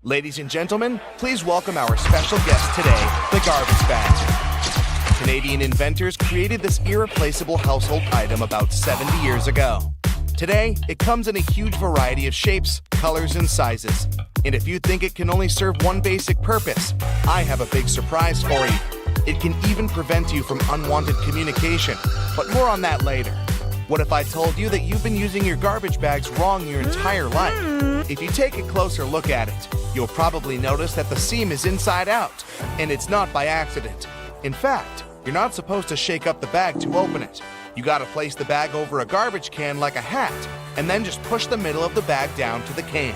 Ladies and gentlemen, please welcome our special guest today, the garbage bag. Canadian inventors created this irreplaceable household item about 70 years ago. Today, it comes in a huge variety of shapes, colors, and sizes. And if you think it can only serve one basic purpose, I have a big surprise for you. It can even prevent you from unwanted communication, but more on that later. What if I told you that you've been using your garbage bags wrong your entire life? If you take a closer look at it, you'll probably notice that the seam is inside out, and it's not by accident. In fact, you're not supposed to shake up the bag to open it. You gotta place the bag over a garbage can like a hat, and then just push the middle of the bag down to the can.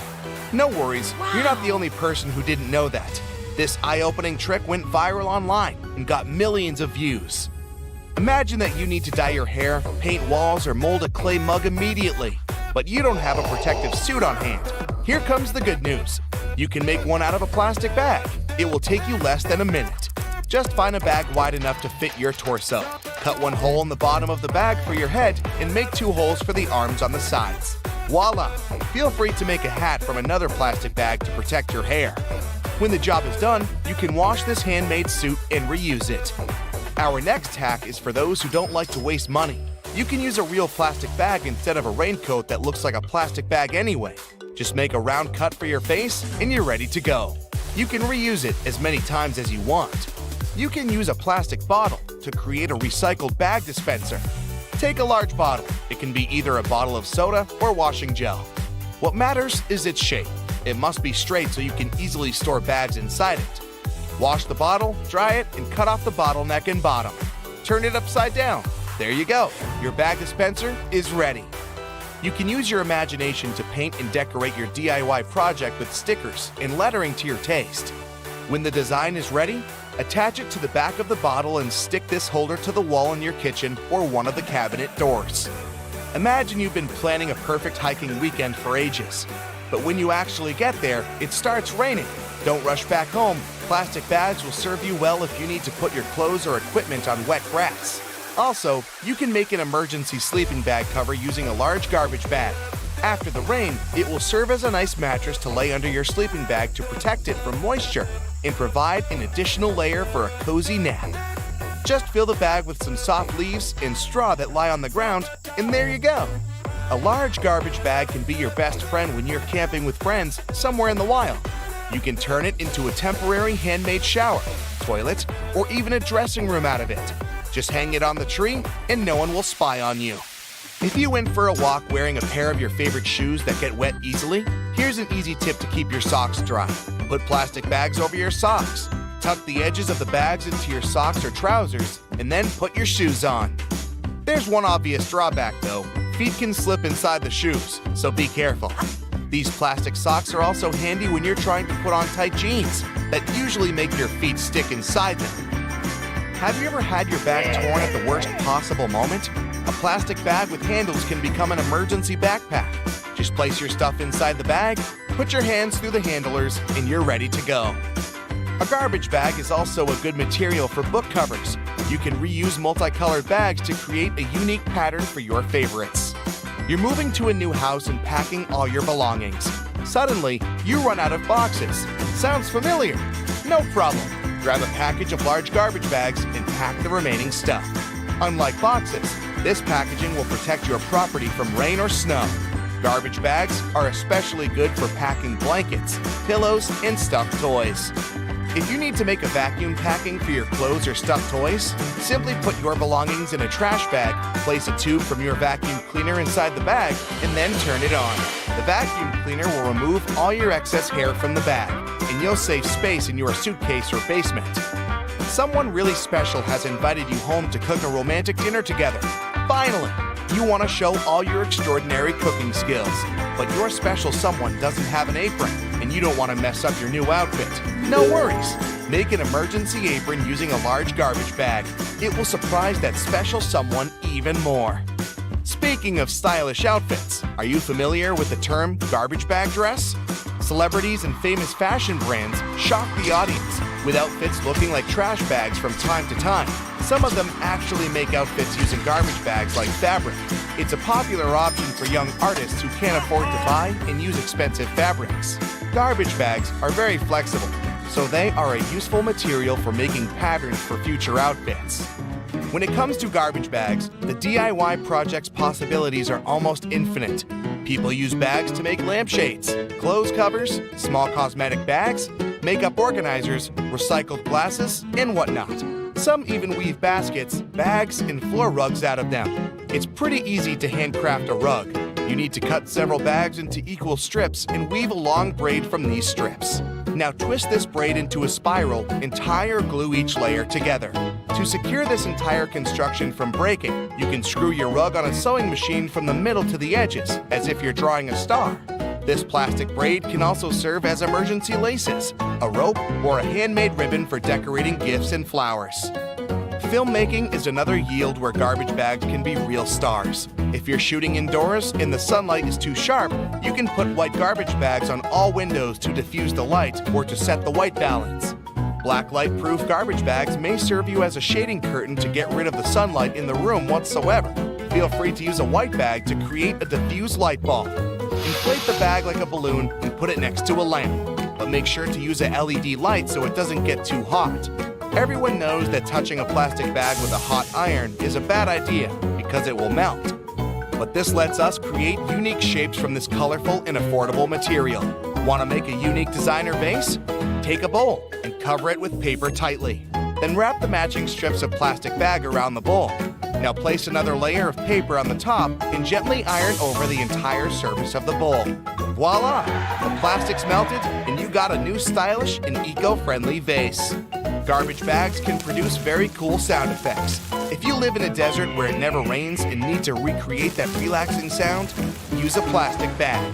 No worries, you're not the only person who didn't know that. This eye-opening trick went viral online and got millions of views. Imagine that you need to dye your hair, paint walls, or mold a clay mug immediately, but you don't have a protective suit on hand. Here comes the good news. You can make one out of a plastic bag. It will take you less than a minute. Just find a bag wide enough to fit your torso. Cut one hole in the bottom of the bag for your head and make 2 holes for the arms on the sides. Voila! Feel free to make a hat from another plastic bag to protect your hair. When the job is done, you can wash this handmade suit and reuse it. Our next hack is for those who don't like to waste money. You can use a real plastic bag instead of a raincoat that looks like a plastic bag anyway. Just make a round cut for your face and you're ready to go. You can reuse it as many times as you want. You can use a plastic bottle to create a recycled bag dispenser. Take a large bottle. It can be either a bottle of soda or washing gel. What matters is its shape. It must be straight so you can easily store bags inside it. Wash the bottle, dry it, and cut off the bottleneck and bottom. Turn it upside down. There you go. Your bag dispenser is ready. You can use your imagination to paint and decorate your DIY project with stickers and lettering to your taste. When the design is ready, attach it to the back of the bottle and stick this holder to the wall in your kitchen or one of the cabinet doors. Imagine you've been planning a perfect hiking weekend for ages. But when you actually get there, it starts raining. Don't rush back home. Plastic bags will serve you well if you need to put your clothes or equipment on wet grass. Also, you can make an emergency sleeping bag cover using a large garbage bag. After the rain, it will serve as a nice mattress to lay under your sleeping bag to protect it from moisture and provide an additional layer for a cozy nap. Just fill the bag with some soft leaves and straw that lie on the ground, and there you go. A large garbage bag can be your best friend when you're camping with friends somewhere in the wild. You can turn it into a temporary handmade shower, toilet, or even a dressing room out of it. Just hang it on the tree and no one will spy on you. If you went for a walk wearing a pair of your favorite shoes that get wet easily, here's an easy tip to keep your socks dry. Put plastic bags over your socks. Tuck the edges of the bags into your socks or trousers, and then put your shoes on. There's one obvious drawback though. Feet can slip inside the shoes, so be careful. These plastic socks are also handy when you're trying to put on tight jeans that usually make your feet stick inside them. Have you ever had your bag torn at the worst possible moment? A plastic bag with handles can become an emergency backpack. Just place your stuff inside the bag, put your hands through the handlers, and you're ready to go. A garbage bag is also a good material for book covers. You can reuse multicolored bags to create a unique pattern for your favorites. You're moving to a new house and packing all your belongings. Suddenly, you run out of boxes. Sounds familiar? No problem. Grab a package of large garbage bags and pack the remaining stuff. Unlike boxes, this packaging will protect your property from rain or snow. Garbage bags are especially good for packing blankets, pillows, and stuffed toys. If you need to make a vacuum packing for your clothes or stuffed toys, simply put your belongings in a trash bag, place a tube from your vacuum cleaner inside the bag, and then turn it on. The vacuum cleaner will remove all your excess hair from the bag, and you'll save space in your suitcase or basement. Someone really special has invited you home to cook a romantic dinner together. Finally, you want to show all your extraordinary cooking skills, but your special someone doesn't have an apron, and you don't want to mess up your new outfit. No worries. Make an emergency apron using a large garbage bag. It will surprise that special someone even more. Speaking of stylish outfits, are you familiar with the term garbage bag dress? Celebrities and famous fashion brands shock the audience with outfits looking like trash bags from time to time. Some of them actually make outfits using garbage bags like fabric. It's a popular option for young artists who can't afford to buy and use expensive fabrics. Garbage bags are very flexible, so they are a useful material for making patterns for future outfits. When it comes to garbage bags, the DIY project's possibilities are almost infinite. People use bags to make lampshades, clothes covers, small cosmetic bags, makeup organizers, recycled glasses, and whatnot. Some even weave baskets, bags, and floor rugs out of them. It's pretty easy to handcraft a rug. You need to cut several bags into equal strips and weave a long braid from these strips. Now twist this braid into a spiral and tie or glue each layer together. To secure this entire construction from breaking, you can screw your rug on a sewing machine from the middle to the edges, as if you're drawing a star. This plastic braid can also serve as emergency laces, a rope, or a handmade ribbon for decorating gifts and flowers. Filmmaking is another yield where garbage bags can be real stars. If you're shooting indoors and the sunlight is too sharp, you can put white garbage bags on all windows to diffuse the light or to set the white balance. Black light-proof garbage bags may serve you as a shading curtain to get rid of the sunlight in the room whatsoever. Feel free to use a white bag to create a diffuse light bulb. Inflate the bag like a balloon and put it next to a lamp. But make sure to use a LED light so it doesn't get too hot. Everyone knows that touching a plastic bag with a hot iron is a bad idea because it will melt. But this lets us create unique shapes from this colorful and affordable material. Want to make a unique designer vase? Take a bowl and cover it with paper tightly. Then wrap the matching strips of plastic bag around the bowl. Now place another layer of paper on the top and gently iron over the entire surface of the bowl. Voila! The plastic's melted and you got a new stylish and eco-friendly vase. Garbage bags can produce very cool sound effects. If you live in a desert where it never rains and need to recreate that relaxing sound, use a plastic bag.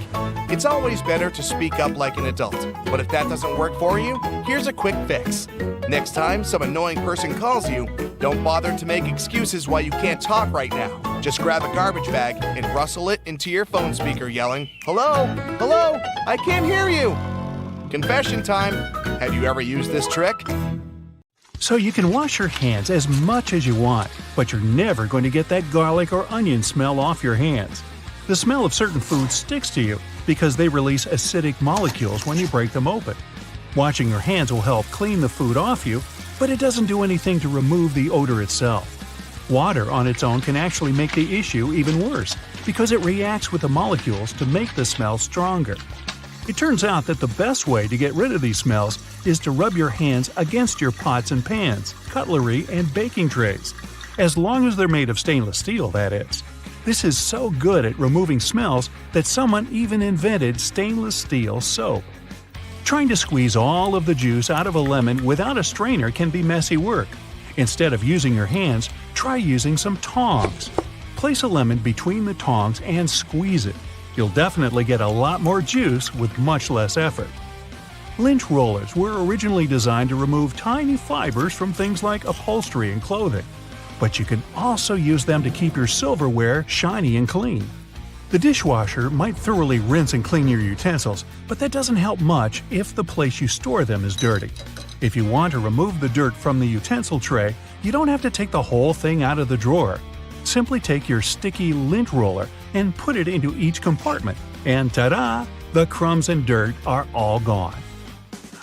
It's always better to speak up like an adult, but if that doesn't work for you, here's a quick fix. Next time some annoying person calls you, don't bother to make excuses why you can't talk right now. Just grab a garbage bag and rustle it into your phone speaker yelling, "Hello? Hello? I can't hear you!" Confession time. Have you ever used this trick? So you can wash your hands as much as you want, but you're never going to get that garlic or onion smell off your hands. The smell of certain foods sticks to you because they release acidic molecules when you break them open. Washing your hands will help clean the food off you, but it doesn't do anything to remove the odor itself. Water on its own can actually make the issue even worse because it reacts with the molecules to make the smell stronger. It turns out that the best way to get rid of these smells is to rub your hands against your pots and pans, cutlery, and baking trays. As long as they're made of stainless steel, that is. This is so good at removing smells that someone even invented stainless steel soap. Trying to squeeze all of the juice out of a lemon without a strainer can be messy work. Instead of using your hands, try using some tongs. Place a lemon between the tongs and squeeze it. You'll definitely get a lot more juice with much less effort. Lint rollers were originally designed to remove tiny fibers from things like upholstery and clothing. But you can also use them to keep your silverware shiny and clean. The dishwasher might thoroughly rinse and clean your utensils, but that doesn't help much if the place you store them is dirty. If you want to remove the dirt from the utensil tray, you don't have to take the whole thing out of the drawer. Simply take your sticky lint roller and put it into each compartment, and ta-da! The crumbs and dirt are all gone.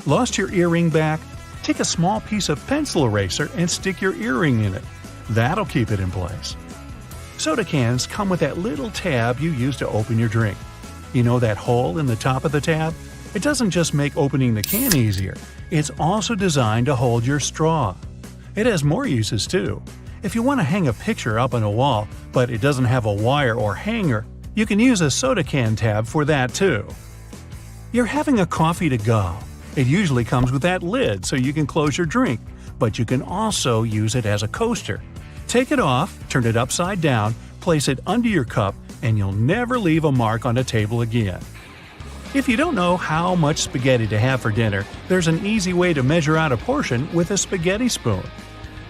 Lost your earring back? Take a small piece of pencil eraser and stick your earring in it. That'll keep it in place. Soda cans come with that little tab you use to open your drink. You know that hole in the top of the tab? It doesn't just make opening the can easier, it's also designed to hold your straw. It has more uses too. If you want to hang a picture up on a wall, but it doesn't have a wire or hanger, you can use a soda can tab for that too. You're having a coffee to go. It usually comes with that lid so you can close your drink, but you can also use it as a coaster. Take it off, turn it upside down, place it under your cup, and you'll never leave a mark on a table again. If you don't know how much spaghetti to have for dinner, there's an easy way to measure out a portion with a spaghetti spoon.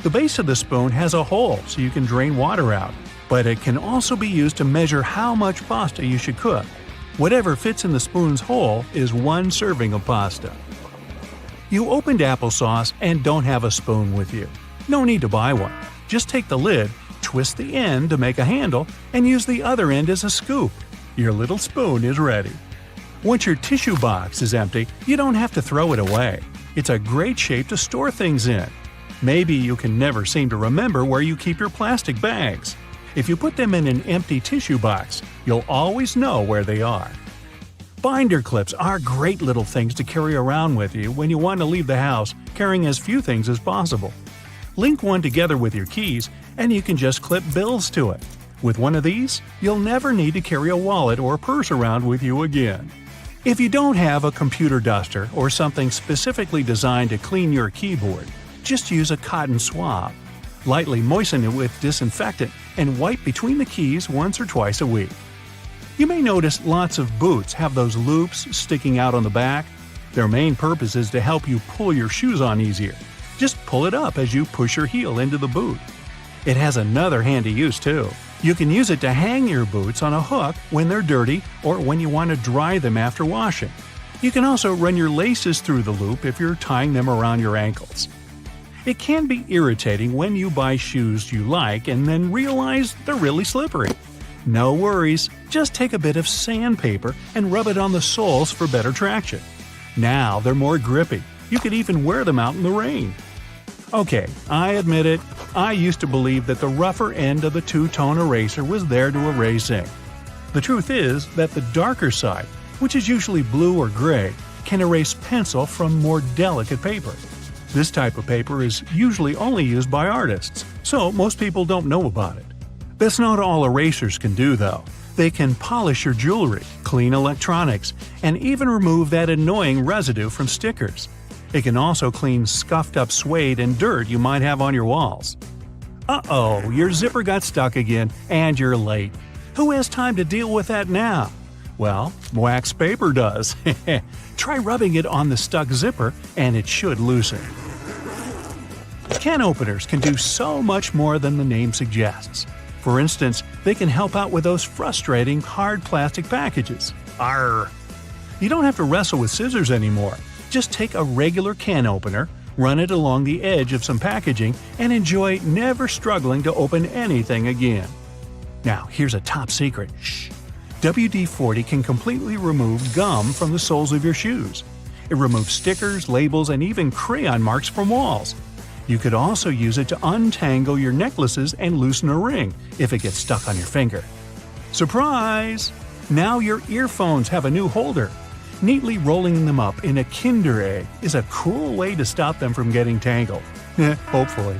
The base of the spoon has a hole so you can drain water out, but it can also be used to measure how much pasta you should cook. Whatever fits in the spoon's hole is 1 serving of pasta. You opened applesauce and don't have a spoon with you. No need to buy one. Just take the lid, twist the end to make a handle, and use the other end as a scoop. Your little spoon is ready. Once your tissue box is empty, you don't have to throw it away. It's a great shape to store things in. Maybe you can never seem to remember where you keep your plastic bags. If you put them in an empty tissue box, you'll always know where they are. Binder clips are great little things to carry around with you when you want to leave the house carrying as few things as possible. Link one together with your keys, and you can just clip bills to it. With one of these, you'll never need to carry a wallet or purse around with you again. If you don't have a computer duster or something specifically designed to clean your keyboard, just use a cotton swab. Lightly moisten it with disinfectant and wipe between the keys once or twice a week. You may notice lots of boots have those loops sticking out on the back. Their main purpose is to help you pull your shoes on easier. Just pull it up as you push your heel into the boot. It has another handy use too. You can use it to hang your boots on a hook when they're dirty or when you want to dry them after washing. You can also run your laces through the loop if you're tying them around your ankles. It can be irritating when you buy shoes you like and then realize they're really slippery. No worries, just take a bit of sandpaper and rub it on the soles for better traction. Now they're more grippy. You could even wear them out in the rain. Okay, I admit it, I used to believe that the rougher end of the two-tone eraser was there to erase ink. The truth is that the darker side, which is usually blue or gray, can erase pencil from more delicate paper. This type of paper is usually only used by artists, so most people don't know about it. That's not all erasers can do though. They can polish your jewelry, clean electronics, and even remove that annoying residue from stickers. It can also clean scuffed up suede and dirt you might have on your walls. Uh-oh, your zipper got stuck again, and you're late. Who has time to deal with that now? Well, wax paper does. Try rubbing it on the stuck zipper, and it should loosen. Can openers can do so much more than the name suggests. For instance, they can help out with those frustrating hard plastic packages. Arrgh! You don't have to wrestle with scissors anymore. Just take a regular can opener, run it along the edge of some packaging, and enjoy never struggling to open anything again. Now, here's a top secret. Shh! WD-40 can completely remove gum from the soles of your shoes. It removes stickers, labels, and even crayon marks from walls. You could also use it to untangle your necklaces and loosen a ring if it gets stuck on your finger. Surprise! Now your earphones have a new holder. Neatly rolling them up in a Kinder Egg is a cool way to stop them from getting tangled. Hopefully.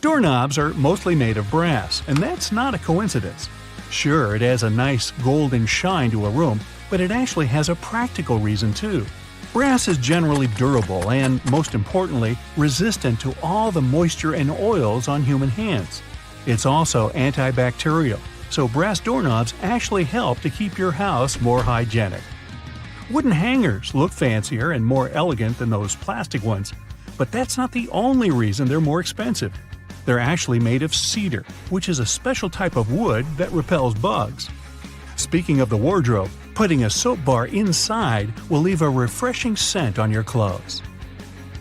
Doorknobs are mostly made of brass, and that's not a coincidence. Sure, it has a nice golden shine to a room, but it actually has a practical reason too. Brass is generally durable and, most importantly, resistant to all the moisture and oils on human hands. It's also antibacterial, so brass doorknobs actually help to keep your house more hygienic. Wooden hangers look fancier and more elegant than those plastic ones, but that's not the only reason they're more expensive. They're actually made of cedar, which is a special type of wood that repels bugs. Speaking of the wardrobe, putting a soap bar inside will leave a refreshing scent on your clothes.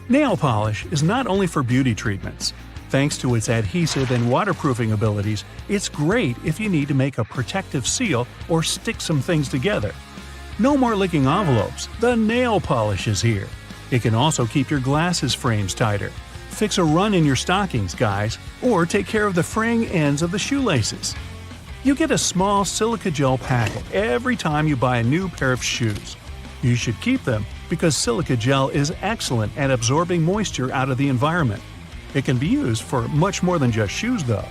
Nail polish is not only for beauty treatments. Thanks to its adhesive and waterproofing abilities, it's great if you need to make a protective seal or stick some things together. No more licking envelopes, the nail polish is here. It can also keep your glasses frames tighter. Fix a run in your stockings, guys, or take care of the fraying ends of the shoelaces. You get a small silica gel packet every time you buy a new pair of shoes. You should keep them because silica gel is excellent at absorbing moisture out of the environment. It can be used for much more than just shoes, though.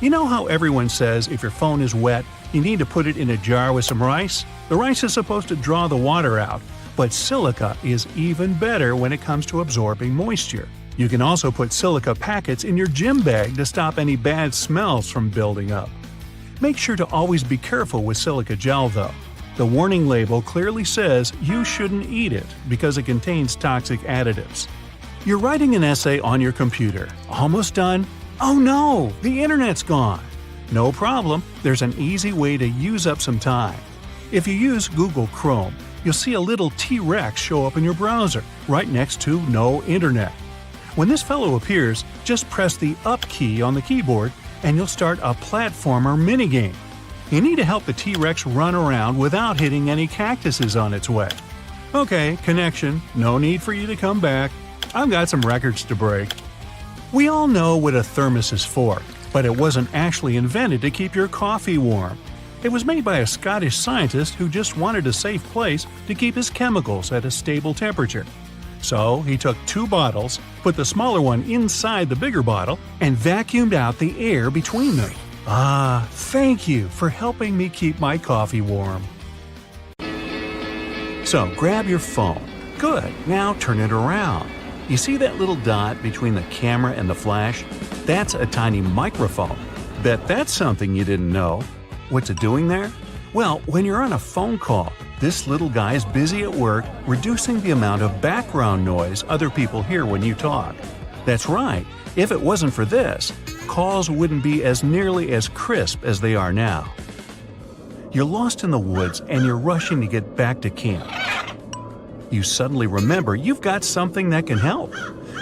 You know how everyone says if your phone is wet, you need to put it in a jar with some rice? The rice is supposed to draw the water out, but silica is even better when it comes to absorbing moisture. You can also put silica packets in your gym bag to stop any bad smells from building up. Make sure to always be careful with silica gel, though. The warning label clearly says you shouldn't eat it because it contains toxic additives. You're writing an essay on your computer. Almost done? Oh no, the internet's gone. No problem, there's an easy way to use up some time. If you use Google Chrome, you'll see a little T-Rex show up in your browser, right next to No Internet. When this fellow appears, just press the up key on the keyboard and you'll start a platformer minigame. You need to help the T-Rex run around without hitting any cactuses on its way. Okay, connection, no need for you to come back. I've got some records to break. We all know what a thermos is for, but it wasn't actually invented to keep your coffee warm. It was made by a Scottish scientist who just wanted a safe place to keep his chemicals at a stable temperature. So he took 2 bottles, put the smaller one inside the bigger bottle, and vacuumed out the air between them. Ah, thank you for helping me keep my coffee warm. So grab your phone. Good, now turn it around. You see that little dot between the camera and the flash? That's a tiny microphone. Bet that's something you didn't know. What's it doing there? Well, when you're on a phone call, this little guy is busy at work reducing the amount of background noise other people hear when you talk. That's right, if it wasn't for this, calls wouldn't be as nearly as crisp as they are now. You're lost in the woods and you're rushing to get back to camp. You suddenly remember you've got something that can help.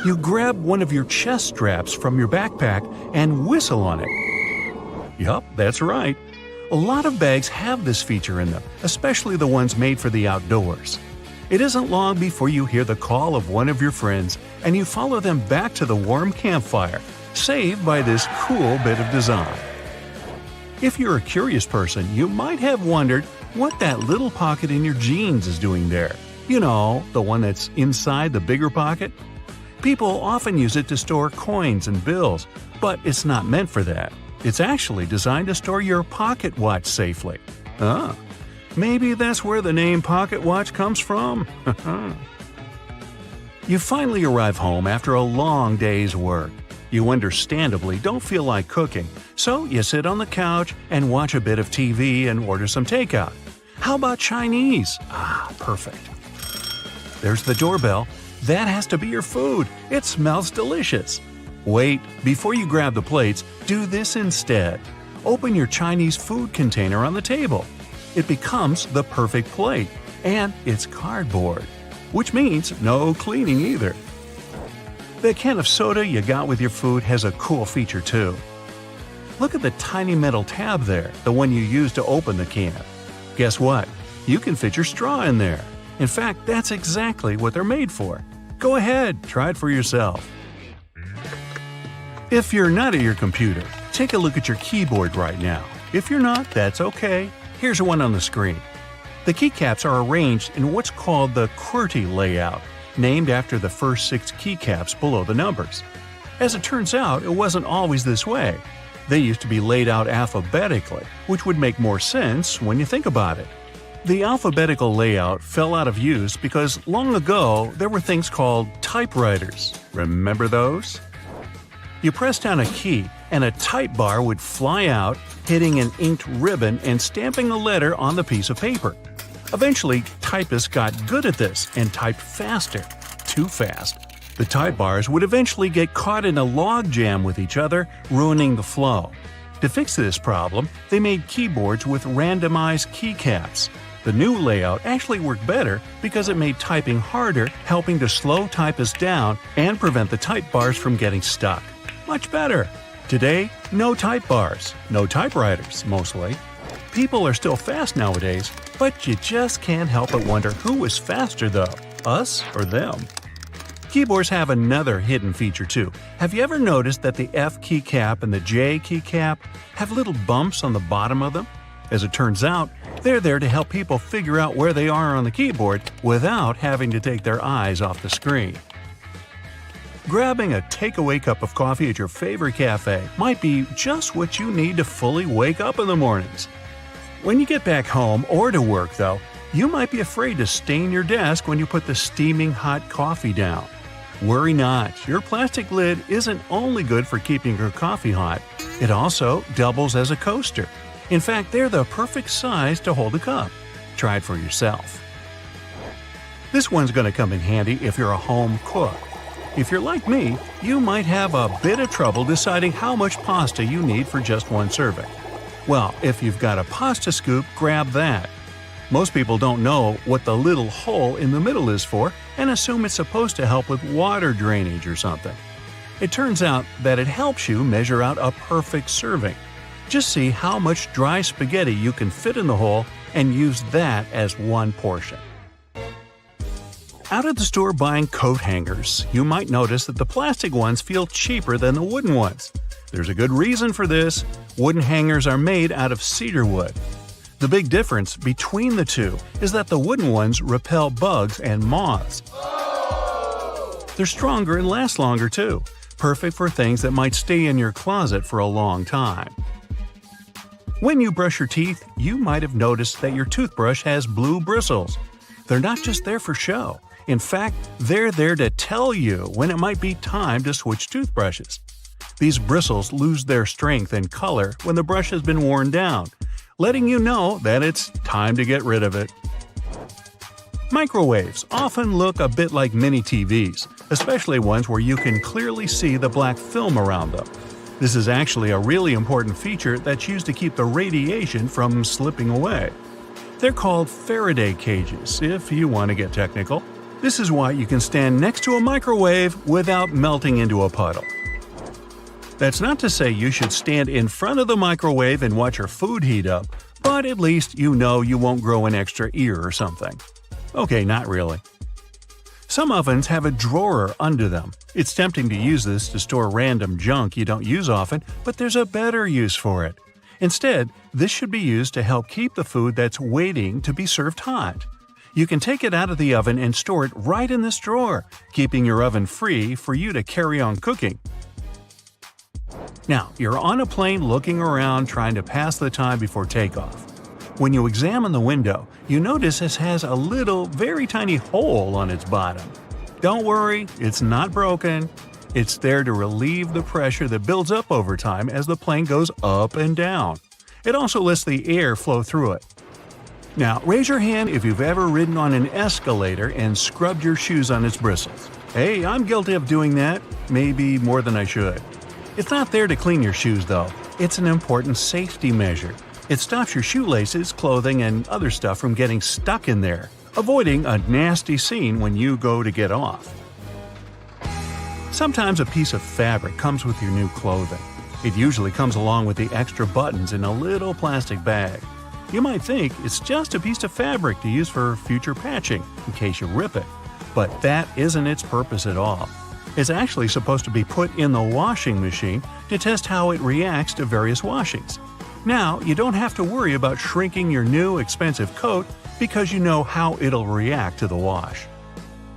You grab one of your chest straps from your backpack and whistle on it. Yup, that's right. A lot of bags have this feature in them, especially the ones made for the outdoors. It isn't long before you hear the call of one of your friends and you follow them back to the warm campfire, saved by this cool bit of design. If you're a curious person, you might have wondered what that little pocket in your jeans is doing there. You know, the one that's inside the bigger pocket? People often use it to store coins and bills, but it's not meant for that. It's actually designed to store your pocket watch safely. Ah, maybe that's where the name pocket watch comes from. You finally arrive home after a long day's work. You understandably don't feel like cooking, so you sit on the couch and watch a bit of TV and order some takeout. How about Chinese? Ah, perfect. There's the doorbell. That has to be your food. It smells delicious. Wait, before you grab the plates, do this instead. Open your Chinese food container on the table. It becomes the perfect plate, and it's cardboard, which means no cleaning either. The can of soda you got with your food has a cool feature too. Look at the tiny metal tab there, the one you use to open the can. Guess what? You can fit your straw in there. In fact, that's exactly what they're made for. Go ahead, try it for yourself. If you're not at your computer, take a look at your keyboard right now. If you're not, that's okay. Here's one on the screen. The keycaps are arranged in what's called the QWERTY layout, named after the first 6 keycaps below the numbers. As it turns out, it wasn't always this way. They used to be laid out alphabetically, which would make more sense when you think about it. The alphabetical layout fell out of use because long ago there were things called typewriters. Remember those? You press down a key and a type bar would fly out, hitting an inked ribbon and stamping a letter on the piece of paper. Eventually, typists got good at this and typed faster. Too fast. The type bars would eventually get caught in a log jam with each other, ruining the flow. To fix this problem, they made keyboards with randomized keycaps. The new layout actually worked better because it made typing harder, helping to slow typists down and prevent the type bars from getting stuck. Much better. Today, no type bars, no typewriters, mostly. People are still fast nowadays, but you just can't help but wonder who is faster though, us or them. Keyboards have another hidden feature too. Have you ever noticed that the F keycap and the J keycap have little bumps on the bottom of them? As it turns out, they're there to help people figure out where they are on the keyboard without having to take their eyes off the screen. Grabbing a takeaway cup of coffee at your favorite cafe might be just what you need to fully wake up in the mornings. When you get back home or to work, though, you might be afraid to stain your desk when you put the steaming hot coffee down. Worry not, your plastic lid isn't only good for keeping your coffee hot, it also doubles as a coaster. In fact, they're the perfect size to hold a cup. Try it for yourself. This one's going to come in handy if you're a home cook. If you're like me, you might have a bit of trouble deciding how much pasta you need for just one serving. Well, if you've got a pasta scoop, grab that. Most people don't know what the little hole in the middle is for and assume it's supposed to help with water drainage or something. It turns out that it helps you measure out a perfect serving. Just see how much dry spaghetti you can fit in the hole and use that as one portion. Out at the store buying coat hangers, you might notice that the plastic ones feel cheaper than the wooden ones. There's a good reason for this. Wooden hangers are made out of cedar wood. The big difference between the two is that the wooden ones repel bugs and moths. They're stronger and last longer too, perfect for things that might stay in your closet for a long time. When you brush your teeth, you might have noticed that your toothbrush has blue bristles. They're not just there for show. In fact, they're there to tell you when it might be time to switch toothbrushes. These bristles lose their strength and color when the brush has been worn down, letting you know that it's time to get rid of it. Microwaves often look a bit like mini TVs, especially ones where you can clearly see the black film around them. This is actually a really important feature that's used to keep the radiation from slipping away. They're called Faraday cages, if you want to get technical. This is why you can stand next to a microwave without melting into a puddle. That's not to say you should stand in front of the microwave and watch your food heat up, but at least you know you won't grow an extra ear or something. Okay, not really. Some ovens have a drawer under them. It's tempting to use this to store random junk you don't use often, but there's a better use for it. Instead, this should be used to help keep the food that's waiting to be served hot. You can take it out of the oven and store it right in this drawer, keeping your oven free for you to carry on cooking. Now, you're on a plane looking around trying to pass the time before takeoff. When you examine the window, you notice it has a little, very tiny hole on its bottom. Don't worry, it's not broken. It's there to relieve the pressure that builds up over time as the plane goes up and down. It also lets the air flow through it. Now, raise your hand if you've ever ridden on an escalator and scrubbed your shoes on its bristles. Hey, I'm guilty of doing that, maybe more than I should. It's not there to clean your shoes, though. It's an important safety measure. It stops your shoelaces, clothing, and other stuff from getting stuck in there, avoiding a nasty scene when you go to get off. Sometimes a piece of fabric comes with your new clothing. It usually comes along with the extra buttons in a little plastic bag. You might think it's just a piece of fabric to use for future patching, in case you rip it. But that isn't its purpose at all. It's actually supposed to be put in the washing machine to test how it reacts to various washings. Now, you don't have to worry about shrinking your new expensive coat because you know how it'll react to the wash.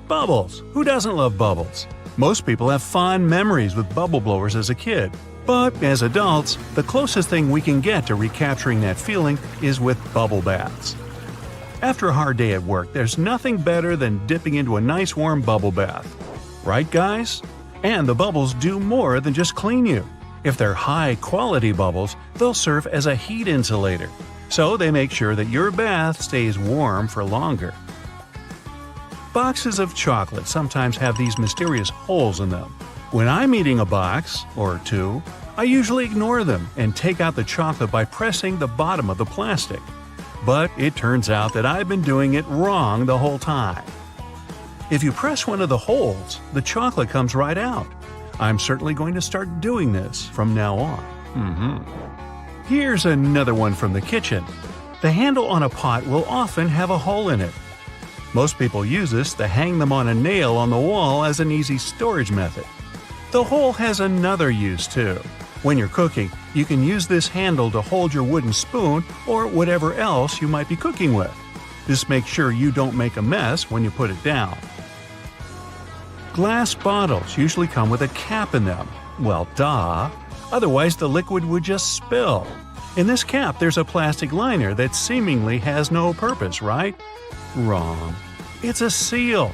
Bubbles! Who doesn't love bubbles? Most people have fond memories with bubble blowers as a kid. But as adults, the closest thing we can get to recapturing that feeling is with bubble baths. After a hard day at work, there's nothing better than dipping into a nice warm bubble bath. Right, guys? And the bubbles do more than just clean you. If they're high-quality bubbles, they'll serve as a heat insulator, so they make sure that your bath stays warm for longer. Boxes of chocolate sometimes have these mysterious holes in them. When I'm eating a box, or two, I usually ignore them and take out the chocolate by pressing the bottom of the plastic. But it turns out that I've been doing it wrong the whole time. If you press one of the holes, the chocolate comes right out. I'm certainly going to start doing this from now on. Here's another one from the kitchen. The handle on a pot will often have a hole in it. Most people use this to hang them on a nail on the wall as an easy storage method. The hole has another use too. When you're cooking, you can use this handle to hold your wooden spoon or whatever else you might be cooking with. This makes sure you don't make a mess when you put it down. Glass bottles usually come with a cap in them. Well, duh. Otherwise, the liquid would just spill. In this cap, there's a plastic liner that seemingly has no purpose, right? Wrong. It's a seal.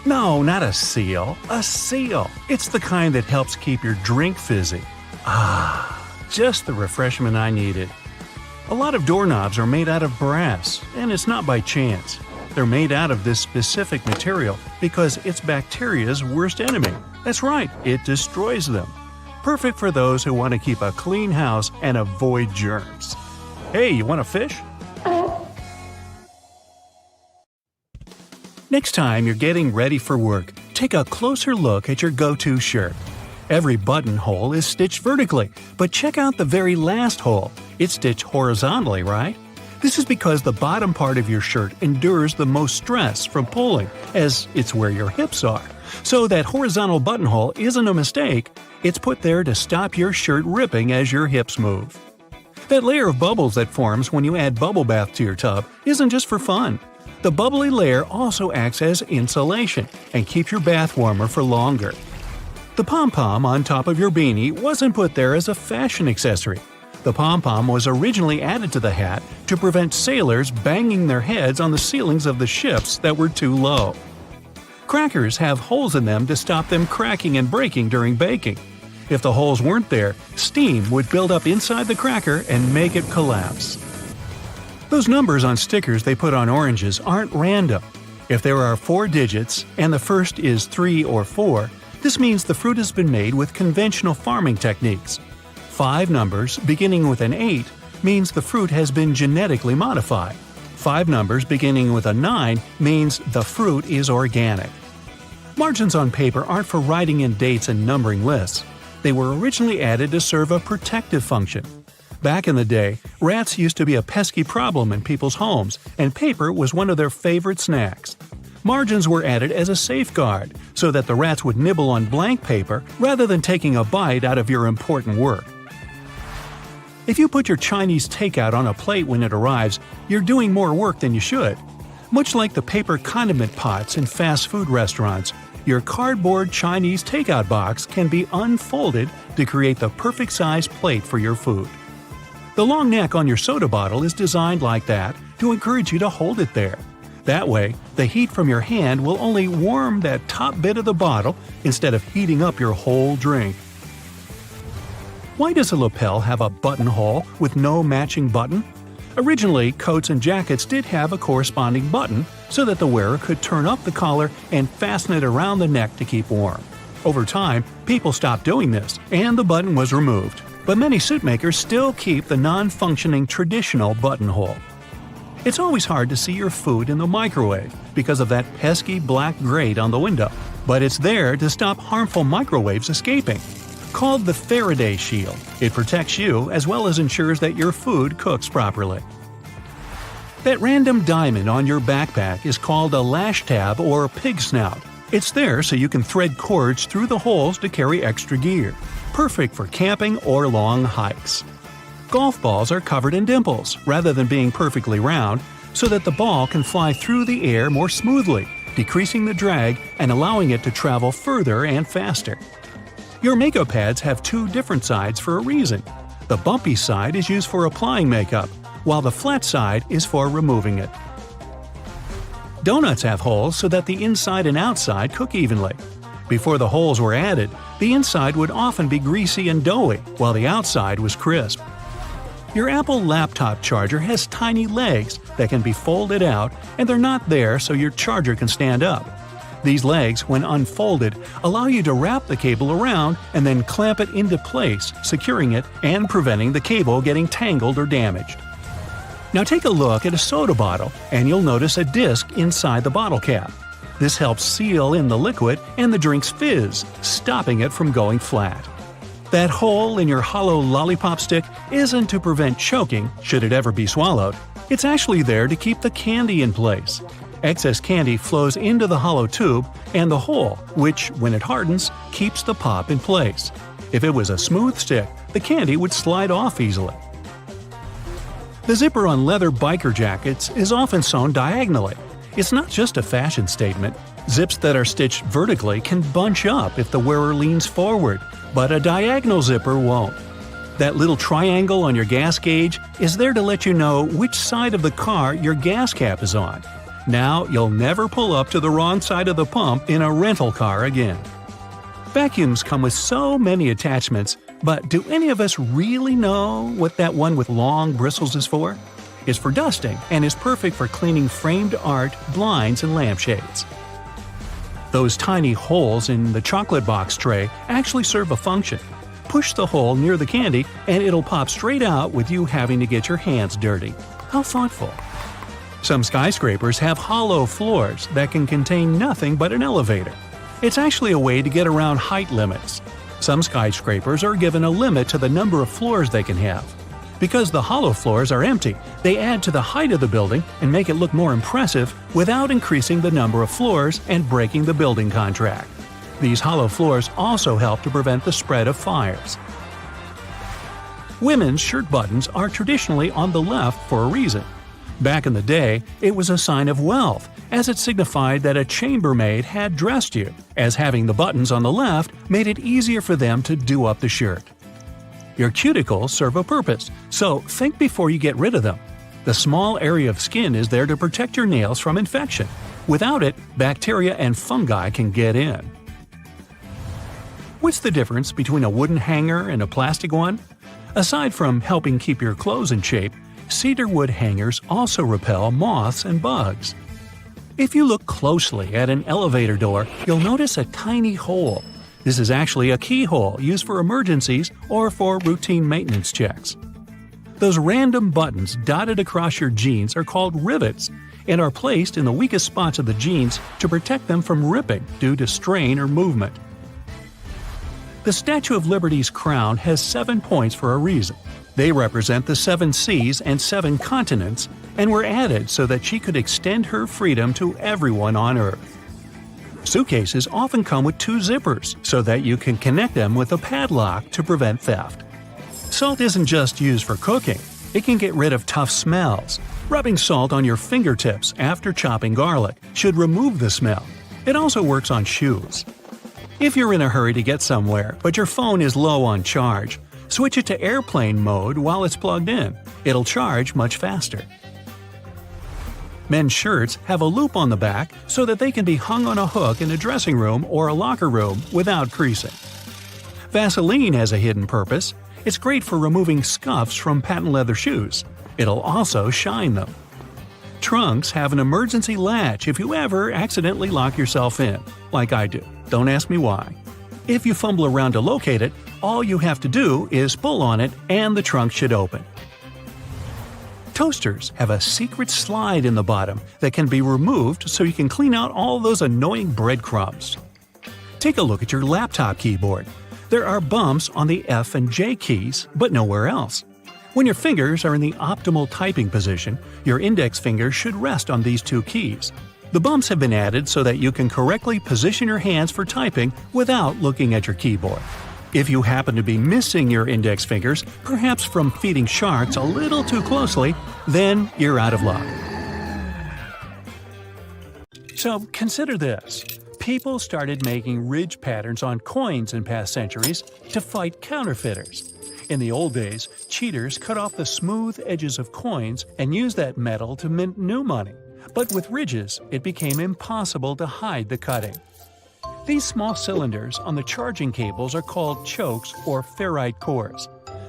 No, not a seal. A seal. It's the kind that helps keep your drink fizzy. Just the refreshment I needed. A lot of doorknobs are made out of brass, and it's not by chance. They're made out of this specific material because it's bacteria's worst enemy. That's right, it destroys them. Perfect for those who want to keep a clean house and avoid germs. Hey, you want a fish? Next time you're getting ready for work, Take a closer look at your go-to shirt. Every buttonhole is stitched vertically, but check out the very last hole. It's stitched horizontally, right? This is because the bottom part of your shirt endures the most stress from pulling, as it's where your hips are. So that horizontal buttonhole isn't a mistake, it's put there to stop your shirt ripping as your hips move. That layer of bubbles that forms when you add bubble bath to your tub isn't just for fun. The bubbly layer also acts as insulation and keeps your bath warmer for longer. The pom-pom on top of your beanie wasn't put there as a fashion accessory. The pom-pom was originally added to the hat to prevent sailors banging their heads on the ceilings of the ships that were too low. Crackers have holes in them to stop them cracking and breaking during baking. If the holes weren't there, steam would build up inside the cracker and make it collapse. Those numbers on stickers they put on oranges aren't random. If there are 4 digits and the first is 3 or 4, this means the fruit has been made with conventional farming techniques. 5 numbers beginning with an 8 means the fruit has been genetically modified. 5 numbers beginning with a 9 means the fruit is organic. Margins on paper aren't for writing in dates and numbering lists. They were originally added to serve a protective function. Back in the day, rats used to be a pesky problem in people's homes, and paper was one of their favorite snacks. Margins were added as a safeguard, so that the rats would nibble on blank paper rather than taking a bite out of your important work. If you put your Chinese takeout on a plate when it arrives, you're doing more work than you should. Much like the paper condiment pots in fast food restaurants, your cardboard Chinese takeout box can be unfolded to create the perfect size plate for your food. The long neck on your soda bottle is designed like that to encourage you to hold it there. That way, the heat from your hand will only warm that top bit of the bottle instead of heating up your whole drink. Why does a lapel have a buttonhole with no matching button? Originally, coats and jackets did have a corresponding button so that the wearer could turn up the collar and fasten it around the neck to keep warm. Over time, people stopped doing this, and the button was removed. But many suit makers still keep the non-functioning traditional buttonhole. It's always hard to see your food in the microwave because of that pesky black grate on the window, but it's there to stop harmful microwaves escaping. Called the Faraday Shield, it protects you as well as ensures that your food cooks properly. That random diamond on your backpack is called a lash tab or pig snout. It's there so you can thread cords through the holes to carry extra gear. Perfect for camping or long hikes. Golf balls are covered in dimples rather than being perfectly round, so that the ball can fly through the air more smoothly, decreasing the drag and allowing it to travel further and faster. Your makeup pads have 2 different sides for a reason. The bumpy side is used for applying makeup, while the flat side is for removing it. Donuts have holes so that the inside and outside cook evenly. Before the holes were added, the inside would often be greasy and doughy, while the outside was crisp. Your Apple laptop charger has tiny legs that can be folded out, and they're not there so your charger can stand up. These legs, when unfolded, allow you to wrap the cable around and then clamp it into place, securing it and preventing the cable getting tangled or damaged. Now take a look at a soda bottle, and you'll notice a disc inside the bottle cap. This helps seal in the liquid and the drink's fizz, stopping it from going flat. That hole in your hollow lollipop stick isn't to prevent choking, should it ever be swallowed. It's actually there to keep the candy in place. Excess candy flows into the hollow tube and the hole, which, when it hardens, keeps the pop in place. If it was a smooth stick, the candy would slide off easily. The zipper on leather biker jackets is often sewn diagonally. It's not just a fashion statement. Zips that are stitched vertically can bunch up if the wearer leans forward, but a diagonal zipper won't. That little triangle on your gas gauge is there to let you know which side of the car your gas cap is on. Now you'll never pull up to the wrong side of the pump in a rental car again. Vacuums come with so many attachments, but do any of us really know what that one with long bristles is for? It's for dusting and is perfect for cleaning framed art, blinds, and lampshades. Those tiny holes in the chocolate box tray actually serve a function. Push the hole near the candy and it'll pop straight out with you having to get your hands dirty. How thoughtful. Some skyscrapers have hollow floors that can contain nothing but an elevator. It's actually a way to get around height limits. Some skyscrapers are given a limit to the number of floors they can have. Because the hollow floors are empty, they add to the height of the building and make it look more impressive without increasing the number of floors and breaking the building contract. These hollow floors also help to prevent the spread of fires. Women's shirt buttons are traditionally on the left for a reason. Back in the day, it was a sign of wealth, as it signified that a chambermaid had dressed you, as having the buttons on the left made it easier for them to do up the shirt. Your cuticles serve a purpose, so think before you get rid of them. The small area of skin is there to protect your nails from infection. Without it, bacteria and fungi can get in. What's the difference between a wooden hanger and a plastic one? Aside from helping keep your clothes in shape, cedar wood hangers also repel moths and bugs. If you look closely at an elevator door, you'll notice a tiny hole. This is actually a keyhole used for emergencies or for routine maintenance checks. Those random buttons dotted across your jeans are called rivets and are placed in the weakest spots of the jeans to protect them from ripping due to strain or movement. The Statue of Liberty's crown has 7 points for a reason. They represent the 7 seas and 7 continents and were added so that she could extend her freedom to everyone on Earth. Suitcases often come with 2 zippers so that you can connect them with a padlock to prevent theft. Salt isn't just used for cooking. It can get rid of tough smells. Rubbing salt on your fingertips after chopping garlic should remove the smell. It also works on shoes. If you're in a hurry to get somewhere, but your phone is low on charge, switch it to airplane mode while it's plugged in. It'll charge much faster. Men's shirts have a loop on the back so that they can be hung on a hook in a dressing room or a locker room without creasing. Vaseline has a hidden purpose. It's great for removing scuffs from patent leather shoes. It'll also shine them. Trunks have an emergency latch if you ever accidentally lock yourself in, like I do. Don't ask me why. If you fumble around to locate it, all you have to do is pull on it and the trunk should open. Toasters have a secret slide in the bottom that can be removed so you can clean out all those annoying breadcrumbs. Take a look at your laptop keyboard. There are bumps on the F and J keys, but nowhere else. When your fingers are in the optimal typing position, your index finger should rest on these 2 keys. The bumps have been added so that you can correctly position your hands for typing without looking at your keyboard. If you happen to be missing your index fingers, perhaps from feeding sharks a little too closely, then you're out of luck. So consider this. People started making ridge patterns on coins in past centuries to fight counterfeiters. In the old days, cheaters cut off the smooth edges of coins and used that metal to mint new money. But with ridges, it became impossible to hide the cutting. These small cylinders on the charging cables are called chokes or ferrite cores.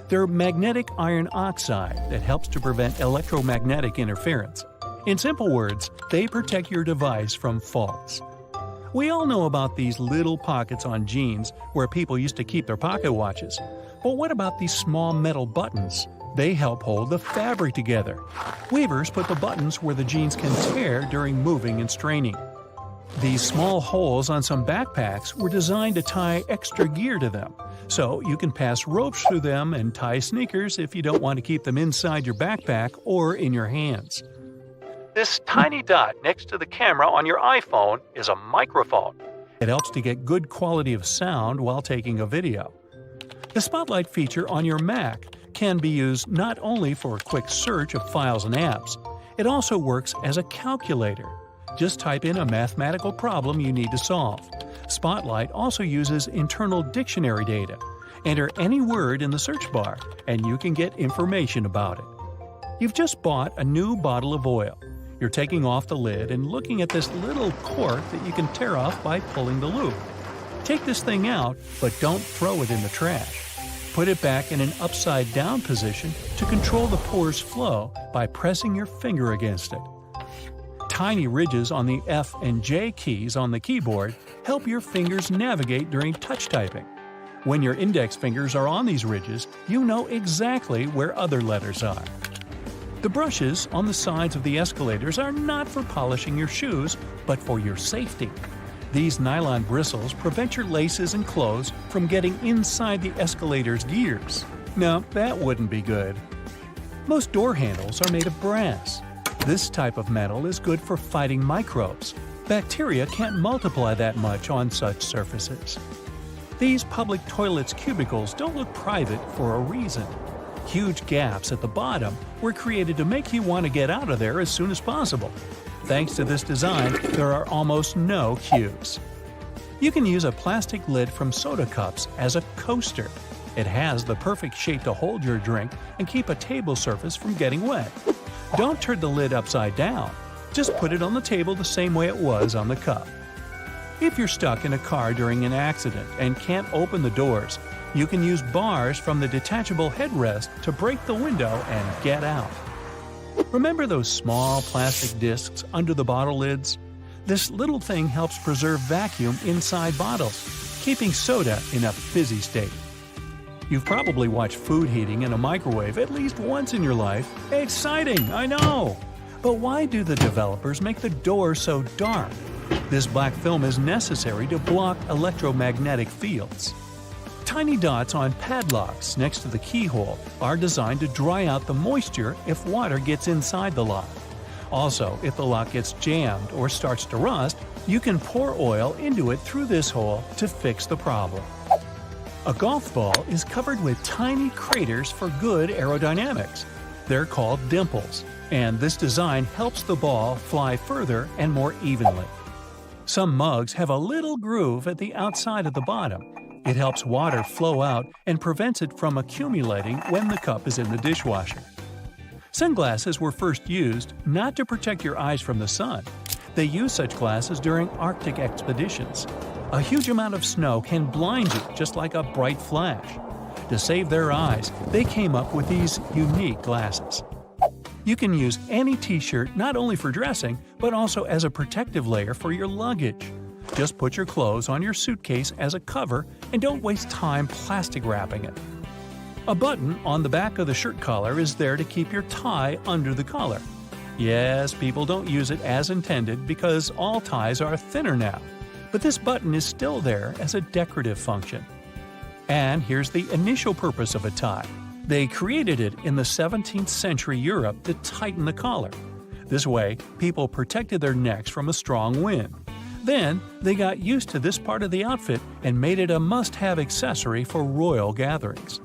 They're magnetic iron oxide that helps to prevent electromagnetic interference. In simple words, they protect your device from faults. We all know about these little pockets on jeans where people used to keep their pocket watches. But what about these small metal buttons? They help hold the fabric together. Weavers put the buttons where the jeans can tear during moving and straining. These small holes on some backpacks were designed to tie extra gear to them, so you can pass ropes through them and tie sneakers if you don't want to keep them inside your backpack or in your hands. This tiny dot next to the camera on your iPhone is a microphone. It helps to get good quality of sound while taking a video. The Spotlight feature on your Mac can be used not only for a quick search of files and apps, it also works as a calculator. Just type in a mathematical problem you need to solve. Spotlight also uses internal dictionary data. Enter any word in the search bar, and you can get information about it. You've just bought a new bottle of oil. You're taking off the lid and looking at this little cork that you can tear off by pulling the loop. Take this thing out, but don't throw it in the trash. Put it back in an upside-down position to control the pore's flow by pressing your finger against it. Tiny ridges on the F and J keys on the keyboard help your fingers navigate during touch typing. When your index fingers are on these ridges, you know exactly where other letters are. The brushes on the sides of the escalators are not for polishing your shoes, but for your safety. These nylon bristles prevent your laces and clothes from getting inside the escalator's gears. No, that wouldn't be good. Most door handles are made of brass. This type of metal is good for fighting microbes. Bacteria can't multiply that much on such surfaces. These public toilets' cubicles don't look private for a reason. Huge gaps at the bottom were created to make you want to get out of there as soon as possible. Thanks to this design, there are almost no queues. You can use a plastic lid from soda cups as a coaster. It has the perfect shape to hold your drink and keep a table surface from getting wet. Don't turn the lid upside down. Just put it on the table the same way it was on the cup. If you're stuck in a car during an accident and can't open the doors, you can use bars from the detachable headrest to break the window and get out. Remember those small plastic discs under the bottle lids? This little thing helps preserve vacuum inside bottles, keeping soda in a fizzy state. You've probably watched food heating in a microwave at least once in your life. Exciting, I know! But why do the developers make the door so dark? This black film is necessary to block electromagnetic fields. Tiny dots on padlocks next to the keyhole are designed to dry out the moisture if water gets inside the lock. Also, if the lock gets jammed or starts to rust, you can pour oil into it through this hole to fix the problem. A golf ball is covered with tiny craters for good aerodynamics. They're called dimples, and this design helps the ball fly further and more evenly. Some mugs have a little groove at the outside of the bottom. It helps water flow out and prevents it from accumulating when the cup is in the dishwasher. Sunglasses were first used not to protect your eyes from the sun. They used such glasses during Arctic expeditions. A huge amount of snow can blind you just like a bright flash. To save their eyes, they came up with these unique glasses. You can use any t-shirt not only for dressing, but also as a protective layer for your luggage. Just put your clothes on your suitcase as a cover and don't waste time plastic wrapping it. A button on the back of the shirt collar is there to keep your tie under the collar. Yes, people don't use it as intended because all ties are thinner now, but this button is still there as a decorative function. And here's the initial purpose of a tie. They created it in the 17th century Europe to tighten the collar. This way, people protected their necks from a strong wind. Then, they got used to this part of the outfit and made it a must-have accessory for royal gatherings.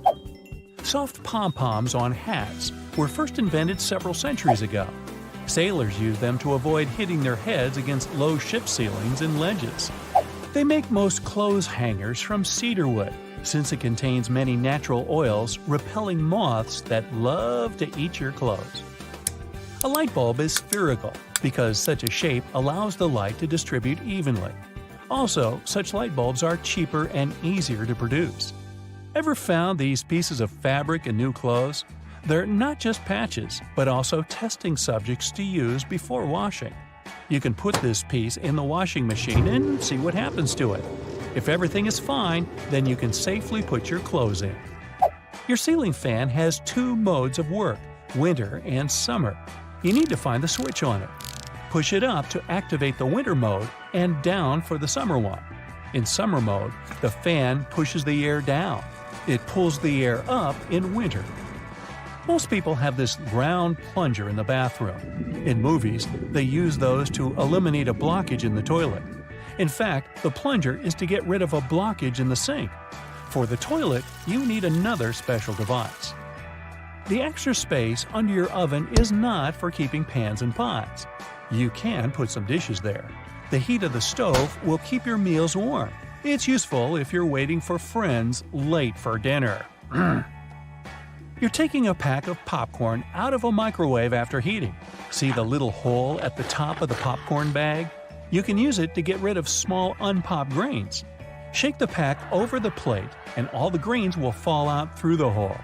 Soft pom-poms on hats were first invented several centuries ago. Sailors used them to avoid hitting their heads against low ship ceilings and ledges. They make most clothes hangers from cedar wood, since it contains many natural oils repelling moths that love to eat your clothes. A light bulb is spherical because such a shape allows the light to distribute evenly. Also, such light bulbs are cheaper and easier to produce. Ever found these pieces of fabric in new clothes? They're not just patches, but also testing subjects to use before washing. You can put this piece in the washing machine and see what happens to it. If everything is fine, then you can safely put your clothes in. Your ceiling fan has two modes of work, winter and summer. You need to find the switch on it. Push it up to activate the winter mode and down for the summer one. In summer mode, the fan pushes the air down. It pulls the air up in winter. Most people have this round plunger in the bathroom. In movies, they use those to eliminate a blockage in the toilet. In fact, the plunger is to get rid of a blockage in the sink. For the toilet, you need another special device. The extra space under your oven is not for keeping pans and pots. You can put some dishes there. The heat of the stove will keep your meals warm. It's useful if you're waiting for friends late for dinner. You're taking a pack of popcorn out of a microwave after heating. See the little hole at the top of the popcorn bag? You can use it to get rid of small unpopped grains. Shake the pack over the plate and all the grains will fall out through the hole.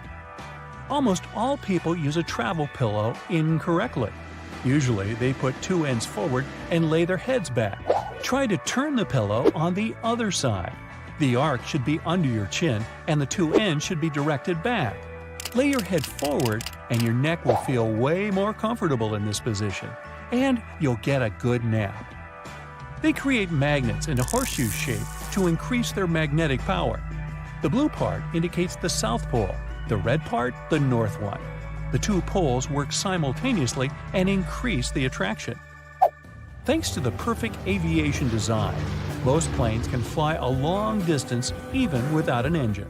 Almost all people use a travel pillow incorrectly. Usually, they put two ends forward and lay their heads back. Try to turn the pillow on the other side. The arc should be under your chin and the two ends should be directed back. Lay your head forward and your neck will feel way more comfortable in this position. And you'll get a good nap. They create magnets in a horseshoe shape to increase their magnetic power. The blue part indicates the south pole, the red part the north one. The two poles work simultaneously and increase the attraction. Thanks to the perfect aviation design, most planes can fly a long distance even without an engine.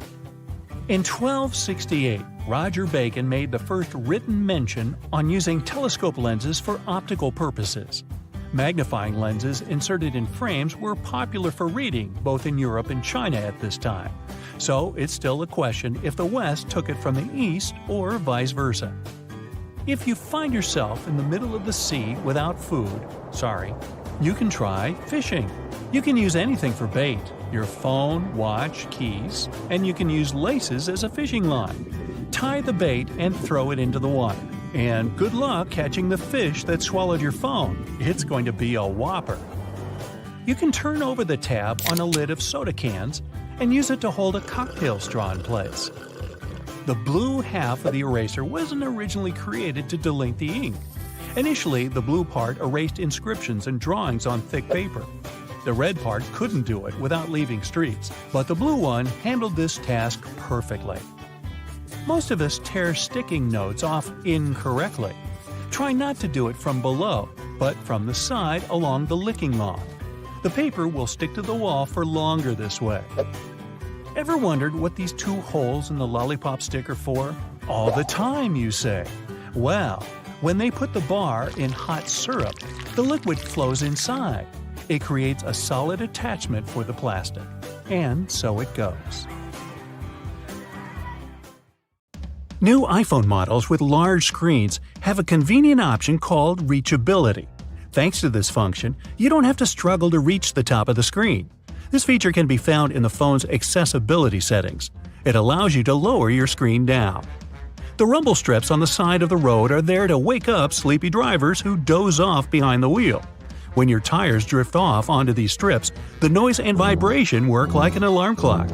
In 1268, Roger Bacon made the first written mention on using telescope lenses for optical purposes. Magnifying lenses inserted in frames were popular for reading both in Europe and China at this time, so it's still a question if the West took it from the East or vice versa. If you find yourself in the middle of the sea without food, you can try fishing. You can use anything for bait, your phone, watch, keys, and you can use laces as a fishing line. Tie the bait and throw it into the water. And good luck catching the fish that swallowed your phone. It's going to be a whopper. You can turn over the tab on a lid of soda cans and use it to hold a cocktail straw in place. The blue half of the eraser wasn't originally created to delink the ink. Initially, the blue part erased inscriptions and drawings on thick paper. The red part couldn't do it without leaving streaks, but the blue one handled this task perfectly. Most of us tear sticking notes off incorrectly. Try not to do it from below, but from the side along the licking log. The paper will stick to the wall for longer this way. Ever wondered what these two holes in the lollipop stick are for? All the time, you say. Well, when they put the bar in hot syrup, the liquid flows inside. It creates a solid attachment for the plastic. And so it goes. New iPhone models with large screens have a convenient option called reachability. Thanks to this function, you don't have to struggle to reach the top of the screen. This feature can be found in the phone's accessibility settings. It allows you to lower your screen down. The rumble strips on the side of the road are there to wake up sleepy drivers who doze off behind the wheel. When your tires drift off onto these strips, the noise and vibration work like an alarm clock.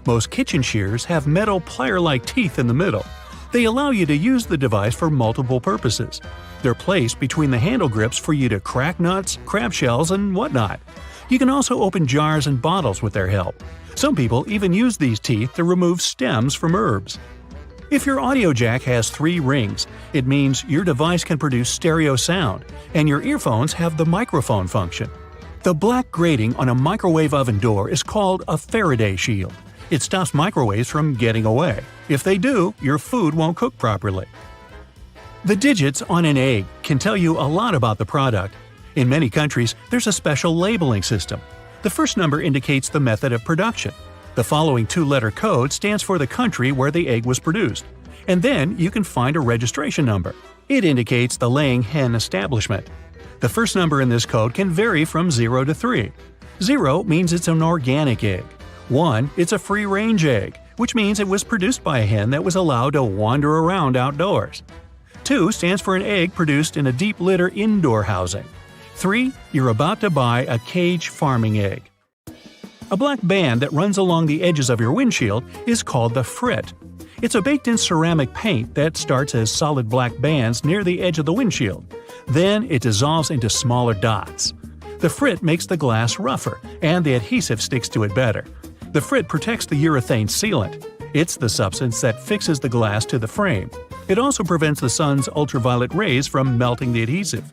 Most kitchen shears have metal plier-like teeth in the middle. They allow you to use the device for multiple purposes. They're placed between the handle grips for you to crack nuts, crab shells, and whatnot. You can also open jars and bottles with their help. Some people even use these teeth to remove stems from herbs. If your audio jack has 3 rings, it means your device can produce stereo sound, and your earphones have the microphone function. The black grating on a microwave oven door is called a Faraday shield. It stops microwaves from getting away. If they do, your food won't cook properly. The digits on an egg can tell you a lot about the product. In many countries, there's a special labeling system. The first number indicates the method of production. The following 2-letter code stands for the country where the egg was produced. And then you can find a registration number. It indicates the laying hen establishment. The first number in this code can vary from 0 to 3. 0 means it's an organic egg. 1, it's a free-range egg, which means it was produced by a hen that was allowed to wander around outdoors. 2 stands for an egg produced in a deep litter indoor housing. 3, you're about to buy a cage farming egg. A black band that runs along the edges of your windshield is called the frit. It's a baked-in ceramic paint that starts as solid black bands near the edge of the windshield. Then it dissolves into smaller dots. The frit makes the glass rougher, and the adhesive sticks to it better. The frit protects the urethane sealant. It's the substance that fixes the glass to the frame. It also prevents the sun's ultraviolet rays from melting the adhesive.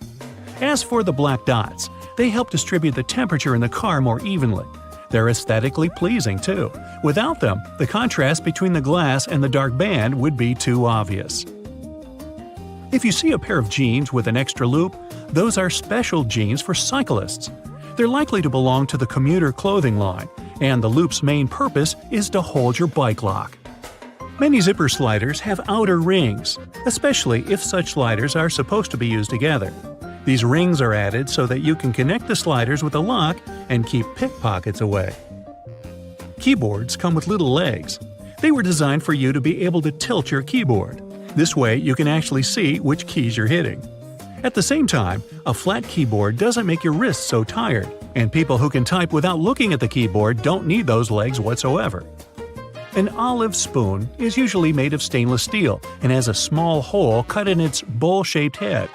As for the black dots, they help distribute the temperature in the car more evenly. They're aesthetically pleasing, too. Without them, the contrast between the glass and the dark band would be too obvious. If you see a pair of jeans with an extra loop, those are special jeans for cyclists. They're likely to belong to the commuter clothing line, and the loop's main purpose is to hold your bike lock. Many zipper sliders have outer rings, especially if such sliders are supposed to be used together. These rings are added so that you can connect the sliders with a lock and keep pickpockets away. Keyboards come with little legs. They were designed for you to be able to tilt your keyboard. This way you can actually see which keys you're hitting. At the same time, a flat keyboard doesn't make your wrists so tired, and people who can type without looking at the keyboard don't need those legs whatsoever. An olive spoon is usually made of stainless steel and has a small hole cut in its bowl-shaped head.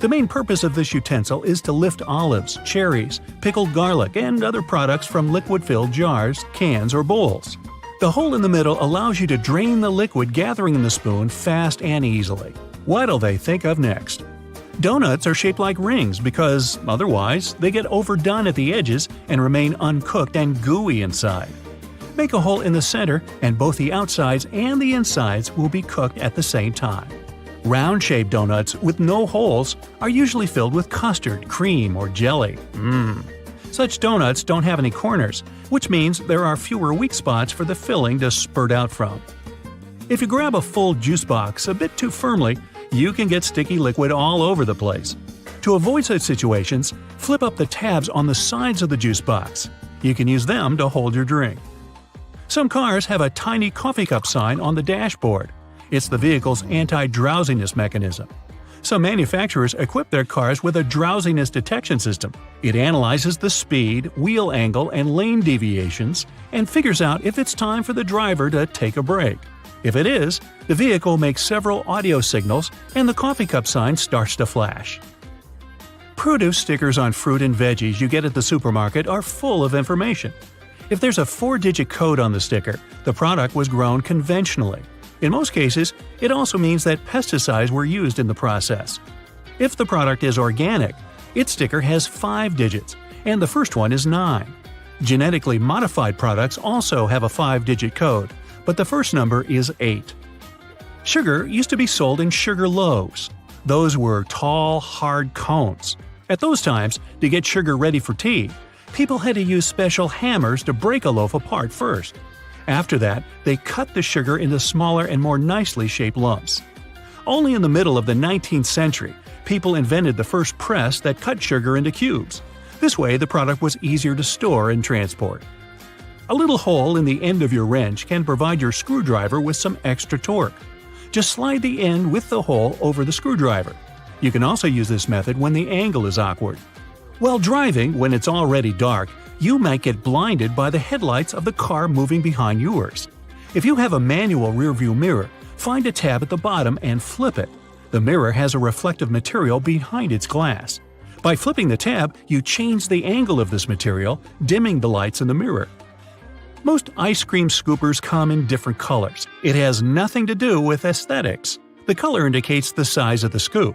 The main purpose of this utensil is to lift olives, cherries, pickled garlic, and other products from liquid-filled jars, cans, or bowls. The hole in the middle allows you to drain the liquid gathering in the spoon fast and easily. What'll they think of next? Donuts are shaped like rings because, otherwise, they get overdone at the edges and remain uncooked and gooey inside. Make a hole in the center and both the outsides and the insides will be cooked at the same time. Round-shaped donuts with no holes are usually filled with custard, cream, or jelly. Such donuts don't have any corners, which means there are fewer weak spots for the filling to spurt out from. If you grab a full juice box a bit too firmly, you can get sticky liquid all over the place. To avoid such situations, flip up the tabs on the sides of the juice box. You can use them to hold your drink. Some cars have a tiny coffee cup sign on the dashboard. It's the vehicle's anti-drowsiness mechanism. Some manufacturers equip their cars with a drowsiness detection system. It analyzes the speed, wheel angle, and lane deviations and figures out if it's time for the driver to take a break. If it is, the vehicle makes several audio signals and the coffee cup sign starts to flash. Produce stickers on fruit and veggies you get at the supermarket are full of information. If there's a 4-digit code on the sticker, the product was grown conventionally. In most cases, it also means that pesticides were used in the process. If the product is organic, its sticker has 5 digits, and the first one is 9. Genetically modified products also have a 5-digit code, but the first number is 8. Sugar used to be sold in sugar loaves. Those were tall, hard cones. At those times, to get sugar ready for tea, people had to use special hammers to break a loaf apart first. After that, they cut the sugar into smaller and more nicely shaped lumps. Only in the middle of the 19th century, people invented the first press that cut sugar into cubes. This way, the product was easier to store and transport. A little hole in the end of your wrench can provide your screwdriver with some extra torque. Just slide the end with the hole over the screwdriver. You can also use this method when the angle is awkward. While driving, when it's already dark, you might get blinded by the headlights of the car moving behind yours. If you have a manual rearview mirror, find a tab at the bottom and flip it. The mirror has a reflective material behind its glass. By flipping the tab, you change the angle of this material, dimming the lights in the mirror. Most ice cream scoopers come in different colors. It has nothing to do with aesthetics. The color indicates the size of the scoop.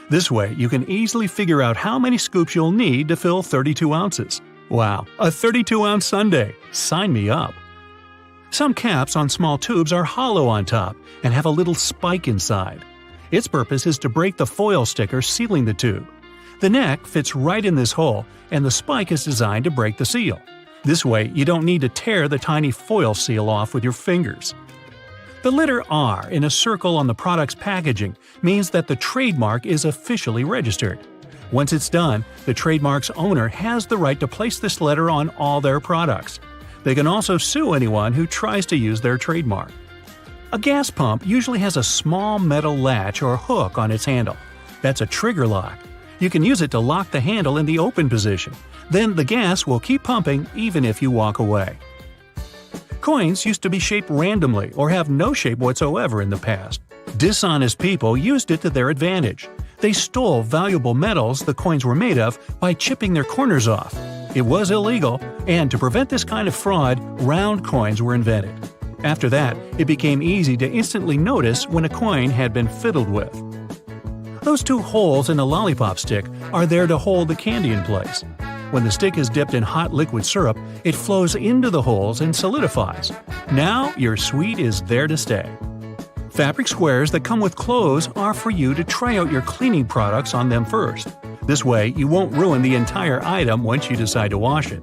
This way, you can easily figure out how many scoops you'll need to fill 32 ounces. Wow, a 32-ounce sundae! Sign me up! Some caps on small tubes are hollow on top and have a little spike inside. Its purpose is to break the foil sticker sealing the tube. The neck fits right in this hole, and the spike is designed to break the seal. This way, you don't need to tear the tiny foil seal off with your fingers. The letter R in a circle on the product's packaging means that the trademark is officially registered. Once it's done, the trademark's owner has the right to place this letter on all their products. They can also sue anyone who tries to use their trademark. A gas pump usually has a small metal latch or hook on its handle. That's a trigger lock. You can use it to lock the handle in the open position. Then the gas will keep pumping even if you walk away. Coins used to be shaped randomly or have no shape whatsoever in the past. Dishonest people used it to their advantage. They stole valuable metals the coins were made of by chipping their corners off. It was illegal, and to prevent this kind of fraud, round coins were invented. After that, it became easy to instantly notice when a coin had been fiddled with. Those 2 holes in a lollipop stick are there to hold the candy in place. When the stick is dipped in hot liquid syrup, it flows into the holes and solidifies. Now your sweet is there to stay. Fabric squares that come with clothes are for you to try out your cleaning products on them first. This way, you won't ruin the entire item once you decide to wash it.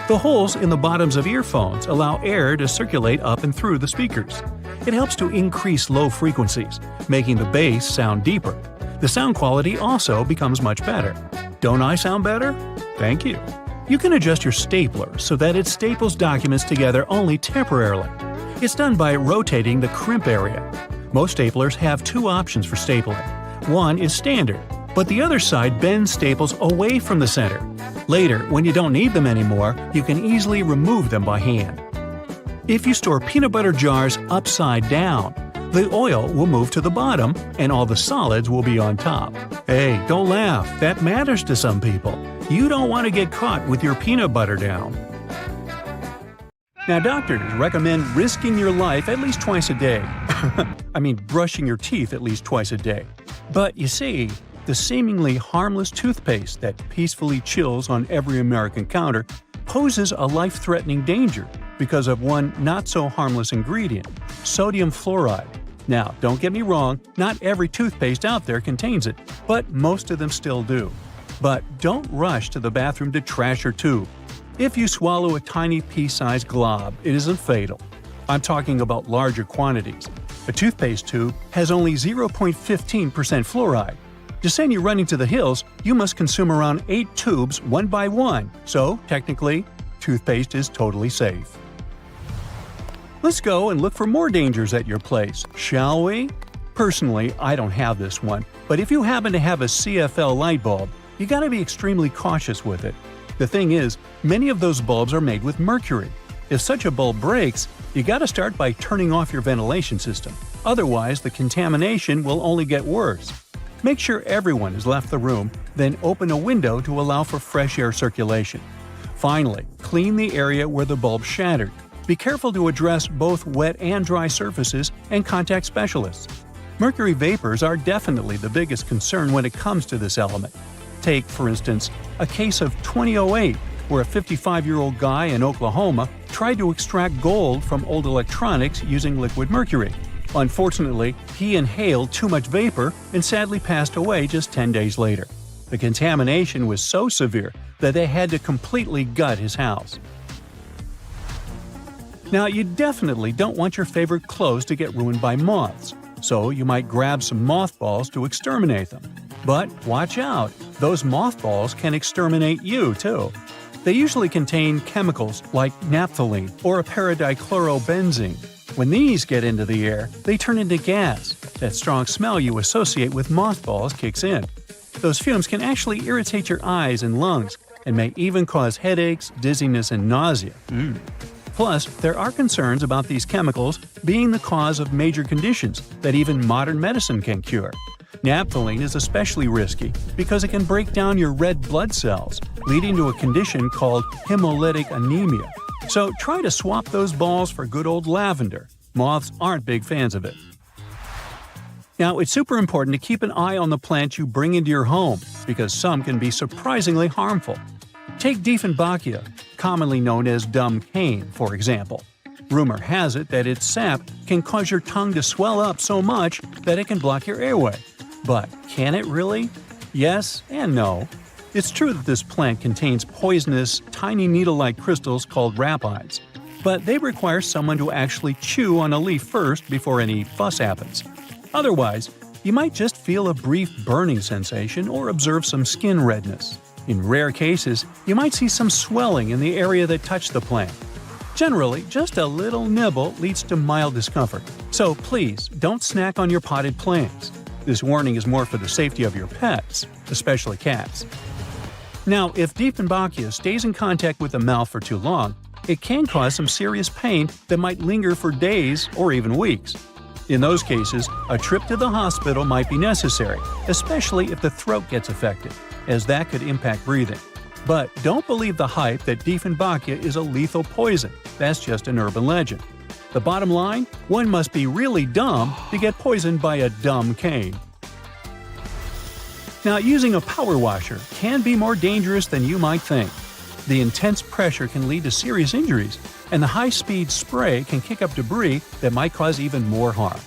The holes in the bottoms of earphones allow air to circulate up and through the speakers. It helps to increase low frequencies, making the bass sound deeper. The sound quality also becomes much better. Don't I sound better? Thank you. You can adjust your stapler so that it staples documents together only temporarily. It's done by rotating the crimp area. Most staplers have 2 options for stapling. One is standard, but the other side bends staples away from the center. Later, when you don't need them anymore, you can easily remove them by hand. If you store peanut butter jars upside down, The oil will move to the bottom, and all the solids will be on top. Hey, don't laugh. That matters to some people. You don't want to get caught with your peanut butter down. Now, doctors recommend risking your life at least twice a day. I mean, brushing your teeth at least twice a day. But you see, the seemingly harmless toothpaste that peacefully chills on every American counter poses a life-threatening danger because of one not-so-harmless ingredient, sodium fluoride. Now, don't get me wrong, not every toothpaste out there contains it, but most of them still do. But don't rush to the bathroom to trash your tube. If you swallow a tiny pea-sized glob, it isn't fatal. I'm talking about larger quantities. A toothpaste tube has only 0.15% fluoride. To send you running to the hills, you must consume around 8 tubes one by one, so technically, toothpaste is totally safe. Let's go and look for more dangers at your place, shall we? Personally, I don't have this one, but if you happen to have a CFL light bulb, you gotta be extremely cautious with it. The thing is, many of those bulbs are made with mercury. If such a bulb breaks, you gotta start by turning off your ventilation system. Otherwise, the contamination will only get worse. Make sure everyone has left the room, then open a window to allow for fresh air circulation. Finally, clean the area where the bulb shattered. Be careful to address both wet and dry surfaces and contact specialists. Mercury vapors are definitely the biggest concern when it comes to this element. Take, for instance, a case of 2008, where a 55-year-old guy in Oklahoma tried to extract gold from old electronics using liquid mercury. Unfortunately, he inhaled too much vapor and sadly passed away just 10 days later. The contamination was so severe that they had to completely gut his house. Now, you definitely don't want your favorite clothes to get ruined by moths, so you might grab some mothballs to exterminate them. But watch out, those mothballs can exterminate you too. They usually contain chemicals like naphthalene or a paradichlorobenzene. When these get into the air, they turn into gas. That strong smell you associate with mothballs kicks in. Those fumes can actually irritate your eyes and lungs and may even cause headaches, dizziness, and nausea. Plus, there are concerns about these chemicals being the cause of major conditions that even modern medicine can cure. Naphthalene is especially risky because it can break down your red blood cells, leading to a condition called hemolytic anemia. So try to swap those balls for good old lavender. Moths aren't big fans of it. Now, it's super important to keep an eye on the plants you bring into your home because some can be surprisingly harmful. Take Dieffenbachia, commonly known as dumb cane, for example. Rumor has it that its sap can cause your tongue to swell up so much that it can block your airway. But can it really? Yes and no. It's true that this plant contains poisonous, tiny needle-like crystals called rapides, but they require someone to actually chew on a leaf first before any fuss happens. Otherwise, you might just feel a brief burning sensation or observe some skin redness. In rare cases, you might see some swelling in the area that touched the plant. Generally, just a little nibble leads to mild discomfort, so please don't snack on your potted plants. This warning is more for the safety of your pets, especially cats. Now, if Dieffenbachia stays in contact with the mouth for too long, it can cause some serious pain that might linger for days or even weeks. In those cases, a trip to the hospital might be necessary, especially if the throat gets affected, as that could impact breathing. But don't believe the hype that Dieffenbachia is a lethal poison. That's just an urban legend. The bottom line? One must be really dumb to get poisoned by a dumb cane. Now, using a power washer can be more dangerous than you might think. The intense pressure can lead to serious injuries, and the high-speed spray can kick up debris that might cause even more harm.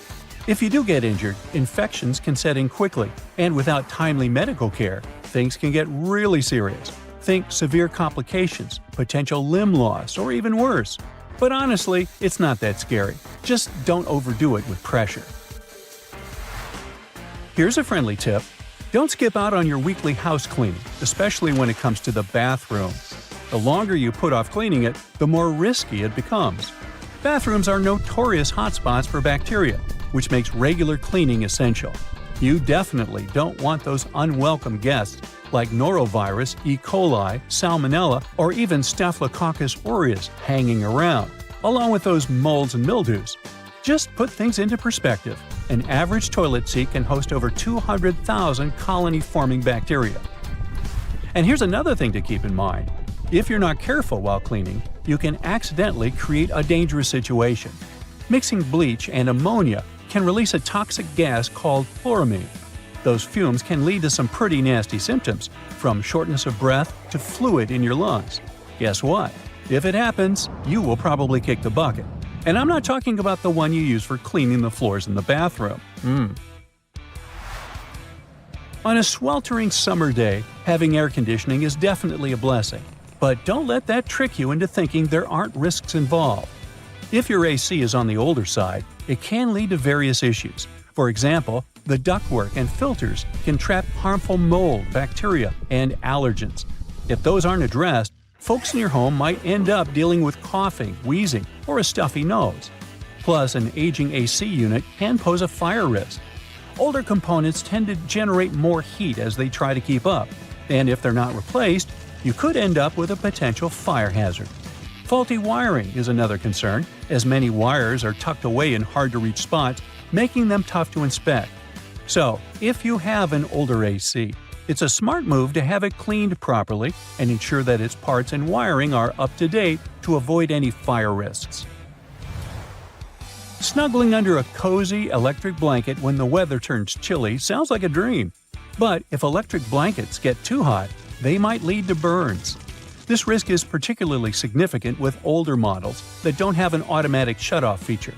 If you do get injured, infections can set in quickly, and without timely medical care, things can get really serious. Think severe complications, potential limb loss, or even worse. But honestly, it's not that scary. Just don't overdo it with pressure. Here's a friendly tip. Don't skip out on your weekly house cleaning, especially when it comes to the bathroom. The longer you put off cleaning it, the more risky it becomes. Bathrooms are notorious hotspots for bacteria, which makes regular cleaning essential. You definitely don't want those unwelcome guests like norovirus, E. coli, salmonella, or even Staphylococcus aureus hanging around, along with those molds and mildews. Just put things into perspective. An average toilet seat can host over 200,000 colony-forming bacteria. And here's another thing to keep in mind. If you're not careful while cleaning, you can accidentally create a dangerous situation. Mixing bleach and ammonia can release a toxic gas called chloramine. Those fumes can lead to some pretty nasty symptoms, from shortness of breath to fluid in your lungs. Guess what? If it happens, you will probably kick the bucket. And I'm not talking about the one you use for cleaning the floors in the bathroom. On a sweltering summer day, having air conditioning is definitely a blessing. But don't let that trick you into thinking there aren't risks involved. If your AC is on the older side, it can lead to various issues. For example, the ductwork and filters can trap harmful mold, bacteria, and allergens. If those aren't addressed, folks in your home might end up dealing with coughing, wheezing, or a stuffy nose. Plus, an aging AC unit can pose a fire risk. Older components tend to generate more heat as they try to keep up, and if they're not replaced, you could end up with a potential fire hazard. Faulty wiring is another concern, as many wires are tucked away in hard-to-reach spots, making them tough to inspect. So, if you have an older AC, it's a smart move to have it cleaned properly and ensure that its parts and wiring are up to date to avoid any fire risks. Snuggling under a cozy electric blanket when the weather turns chilly sounds like a dream. But if electric blankets get too hot, they might lead to burns. This risk is particularly significant with older models that don't have an automatic shutoff feature.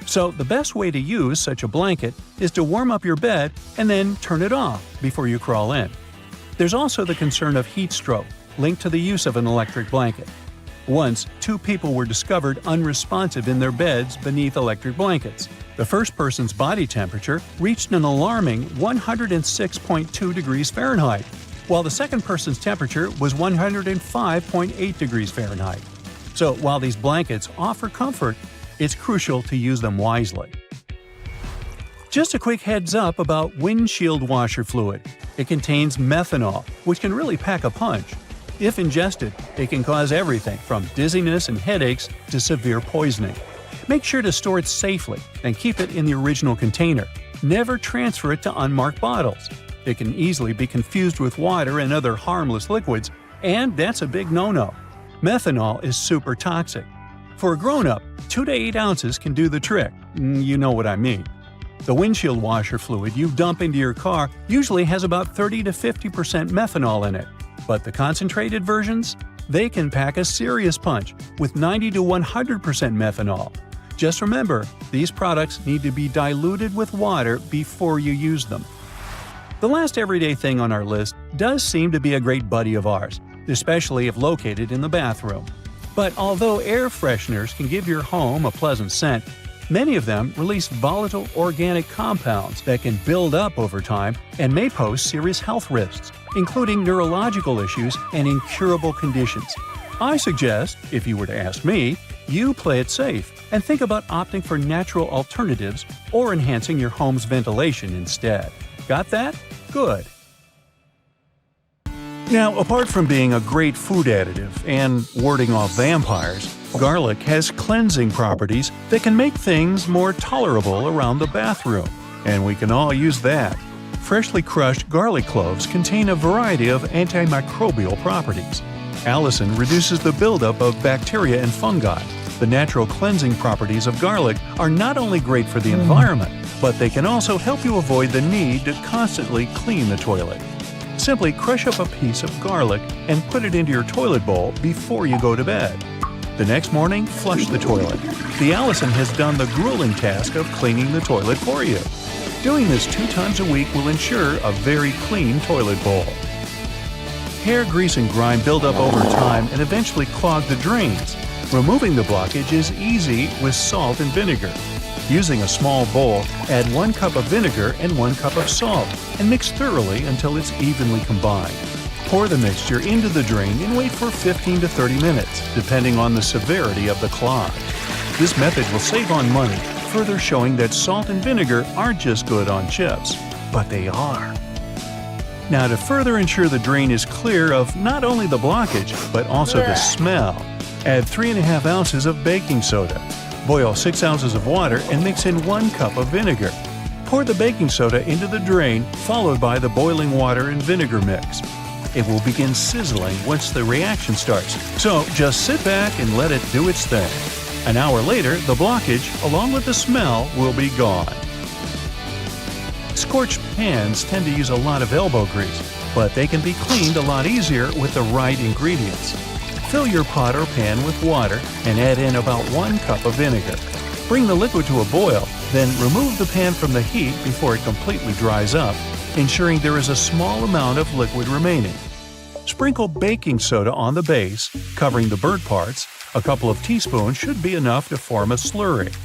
So the best way to use such a blanket is to warm up your bed and then turn it off before you crawl in. There's also the concern of heat stroke, linked to the use of an electric blanket. Once, 2 people were discovered unresponsive in their beds beneath electric blankets. The first person's body temperature reached an alarming 106.2 degrees Fahrenheit, while the second person's temperature was 105.8 degrees Fahrenheit. So while these blankets offer comfort, it's crucial to use them wisely. Just a quick heads up about windshield washer fluid. It contains methanol, which can really pack a punch. If ingested, it can cause everything from dizziness and headaches to severe poisoning. Make sure to store it safely and keep it in the original container. Never transfer it to unmarked bottles. It can easily be confused with water and other harmless liquids, and that's a big no-no. Methanol is super toxic. For a grown-up, 2 to 8 ounces can do the trick. You know what I mean. The windshield washer fluid you dump into your car usually has about 30 to 50% methanol in it. But the concentrated versions? They can pack a serious punch with 90 to 100% methanol. Just remember, these products need to be diluted with water before you use them. The last everyday thing on our list does seem to be a great buddy of ours, especially if located in the bathroom. But although air fresheners can give your home a pleasant scent, many of them release volatile organic compounds that can build up over time and may pose serious health risks, including neurological issues and incurable conditions. I suggest, if you were to ask me, you play it safe and think about opting for natural alternatives or enhancing your home's ventilation instead. Got that? Good. Now, apart from being a great food additive and warding off vampires, garlic has cleansing properties that can make things more tolerable around the bathroom. And we can all use that. Freshly crushed garlic cloves contain a variety of antimicrobial properties. Allicin reduces the buildup of bacteria and fungi. The natural cleansing properties of garlic are not only great for the environment, but they can also help you avoid the need to constantly clean the toilet. Simply crush up a piece of garlic and put it into your toilet bowl before you go to bed. The next morning, flush the toilet. The allicin has done the grueling task of cleaning the toilet for you. Doing this 2 times a week will ensure a very clean toilet bowl. Hair grease and grime build up over time and eventually clog the drains. Removing the blockage is easy with salt and vinegar. Using a small bowl, add 1 cup of vinegar and 1 cup of salt and mix thoroughly until it's evenly combined. Pour the mixture into the drain and wait for 15 to 30 minutes, depending on the severity of the clog. This method will save on money, further showing that salt and vinegar aren't just good on chips, but they are. Now, to further ensure the drain is clear of not only the blockage, but also the smell, add 3.5 ounces of baking soda. Boil 6 ounces of water and mix in 1 cup of vinegar. Pour the baking soda into the drain, followed by the boiling water and vinegar mix. It will begin sizzling once the reaction starts, so just sit back and let it do its thing. An hour later, the blockage, along with the smell, will be gone. Scorched pans tend to use a lot of elbow grease, but they can be cleaned a lot easier with the right ingredients. Fill your pot or pan with water and add in about 1 cup of vinegar. Bring the liquid to a boil, then remove the pan from the heat before it completely dries up, ensuring there is a small amount of liquid remaining. Sprinkle baking soda on the base, covering the burnt parts. A couple of teaspoons should be enough to form a slurry.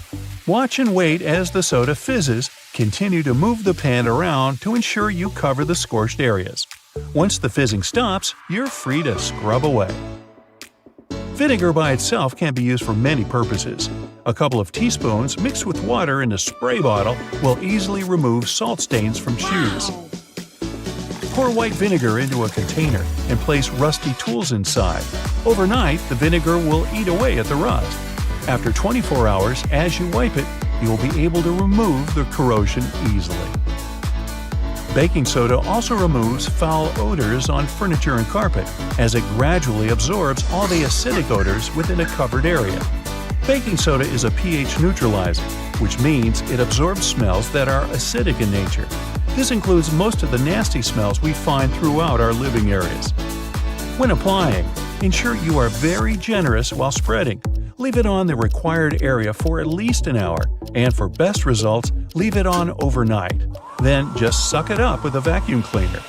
Watch and wait as the soda fizzes. Continue to move the pan around to ensure you cover the scorched areas. Once the fizzing stops, you're free to scrub away. Vinegar by itself can be used for many purposes. A couple of teaspoons mixed with water in a spray bottle will easily remove salt stains from shoes. Pour white vinegar into a container and place rusty tools inside. Overnight, the vinegar will eat away at the rust. After 24 hours, as you wipe it, you will be able to remove the corrosion easily. Baking soda also removes foul odors on furniture and carpet, as it gradually absorbs all the acidic odors within a covered area. Baking soda is a pH neutralizer, which means it absorbs smells that are acidic in nature. This includes most of the nasty smells we find throughout our living areas. When applying, ensure you are very generous while spreading. Leave it on the required area for at least an hour, and for best results, leave it on overnight. Then just suck it up with a vacuum cleaner.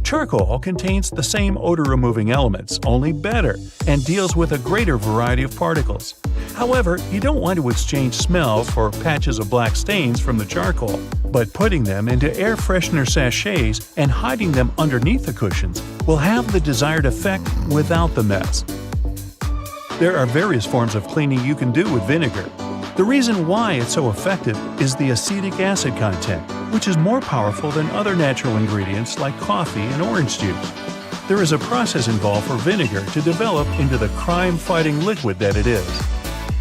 Charcoal contains the same odor-removing elements, only better, and deals with a greater variety of particles. However, you don't want to exchange smells for patches of black stains from the charcoal, but putting them into air freshener sachets and hiding them underneath the cushions will have the desired effect without the mess. There are various forms of cleaning you can do with vinegar. The reason why it's so effective is the acetic acid content, which is more powerful than other natural ingredients like coffee and orange juice. There is a process involved for vinegar to develop into the crime-fighting liquid that it is.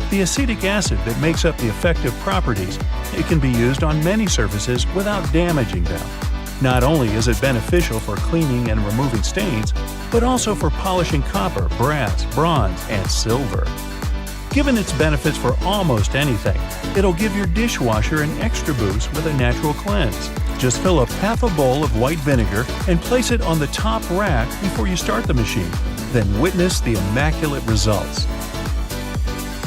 The acetic acid that makes up the effective properties, it can be used on many surfaces without damaging them. Not only is it beneficial for cleaning and removing stains, but also for polishing copper, brass, bronze, and silver. Given its benefits for almost anything, it'll give your dishwasher an extra boost with a natural cleanse. Just fill up half a bowl of white vinegar and place it on the top rack before you start the machine. Then witness the immaculate results.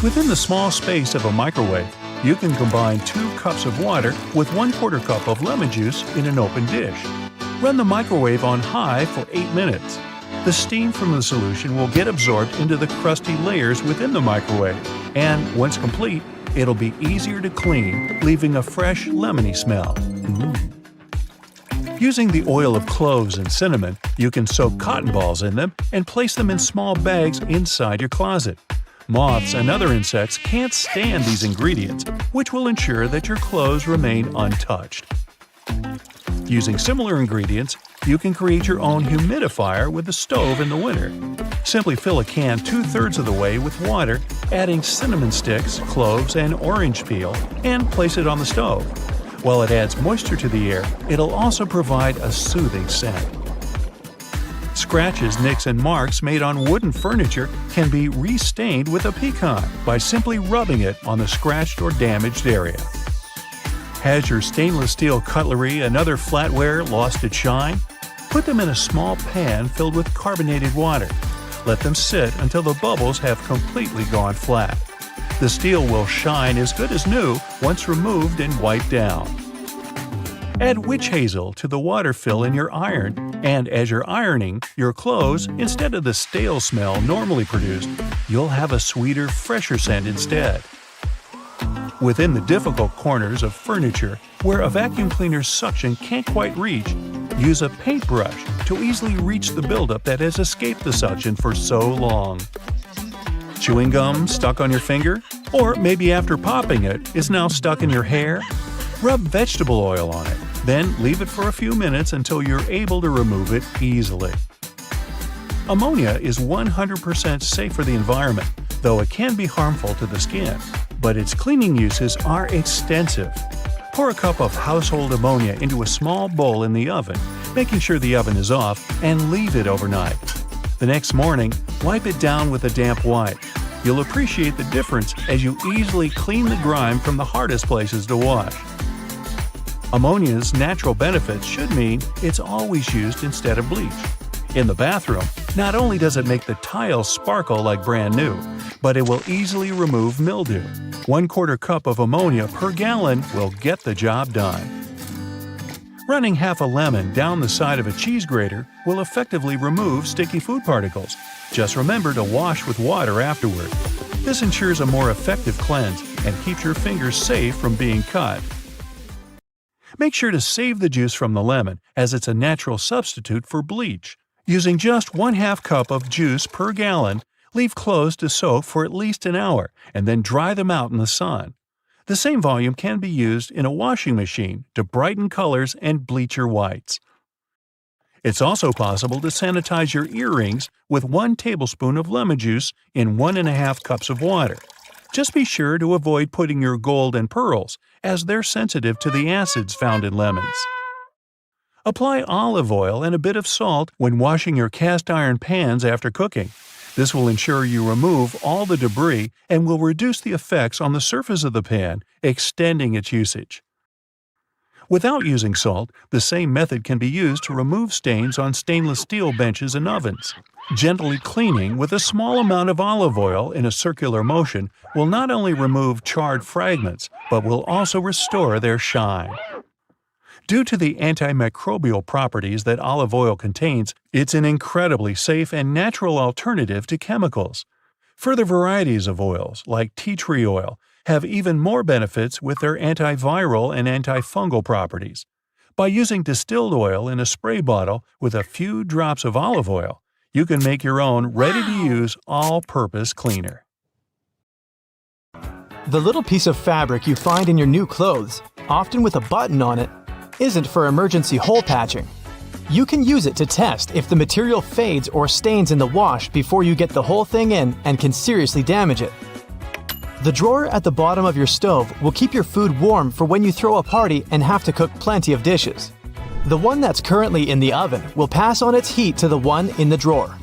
Within the small space of a microwave, you can combine 2 cups of water with 1/4 cup of lemon juice in an open dish. Run the microwave on high for 8 minutes. The steam from the solution will get absorbed into the crusty layers within the microwave, and once complete, it'll be easier to clean, leaving a fresh, lemony smell. Using the oil of cloves and cinnamon, you can soak cotton balls in them and place them in small bags inside your closet. Moths and other insects can't stand these ingredients, which will ensure that your clothes remain untouched. Using similar ingredients, you can create your own humidifier with the stove in the winter. Simply fill a can 2/3 of the way with water, adding cinnamon sticks, cloves, and orange peel, and place it on the stove. While it adds moisture to the air, it'll also provide a soothing scent. Scratches, nicks, and marks made on wooden furniture can be restained with a pecan by simply rubbing it on the scratched or damaged area. Has your stainless steel cutlery and other flatware lost its shine? Put them in a small pan filled with carbonated water. Let them sit until the bubbles have completely gone flat. The steel will shine as good as new once removed and wiped down. Add witch hazel to the water fill in your iron, and as you're ironing your clothes, instead of the stale smell normally produced, you'll have a sweeter, fresher scent instead. Within the difficult corners of furniture where a vacuum cleaner's suction can't quite reach, use a paintbrush to easily reach the buildup that has escaped the suction for so long. Chewing gum stuck on your finger? Or maybe after popping it, is now stuck in your hair? Rub vegetable oil on it, then leave it for a few minutes until you're able to remove it easily. Ammonia is 100% safe for the environment, though it can be harmful to the skin. But its cleaning uses are extensive. Pour a cup of household ammonia into a small bowl in the oven, making sure the oven is off, and leave it overnight. The next morning, wipe it down with a damp wipe. You'll appreciate the difference as you easily clean the grime from the hardest places to wash. Ammonia's natural benefits should mean it's always used instead of bleach. In the bathroom, not only does it make the tiles sparkle like brand new, but it will easily remove mildew. 1/4 cup of ammonia per gallon will get the job done. Running half a lemon down the side of a cheese grater will effectively remove sticky food particles. Just remember to wash with water afterward. This ensures a more effective cleanse and keeps your fingers safe from being cut. Make sure to save the juice from the lemon, as it's a natural substitute for bleach. Using just 1/2 cup of juice per gallon, leave clothes to soak for at least an hour and then dry them out in the sun. The same volume can be used in a washing machine to brighten colors and bleach your whites. It's also possible to sanitize your earrings with 1 tablespoon of lemon juice in 1.5 cups of water. Just be sure to avoid putting your gold and pearls, as they're sensitive to the acids found in lemons. Apply olive oil and a bit of salt when washing your cast iron pans after cooking. This will ensure you remove all the debris and will reduce the effects on the surface of the pan, extending its usage. Without using salt, the same method can be used to remove stains on stainless steel benches and ovens. Gently cleaning with a small amount of olive oil in a circular motion will not only remove charred fragments, but will also restore their shine. Due to the antimicrobial properties that olive oil contains, it's an incredibly safe and natural alternative to chemicals. Further varieties of oils, like tea tree oil, have even more benefits with their antiviral and antifungal properties. By using distilled oil in a spray bottle with a few drops of olive oil, you can make your own ready-to-use all-purpose cleaner. The little piece of fabric you find in your new clothes, often with a button on it, isn't for emergency hole patching. You can use it to test if the material fades or stains in the wash before you get the whole thing in and can seriously damage it. The drawer at the bottom of your stove will keep your food warm for when you throw a party and have to cook plenty of dishes. The one that's currently in the oven will pass on its heat to the one in the drawer.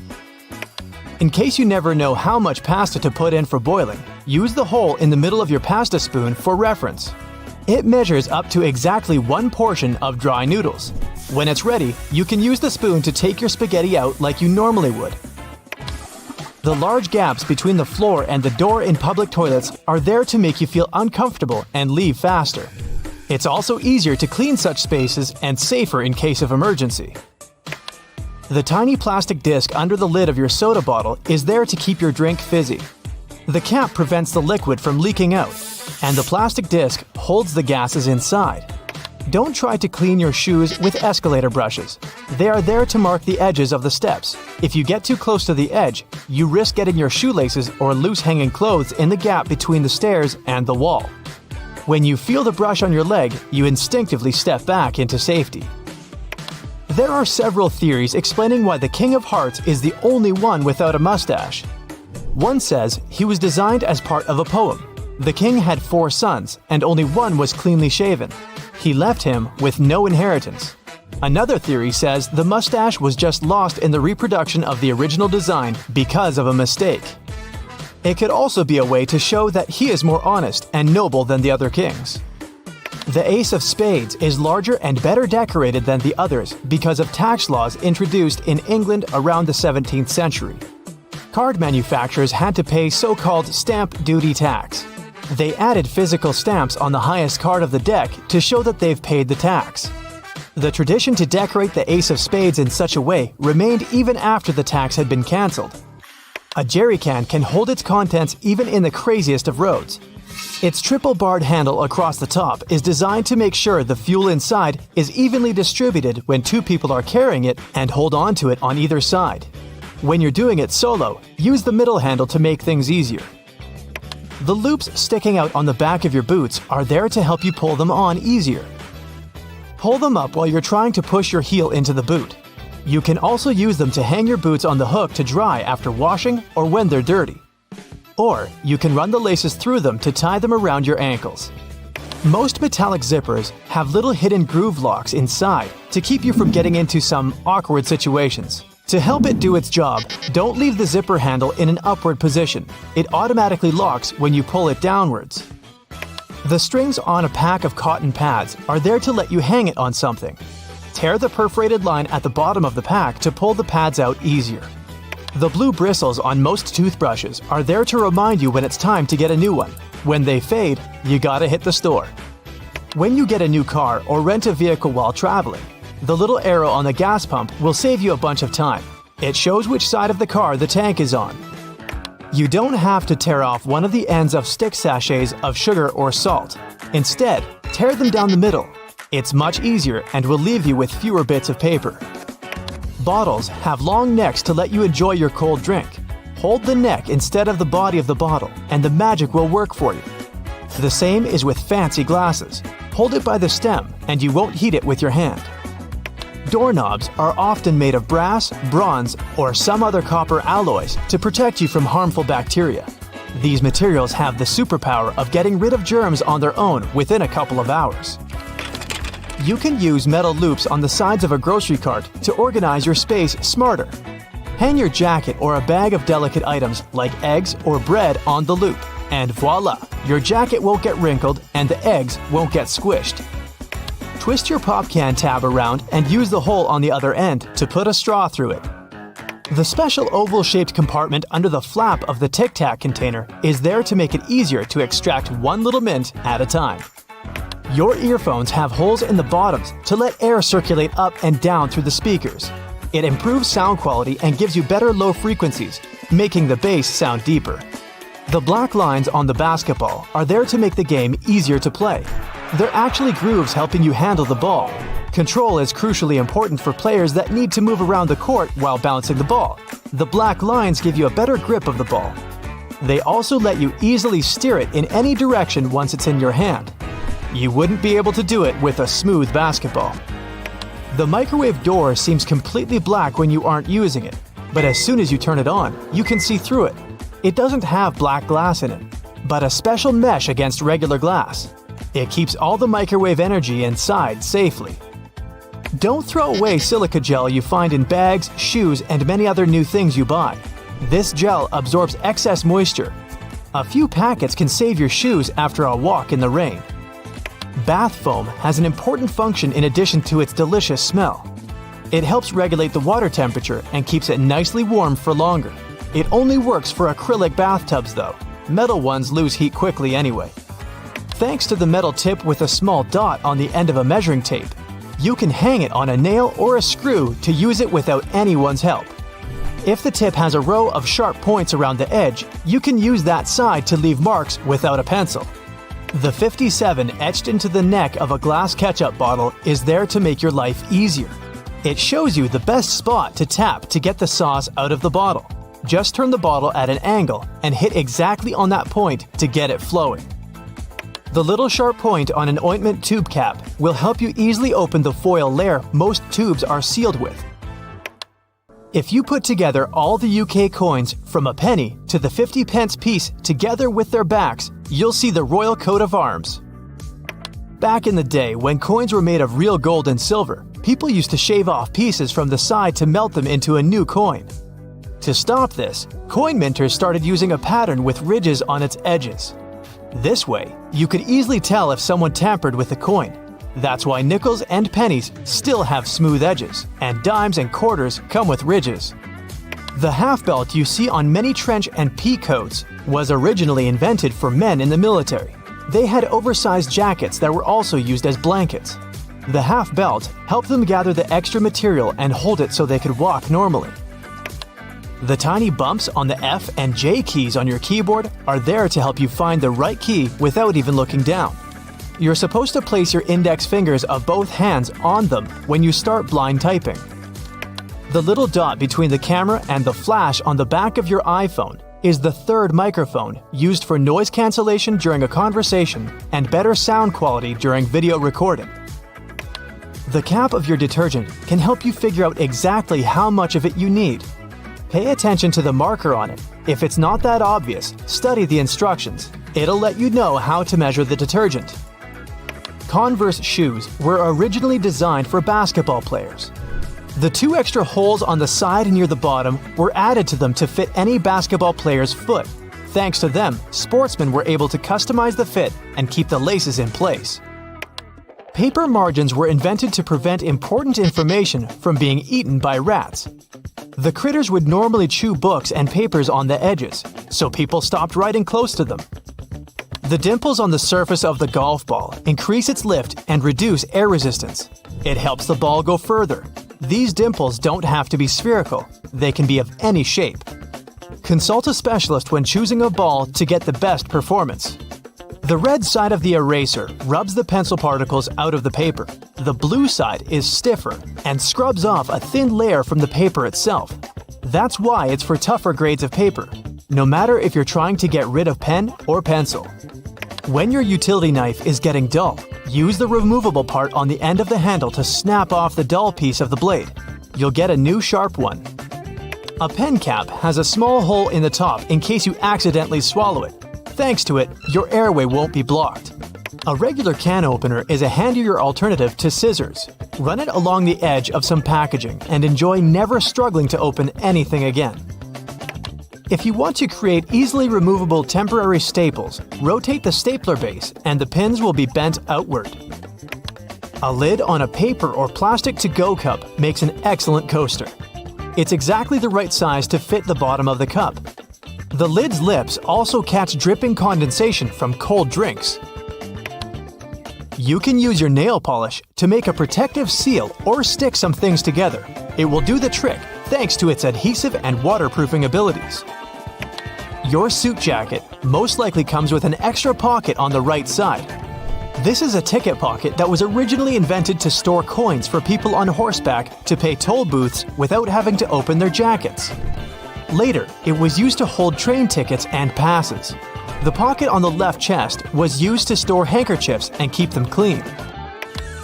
In case you never know how much pasta to put in for boiling, use the hole in the middle of your pasta spoon for reference. It measures up to exactly 1 portion of dry noodles. When it's ready, you can use the spoon to take your spaghetti out like you normally would. The large gaps between the floor and the door in public toilets are there to make you feel uncomfortable and leave faster. It's also easier to clean such spaces and safer in case of emergency. The tiny plastic disc under the lid of your soda bottle is there to keep your drink fizzy. The cap prevents the liquid from leaking out, and the plastic disc holds the gases inside. Don't try to clean your shoes with escalator brushes. They are there to mark the edges of the steps. If you get too close to the edge, you risk getting your shoelaces or loose hanging clothes in the gap between the stairs and the wall. When you feel the brush on your leg, you instinctively step back into safety. There are several theories explaining why the King of Hearts is the only one without a mustache. One says he was designed as part of a poem. The king had 4 sons, and only one was cleanly shaven. He left him with no inheritance. Another theory says the mustache was just lost in the reproduction of the original design because of a mistake. It could also be a way to show that he is more honest and noble than the other kings. The Ace of Spades is larger and better decorated than the others because of tax laws introduced in England around the 17th century. Card manufacturers had to pay so-called stamp duty tax. They added physical stamps on the highest card of the deck to show that they've paid the tax. The tradition to decorate the Ace of Spades in such a way remained even after the tax had been cancelled. A jerry can hold its contents even in the craziest of roads. Its triple-barred handle across the top is designed to make sure the fuel inside is evenly distributed when 2 people are carrying it and hold on to it on either side. When you're doing it solo, use the middle handle to make things easier. The loops sticking out on the back of your boots are there to help you pull them on easier. Pull them up while you're trying to push your heel into the boot. You can also use them to hang your boots on the hook to dry after washing or when they're dirty. Or you can run the laces through them to tie them around your ankles. Most metallic zippers have little hidden groove locks inside to keep you from getting into some awkward situations. To help it do its job, don't leave the zipper handle in an upward position. It automatically locks when you pull it downwards. The strings on a pack of cotton pads are there to let you hang it on something. Tear the perforated line at the bottom of the pack to pull the pads out easier. The blue bristles on most toothbrushes are there to remind you when it's time to get a new one. When they fade, you gotta hit the store. When you get a new car or rent a vehicle while traveling, the little arrow on the gas pump will save you a bunch of time. It shows which side of the car the tank is on. You don't have to tear off one of the ends of stick sachets of sugar or salt. Instead, tear them down the middle. It's much easier and will leave you with fewer bits of paper. Bottles have long necks to let you enjoy your cold drink. Hold the neck instead of the body of the bottle, and the magic will work for you. The same is with fancy glasses. Hold it by the stem, and you won't heat it with your hand. Doorknobs are often made of brass, bronze, or some other copper alloys to protect you from harmful bacteria. These materials have the superpower of getting rid of germs on their own within a couple of hours. You can use metal loops on the sides of a grocery cart to organize your space smarter. Hang your jacket or a bag of delicate items like eggs or bread on the loop, and voila! Your jacket won't get wrinkled and the eggs won't get squished. Twist your pop can tab around and use the hole on the other end to put a straw through it. The special oval-shaped compartment under the flap of the Tic Tac container is there to make it easier to extract one little mint at a time. Your earphones have holes in the bottoms to let air circulate up and down through the speakers. It improves sound quality and gives you better low frequencies, making the bass sound deeper. The black lines on the basketball are there to make the game easier to play. They're actually grooves helping you handle the ball. Control is crucially important for players that need to move around the court while bouncing the ball. The black lines give you a better grip of the ball. They also let you easily steer it in any direction once it's in your hand. You wouldn't be able to do it with a smooth basketball. The microwave door seems completely black when you aren't using it, but as soon as you turn it on, you can see through it. It doesn't have black glass in it, but a special mesh against regular glass. It keeps all the microwave energy inside safely. Don't throw away silica gel you find in bags, shoes, and many other new things you buy. This gel absorbs excess moisture. A few packets can save your shoes after a walk in the rain. Bath foam has an important function in addition to its delicious smell. It helps regulate the water temperature and keeps it nicely warm for longer. It only works for acrylic bathtubs though. Metal ones lose heat quickly anyway. Thanks to the metal tip with a small dot on the end of a measuring tape, you can hang it on a nail or a screw to use it without anyone's help. If the tip has a row of sharp points around the edge, you can use that side to leave marks without a pencil. The 57 etched into the neck of a glass ketchup bottle is there to make your life easier. It shows you the best spot to tap to get the sauce out of the bottle. Just turn the bottle at an angle and hit exactly on that point to get it flowing. The little sharp point on an ointment tube cap will help you easily open the foil layer most tubes are sealed with. If you put together all the UK coins from a penny to the 50-pence piece together with their backs, you'll see the royal coat of arms. Back in the day, when coins were made of real gold and silver, people used to shave off pieces from the side to melt them into a new coin. To stop this, coin minters started using a pattern with ridges on its edges. This way, you could easily tell if someone tampered with the coin. That's why nickels and pennies still have smooth edges, and dimes and quarters come with ridges. The half belt you see on many trench and pea coats was originally invented for men in the military. They had oversized jackets that were also used as blankets. The half belt helped them gather the extra material and hold it so they could walk normally. The tiny bumps on the F and J keys on your keyboard are there to help you find the right key without even looking down. You're supposed to place your index fingers of both hands on them when you start blind typing. The little dot between the camera and the flash on the back of your iPhone is the third microphone used for noise cancellation during a conversation and better sound quality during video recording. The cap of your detergent can help you figure out exactly how much of it you need. Pay attention to the marker on it If it's not that obvious, study the instructions. It'll let you know how to measure the detergent. Converse shoes were originally designed for basketball players. The 2 extra holes on the side near the bottom were added to them to fit any basketball player's foot. Thanks to them, sportsmen were able to customize the fit and keep the laces in place. Paper margins were invented to prevent important information from being eaten by rats. The critters would normally chew books and papers on the edges, so people stopped writing close to them. The dimples on the surface of the golf ball increase its lift and reduce air resistance. It helps the ball go further. These dimples don't have to be spherical. They can be of any shape. Consult a specialist when choosing a ball to get the best performance. The red side of the eraser rubs the pencil particles out of the paper. The blue side is stiffer and scrubs off a thin layer from the paper itself. That's why it's for tougher grades of paper, no matter if you're trying to get rid of pen or pencil. When your utility knife is getting dull, use the removable part on the end of the handle to snap off the dull piece of the blade. You'll get a new sharp one. A pen cap has a small hole in the top in case you accidentally swallow it. Thanks to it, your airway won't be blocked. A regular can opener is a handier alternative to scissors. Run it along the edge of some packaging and enjoy never struggling to open anything again. If you want to create easily removable temporary staples, rotate the stapler base and the pins will be bent outward. A lid on a paper or plastic to-go cup makes an excellent coaster. It's exactly the right size to fit the bottom of the cup. The lid's lips also catch dripping condensation from cold drinks. You can use your nail polish to make a protective seal or stick some things together. It will do the trick thanks to its adhesive and waterproofing abilities. Your suit jacket most likely comes with an extra pocket on the right side. This is a ticket pocket that was originally invented to store coins for people on horseback to pay toll booths without having to open their jackets. Later, it was used to hold train tickets and passes. The pocket on the left chest was used to store handkerchiefs and keep them clean.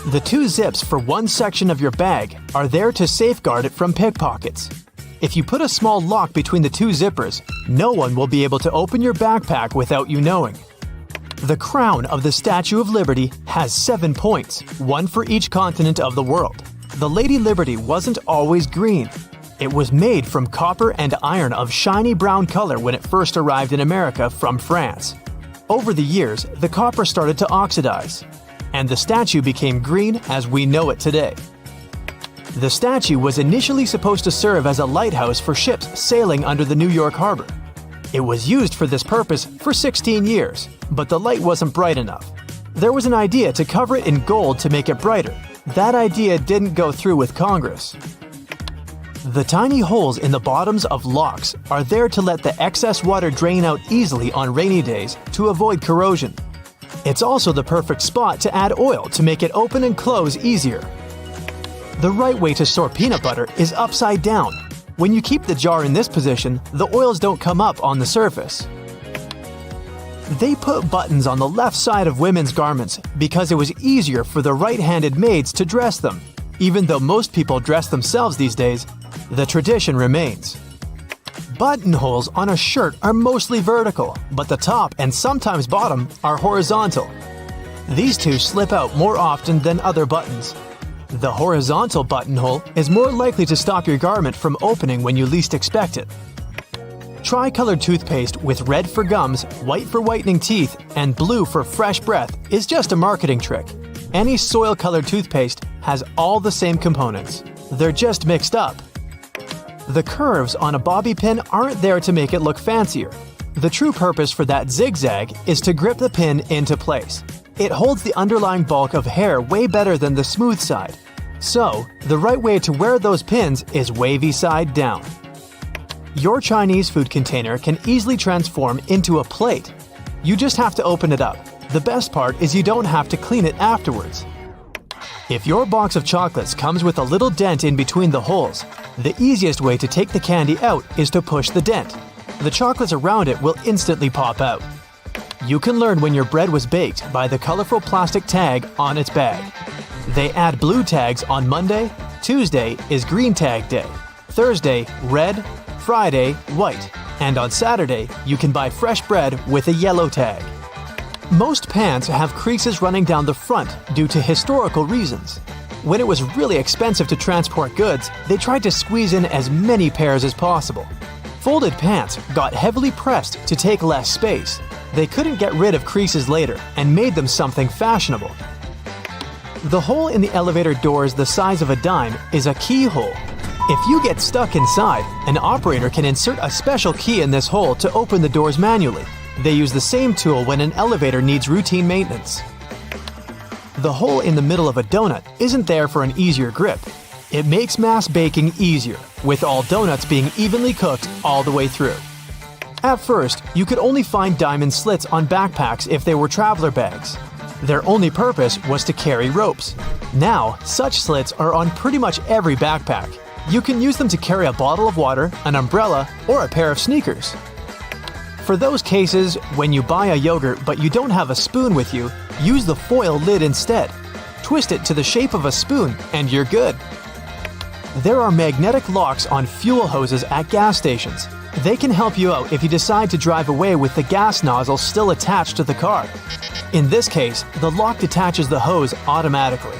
The 2 zips for one section of your bag are there to safeguard it from pickpockets. If you put a small lock between the 2 zippers, no one will be able to open your backpack without you knowing. The crown of the Statue of Liberty has 7 points, one for each continent of the world. The Lady Liberty wasn't always green. It was made from copper and iron of shiny brown color when it first arrived in America from France. Over the years, the copper started to oxidize, and the statue became green as we know it today. The statue was initially supposed to serve as a lighthouse for ships sailing under the New York harbor. It was used for this purpose for 16 years, but the light wasn't bright enough. There was an idea to cover it in gold to make it brighter. That idea didn't go through with Congress. The tiny holes in the bottoms of locks are there to let the excess water drain out easily on rainy days to avoid corrosion. It's also the perfect spot to add oil to make it open and close easier. The right way to store peanut butter is upside down. When you keep the jar in this position, the oils don't come up on the surface. They put buttons on the left side of women's garments because it was easier for the right-handed maids to dress them. Even though most people dress themselves these days, the tradition remains. Buttonholes on a shirt are mostly vertical, but the top and sometimes bottom are horizontal. These two slip out more often than other buttons. The horizontal buttonhole is more likely to stop your garment from opening when you least expect it. Tri-colored toothpaste with red for gums, white for whitening teeth, and blue for fresh breath is just a marketing trick. Any soil-colored toothpaste has all the same components. They're just mixed up. The curves on a bobby pin aren't there to make it look fancier. The true purpose for that zigzag is to grip the pin into place. It holds the underlying bulk of hair way better than the smooth side. So, the right way to wear those pins is wavy side down. Your Chinese food container can easily transform into a plate. You just have to open it up. The best part is you don't have to clean it afterwards. If your box of chocolates comes with a little dent in between the holes, the easiest way to take the candy out is to push the dent. The chocolates around it will instantly pop out. You can learn when your bread was baked by the colorful plastic tag on its bag. They add blue tags on Monday, Tuesday is green tag day, Thursday, red, Friday, white. And on Saturday, you can buy fresh bread with a yellow tag. Most pants have creases running down the front due to historical reasons. When it was really expensive to transport goods, they tried to squeeze in as many pairs as possible. Folded pants got heavily pressed to take less space. They couldn't get rid of creases later and made them something fashionable. The hole in the elevator doors the size of a dime is a keyhole. If you get stuck inside, an operator can insert a special key in this hole to open the doors manually. They use the same tool when an elevator needs routine maintenance. The hole in the middle of a donut isn't there for an easier grip. It makes mass baking easier, with all donuts being evenly cooked all the way through. At first, you could only find diamond slits on backpacks if they were traveler bags. Their only purpose was to carry ropes. Now, such slits are on pretty much every backpack. You can use them to carry a bottle of water, an umbrella, or a pair of sneakers. For those cases when you buy a yogurt but you don't have a spoon with you, use the foil lid instead. Twist it to the shape of a spoon and you're good. There are magnetic locks on fuel hoses at gas stations. They can help you out if you decide to drive away with the gas nozzle still attached to the car. In this case, the lock detaches the hose automatically.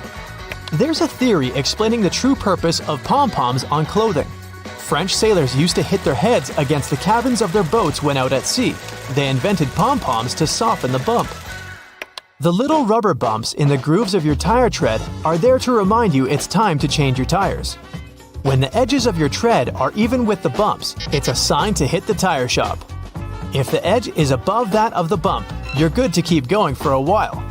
There's a theory explaining the true purpose of pom-poms on clothing. French sailors used to hit their heads against the cabins of their boats when out at sea. They invented pom-poms to soften the bump. The little rubber bumps in the grooves of your tire tread are there to remind you it's time to change your tires. When the edges of your tread are even with the bumps, it's a sign to hit the tire shop. If the edge is above that of the bump, you're good to keep going for a while.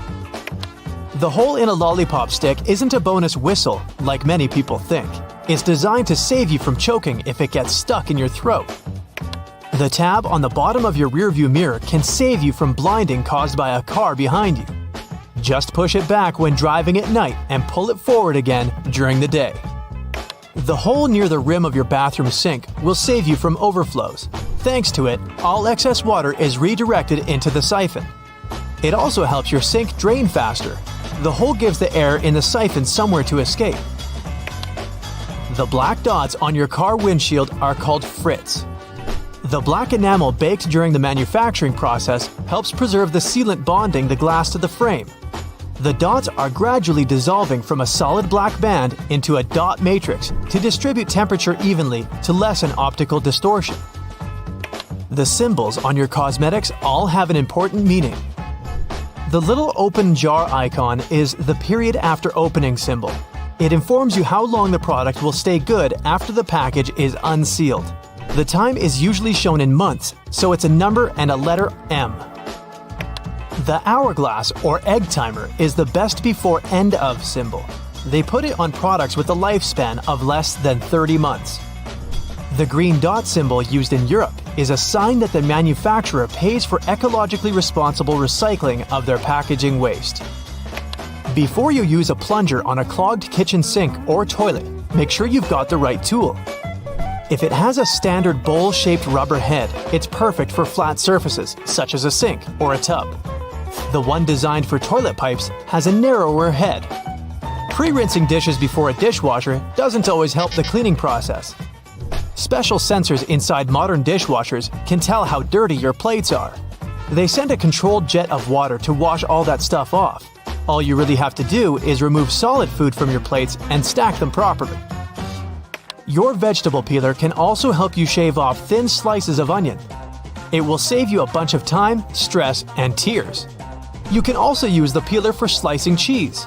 The hole in a lollipop stick isn't a bonus whistle, like many people think. It's designed to save you from choking if it gets stuck in your throat. The tab on the bottom of your rearview mirror can save you from blinding caused by a car behind you. Just push it back when driving at night and pull it forward again during the day. The hole near the rim of your bathroom sink will save you from overflows. Thanks to it, all excess water is redirected into the siphon. It also helps your sink drain faster. The hole gives the air in the siphon somewhere to escape. The black dots on your car windshield are called frits. The black enamel baked during the manufacturing process helps preserve the sealant bonding the glass to the frame. The dots are gradually dissolving from a solid black band into a dot matrix to distribute temperature evenly to lessen optical distortion. The symbols on your cosmetics all have an important meaning. The little open jar icon is the period after opening symbol. It informs you how long the product will stay good after the package is unsealed. The time is usually shown in months, so it's a number and a letter M. The hourglass or egg timer is the best before end of symbol. They put it on products with a lifespan of less than 30 months. The green dot symbol used in Europe is a sign that the manufacturer pays for ecologically responsible recycling of their packaging waste. Before you use a plunger on a clogged kitchen sink or toilet, make sure you've got the right tool. If it has a standard bowl-shaped rubber head, it's perfect for flat surfaces, such as a sink or a tub. The one designed for toilet pipes has a narrower head. Pre-rinsing dishes before a dishwasher doesn't always help the cleaning process. Special sensors inside modern dishwashers can tell how dirty your plates are. They send a controlled jet of water to wash all that stuff off. All you really have to do is remove solid food from your plates and stack them properly. Your vegetable peeler can also help you shave off thin slices of onion. It will save you a bunch of time, stress, and tears. You can also use the peeler for slicing cheese.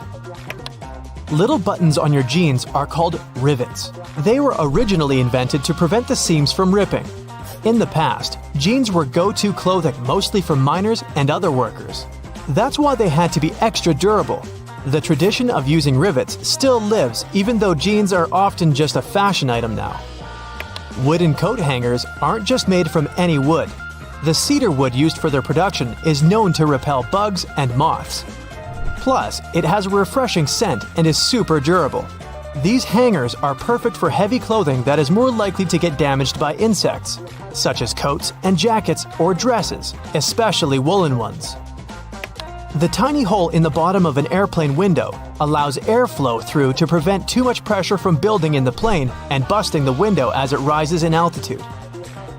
Little buttons on your jeans are called rivets. They were originally invented to prevent the seams from ripping. In the past, jeans were go-to clothing mostly for miners and other workers. That's why they had to be extra durable. The tradition of using rivets still lives even though jeans are often just a fashion item now. Wooden coat hangers aren't just made from any wood. The cedar wood used for their production is known to repel bugs and moths. Plus, it has a refreshing scent and is super durable. These hangers are perfect for heavy clothing that is more likely to get damaged by insects, such as coats and jackets or dresses, especially woolen ones. The tiny hole in the bottom of an airplane window allows airflow through to prevent too much pressure from building in the plane and busting the window as it rises in altitude.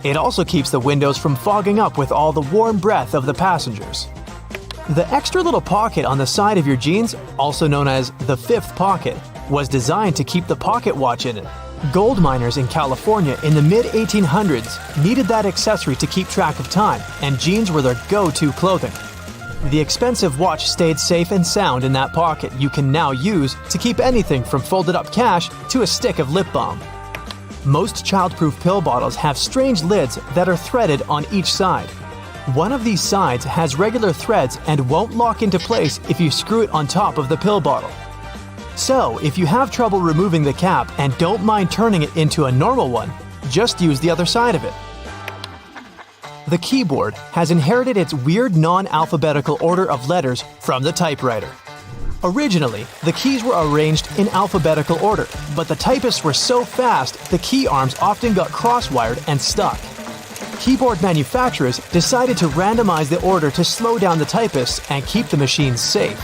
It also keeps the windows from fogging up with all the warm breath of the passengers. The extra little pocket on the side of your jeans, also known as the fifth pocket, was designed to keep the pocket watch in it. Gold miners in California in the mid-1800s needed that accessory to keep track of time, and jeans were their go-to clothing. The expensive watch stayed safe and sound in that pocket you can now use to keep anything from folded-up cash to a stick of lip balm. Most child-proof pill bottles have strange lids that are threaded on each side. One of these sides has regular threads and won't lock into place if you screw it on top of the pill bottle. So, if you have trouble removing the cap and don't mind turning it into a normal one, just use the other side of it. The keyboard has inherited its weird non-alphabetical order of letters from the typewriter. Originally, the keys were arranged in alphabetical order, but the typists were so fast the key arms often got cross-wired and stuck. Keyboard manufacturers decided to randomize the order to slow down the typists and keep the machines safe.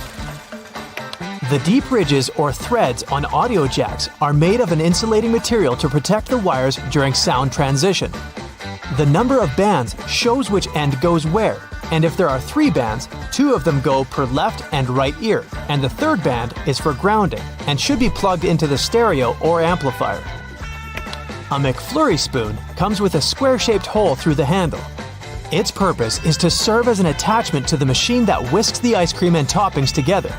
The deep ridges or threads on audio jacks are made of an insulating material to protect the wires during sound transition. The number of bands shows which end goes where, and if there are 3 bands, 2 of them go per left and right ear, and the third band is for grounding and should be plugged into the stereo or amplifier. A McFlurry spoon comes with a square-shaped hole through the handle. Its purpose is to serve as an attachment to the machine that whisks the ice cream and toppings together.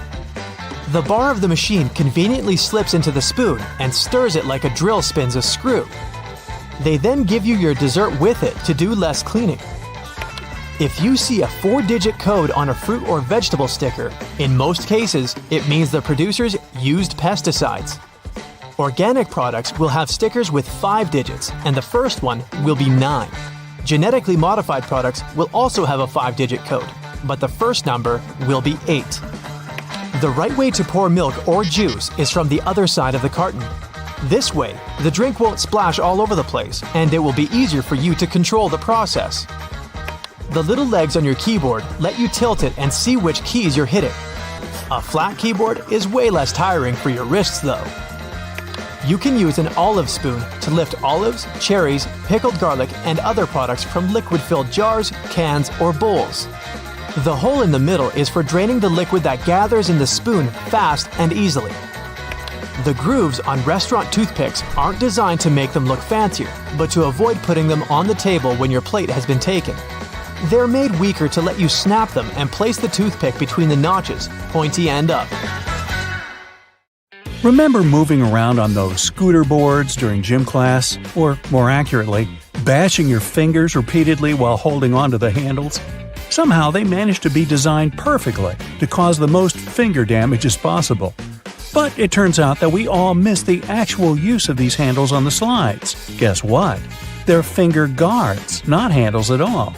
The bar of the machine conveniently slips into the spoon and stirs it like a drill spins a screw. They then give you your dessert with it to do less cleaning. If you see a 4-digit code on a fruit or vegetable sticker, in most cases, it means the producers used pesticides. Organic products will have stickers with 5 digits, and the first one will be 9. Genetically modified products will also have a 5-digit code, but the first number will be 8. The right way to pour milk or juice is from the other side of the carton. This way, the drink won't splash all over the place, and it will be easier for you to control the process. The little legs on your keyboard let you tilt it and see which keys you're hitting. A flat keyboard is way less tiring for your wrists though. You can use an olive spoon to lift olives, cherries, pickled garlic, and other products from liquid-filled jars, cans, or bowls. The hole in the middle is for draining the liquid that gathers in the spoon fast and easily. The grooves on restaurant toothpicks aren't designed to make them look fancier, but to avoid putting them on the table when your plate has been taken. They're made weaker to let you snap them and place the toothpick between the notches, pointy end up. Remember moving around on those scooter boards during gym class? Or, more accurately, bashing your fingers repeatedly while holding onto the handles? Somehow they managed to be designed perfectly to cause the most finger damage as possible. But it turns out that we all miss the actual use of these handles on the slides. Guess what? They're finger guards, not handles at all.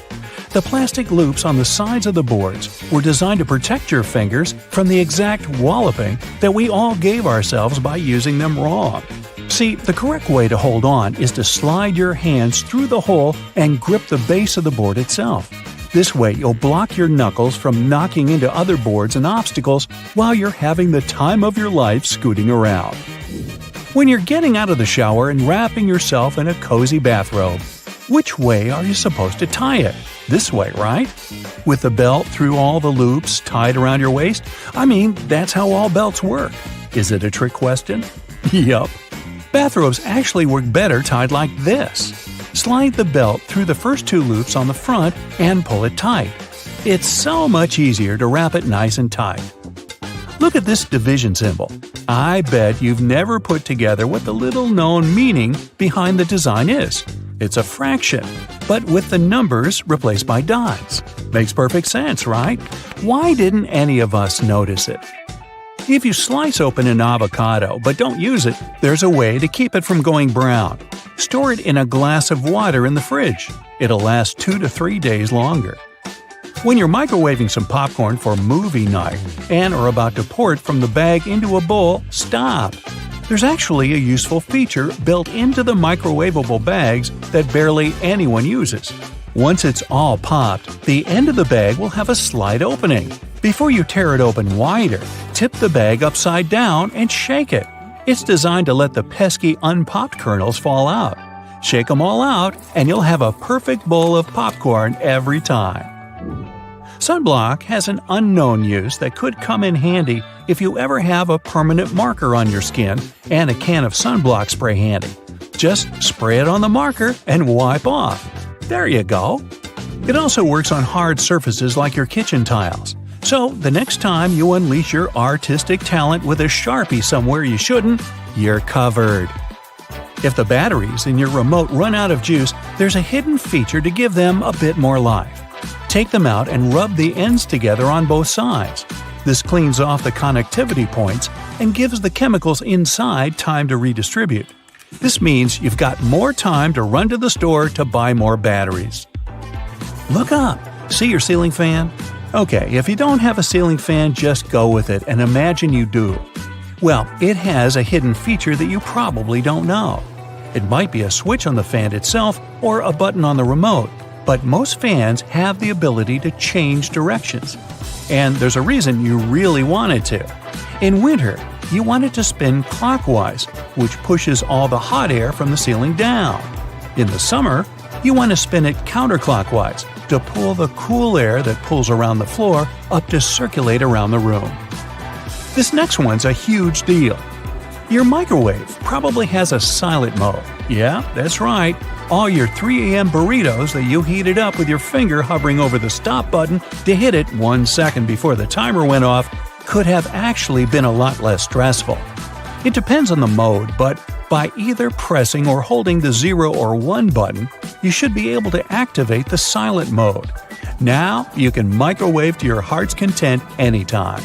The plastic loops on the sides of the boards were designed to protect your fingers from the exact walloping that we all gave ourselves by using them wrong. See, the correct way to hold on is to slide your hands through the hole and grip the base of the board itself. This way, you'll block your knuckles from knocking into other boards and obstacles while you're having the time of your life scooting around. When you're getting out of the shower and wrapping yourself in a cozy bathrobe, which way are you supposed to tie it? This way, right? With the belt through all the loops tied around your waist? I mean, that's how all belts work. Is it a trick question? Yup. Bathrobes actually work better tied like this. Slide the belt through the first 2 loops on the front and pull it tight. It's so much easier to wrap it nice and tight. Look at this division symbol. I bet you've never put together what the little-known meaning behind the design is. It's a fraction, but with the numbers replaced by dots. Makes perfect sense, right? Why didn't any of us notice it? If you slice open an avocado but don't use it, there's a way to keep it from going brown. Store it in a glass of water in the fridge. It'll last 2 to 3 days longer. When you're microwaving some popcorn for movie night and are about to pour it from the bag into a bowl, stop. There's actually a useful feature built into the microwavable bags that barely anyone uses. Once it's all popped, the end of the bag will have a slight opening. Before you tear it open wider, tip the bag upside down and shake it. It's designed to let the pesky unpopped kernels fall out. Shake them all out, and you'll have a perfect bowl of popcorn every time. Sunblock has an unknown use that could come in handy if you ever have a permanent marker on your skin and a can of sunblock spray handy. Just spray it on the marker and wipe off. There you go. It also works on hard surfaces like your kitchen tiles. So the next time you unleash your artistic talent with a Sharpie somewhere you shouldn't, you're covered. If the batteries in your remote run out of juice, there's a hidden feature to give them a bit more life. Take them out and rub the ends together on both sides. This cleans off the connectivity points and gives the chemicals inside time to redistribute. This means you've got more time to run to the store to buy more batteries. Look up. See your ceiling fan? Okay, if you don't have a ceiling fan, just go with it and imagine you do. Well, it has a hidden feature that you probably don't know. It might be a switch on the fan itself or a button on the remote, but most fans have the ability to change directions. And there's a reason you really want it to. In winter, you want it to spin clockwise, which pushes all the hot air from the ceiling down. In the summer, you want to spin it counterclockwise to pull the cool air that pulls around the floor up to circulate around the room. This next one's a huge deal. Your microwave probably has a silent mode. Yeah, that's right. All your 3 a.m. burritos that you heated up with your finger hovering over the stop button to hit it 1 second before the timer went off could have actually been a lot less stressful. It depends on the mode, but by either pressing or holding the 0 or 1 button, you should be able to activate the silent mode. Now you can microwave to your heart's content anytime.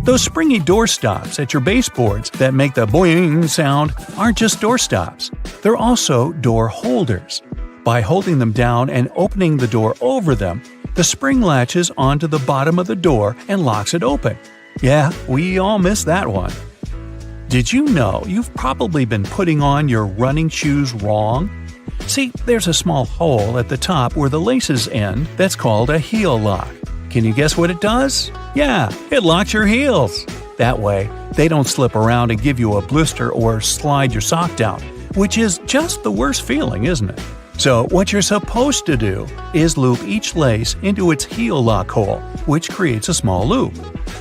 Those springy door stops at your baseboards that make the boing sound aren't just door stops. They're also door holders. By holding them down and opening the door over them, the spring latches onto the bottom of the door and locks it open. Yeah, we all miss that one. Did you know you've probably been putting on your running shoes wrong? See, there's a small hole at the top where the laces end that's called a heel lock. Can you guess what it does? Yeah, it locks your heels. That way, they don't slip around and give you a blister or slide your sock down, which is just the worst feeling, isn't it? So what you're supposed to do is loop each lace into its heel lock hole, which creates a small loop.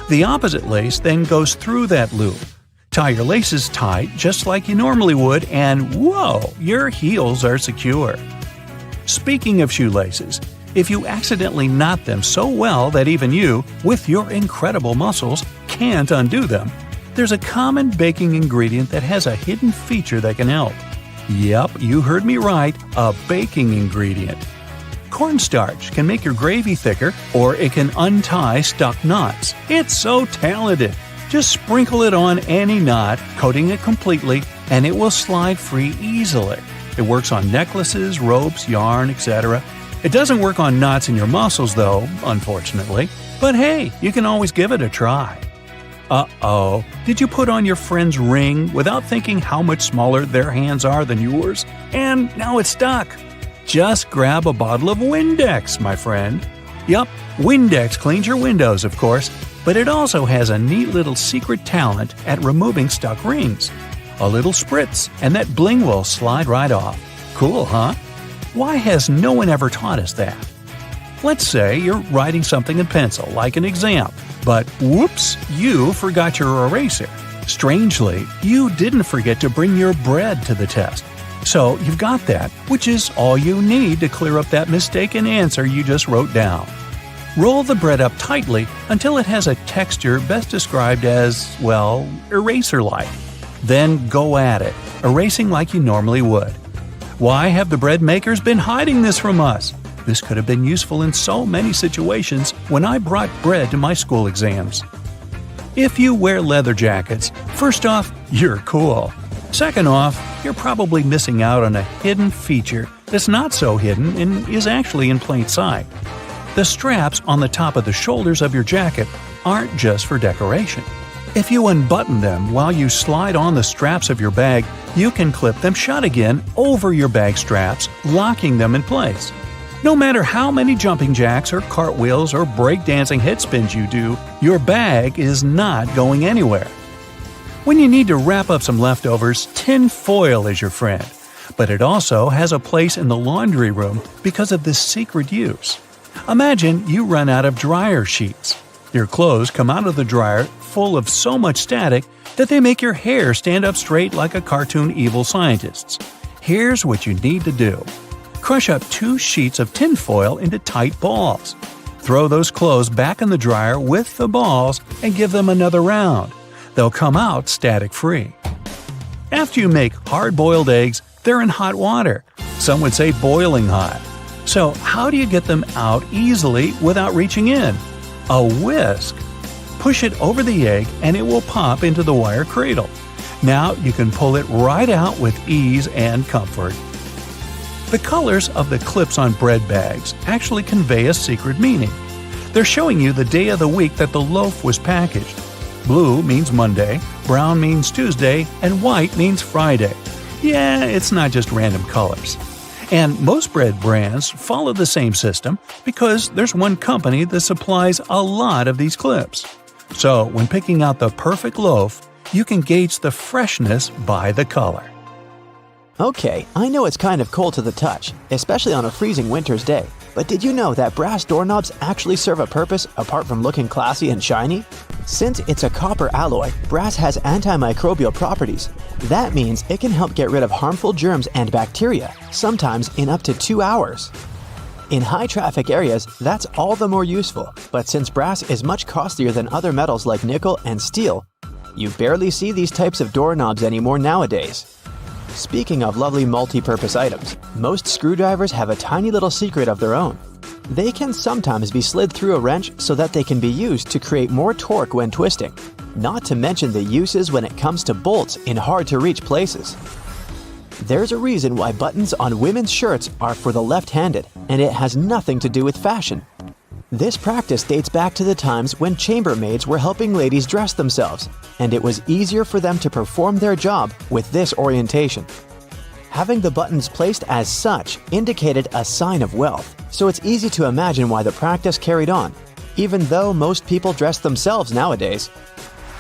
The opposite lace then goes through that loop. Tie your laces tight just like you normally would, and whoa, your heels are secure. Speaking of shoelaces, if you accidentally knot them so well that even you, with your incredible muscles, can't undo them, there's a common baking ingredient that has a hidden feature that can help. Yep, you heard me right, a baking ingredient. Cornstarch can make your gravy thicker, or it can untie stuck knots. It's so talented! Just sprinkle it on any knot, coating it completely, and it will slide free easily. It works on necklaces, ropes, yarn, etc. It doesn't work on knots in your muscles though, unfortunately. But hey, you can always give it a try. Uh-oh, did you put on your friend's ring without thinking how much smaller their hands are than yours? And now it's stuck. Just grab a bottle of Windex, my friend. Yup, Windex cleans your windows, of course, but it also has a neat little secret talent at removing stuck rings. A little spritz, and that bling will slide right off. Cool, huh? Why has no one ever taught us that? Let's say you're writing something in pencil, like an exam, but whoops, you forgot your eraser. Strangely, you didn't forget to bring your bread to the test. So you've got that, which is all you need to clear up that mistaken answer you just wrote down. Roll the bread up tightly until it has a texture best described as, well, eraser-like. Then go at it, erasing like you normally would. Why have the bread makers been hiding this from us? This could have been useful in so many situations when I brought bread to my school exams. If you wear leather jackets, first off, you're cool. Second off, you're probably missing out on a hidden feature that's not so hidden and is actually in plain sight. The straps on the top of the shoulders of your jacket aren't just for decoration. If you unbutton them while you slide on the straps of your bag, you can clip them shut again over your bag straps, locking them in place. No matter how many jumping jacks or cartwheels or breakdancing head spins you do, your bag is not going anywhere. When you need to wrap up some leftovers, tin foil is your friend. But it also has a place in the laundry room because of this secret use. Imagine you run out of dryer sheets. Your clothes come out of the dryer full of so much static that they make your hair stand up straight like a cartoon evil scientist's. Here's what you need to do. Crush up 2 sheets of tinfoil into tight balls. Throw those clothes back in the dryer with the balls and give them another round. They'll come out static-free. After you make hard-boiled eggs, they're in hot water. Some would say boiling hot. So how do you get them out easily without reaching in? A whisk. Push it over the egg and it will pop into the wire cradle. Now you can pull it right out with ease and comfort. The colors of the clips on bread bags actually convey a secret meaning. They're showing you the day of the week that the loaf was packaged. Blue means Monday, brown means Tuesday, and white means Friday. Yeah, it's not just random colors. And most bread brands follow the same system because there's one company that supplies a lot of these clips. So when picking out the perfect loaf, you can gauge the freshness by the color. Okay, I know it's kind of cold to the touch, especially on a freezing winter's day, but did you know that brass doorknobs actually serve a purpose apart from looking classy and shiny? Since it's a copper alloy, brass has antimicrobial properties. That means it can help get rid of harmful germs and bacteria, sometimes in up to 2 hours. In high-traffic areas, that's all the more useful, but since brass is much costlier than other metals like nickel and steel, you barely see these types of doorknobs anymore nowadays. Speaking of lovely multi-purpose items, most screwdrivers have a tiny little secret of their own. They can sometimes be slid through a wrench so that they can be used to create more torque when twisting, not to mention the uses when it comes to bolts in hard-to-reach places. There's a reason why buttons on women's shirts are for the left-handed, and it has nothing to do with fashion. This practice dates back to the times when chambermaids were helping ladies dress themselves, and it was easier for them to perform their job with this orientation. Having the buttons placed as such indicated a sign of wealth, so it's easy to imagine why the practice carried on, even though most people dress themselves nowadays.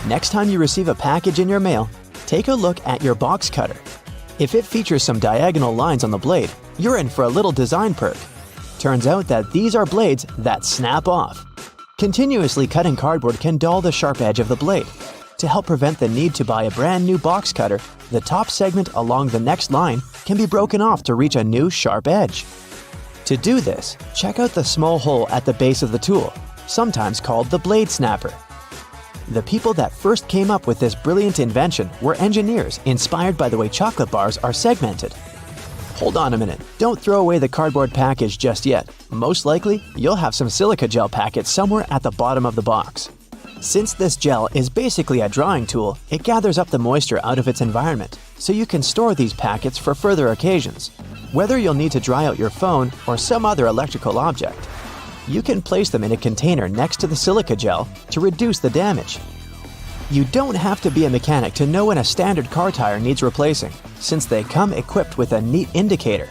Next time you receive a package in your mail, take a look at your box cutter. If it features some diagonal lines on the blade, you're in for a little design perk. Turns out that these are blades that snap off. Continuously cutting cardboard can dull the sharp edge of the blade. To help prevent the need to buy a brand new box cutter, the top segment along the next line can be broken off to reach a new sharp edge. To do this, check out the small hole at the base of the tool, sometimes called the blade snapper. The people that first came up with this brilliant invention were engineers inspired by the way chocolate bars are segmented. Hold on a minute, don't throw away the cardboard package just yet. Most likely, you'll have some silica gel packets somewhere at the bottom of the box. Since this gel is basically a drawing tool, it gathers up the moisture out of its environment, so you can store these packets for further occasions. Whether you'll need to dry out your phone or some other electrical object, you can place them in a container next to the silica gel to reduce the damage. You don't have to be a mechanic to know when a standard car tire needs replacing, since they come equipped with a neat indicator.